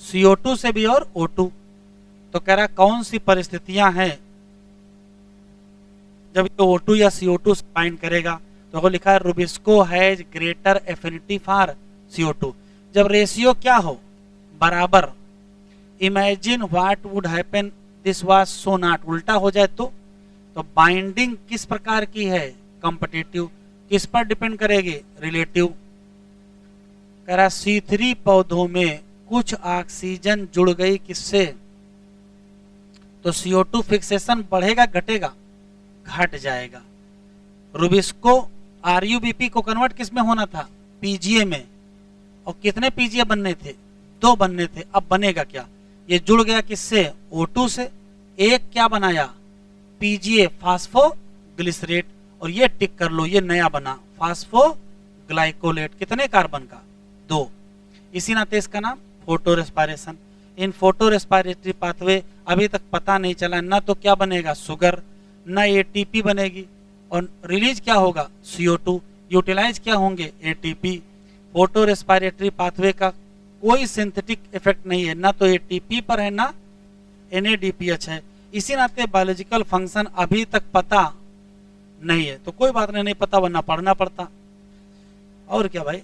CO2 से भी और O2। तो कह रहा कौन सी परिस्थितियां हैं जब ये O2 या CO2 से बाइंड करेगा, तो वो लिखा है Rubisco has greater affinity for CO2। जब रेशियो क्या हो, बराबर। Imagine what would happen this was so not, उल्टा हो जाए तो बाइंडिंग किस प्रकार की है, कॉम्पिटिटिव। किस पर डिपेंड करेगी, रिलेटिव। कह रहा C3 पौधों में कुछ ऑक्सीजन जुड़ गई किससे, तो CO2 फिक्सेशन बढ़ेगा घटेगा, घट जाएगा। रुबिस्को RuBP को कन्वर्ट किस में होना था, PGA में, और कितने PGA बनने थे, 2 बनने थे। अब बनेगा क्या, ये जुड़ गया किससे, O2 से, एक क्या बनाया, PGA फास्फोग्लिसरेट, और ये टिक कर लो, ये नया बना फास्फोग्लाइकोलेट, कितने कार्बन का, 2। इसी नाते इसका नाम फोटो रेस्पायरेशन। इन फोटो रेस्पायरेटरी पाथवे अभी तक पता नहीं चला, ना तो क्या बनेगा सुगर, ना ATP बनेगी, और रिलीज क्या होगा, CO2, यूटिलाइज क्या होंगे, ATP। फोटो रेस्पायरेटरी पाथवे का कोई सिंथेटिक इफेक्ट नहीं है, ना तो ATP पर है ना NADPH है। इसी नाते बायोलॉजिकल फंक्शन अभी तक पता नहीं है, तो कोई बात नहीं पता, वरना पढ़ना पड़ता। और क्या भाई,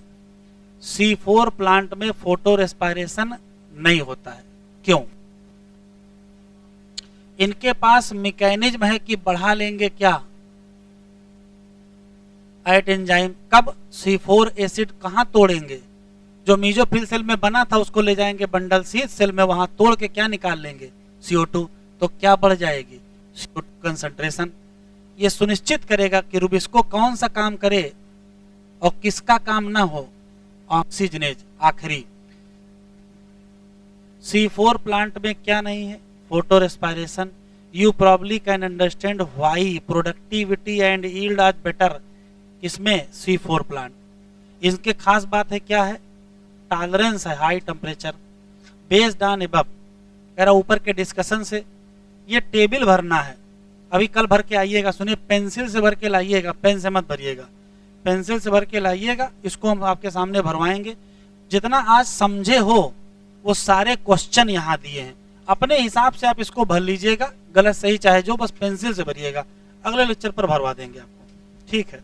C4 प्लांट में फोटो रेस्पायरेशन नहीं होता है, क्यों, इनके पास मैकेनिज्म है कि बढ़ा लेंगे क्या, एट एंजाइम। कब, C4 एसिड कहां तोड़ेंगे, जो मीजोफिल सेल में बना था उसको ले जाएंगे बंडल शीथ सेल में, वहां तोड़ के क्या निकाल लेंगे, CO2। तो क्या बढ़ जाएगी, CO2 कंसंट्रेशन। ये सुनिश्चित करेगा कि रुबिस्को कौन सा काम करे और किसका काम ना हो, ऑक्सीजनेज। आखिरी, C4 प्लांट में क्या नहीं है, photo respiration. You probably can understand why productivity and yield are better, इसमें C4 प्लांट। इसके खास बात है क्या है, टॉलरेंस है high temperature, based on above. कह रहा ऊपर के डिस्कशन से ये टेबल भरना है, अभी कल भर के आइएगा, सुनिए, पेंसिल से भर के लाइएगा, पेन से मत भरिएगा, पेंसिल से भर के लाइएगा। इसको हम आपके सामने भरवाएंगे। जितना आज समझे हो वो सारे क्वेश्चन यहाँ दिए हैं, अपने हिसाब से आप इसको भर लीजिएगा, गलत सही चाहे जो, बस पेंसिल से भरिएगा, अगले लेक्चर पर भरवा देंगे आपको, ठीक है।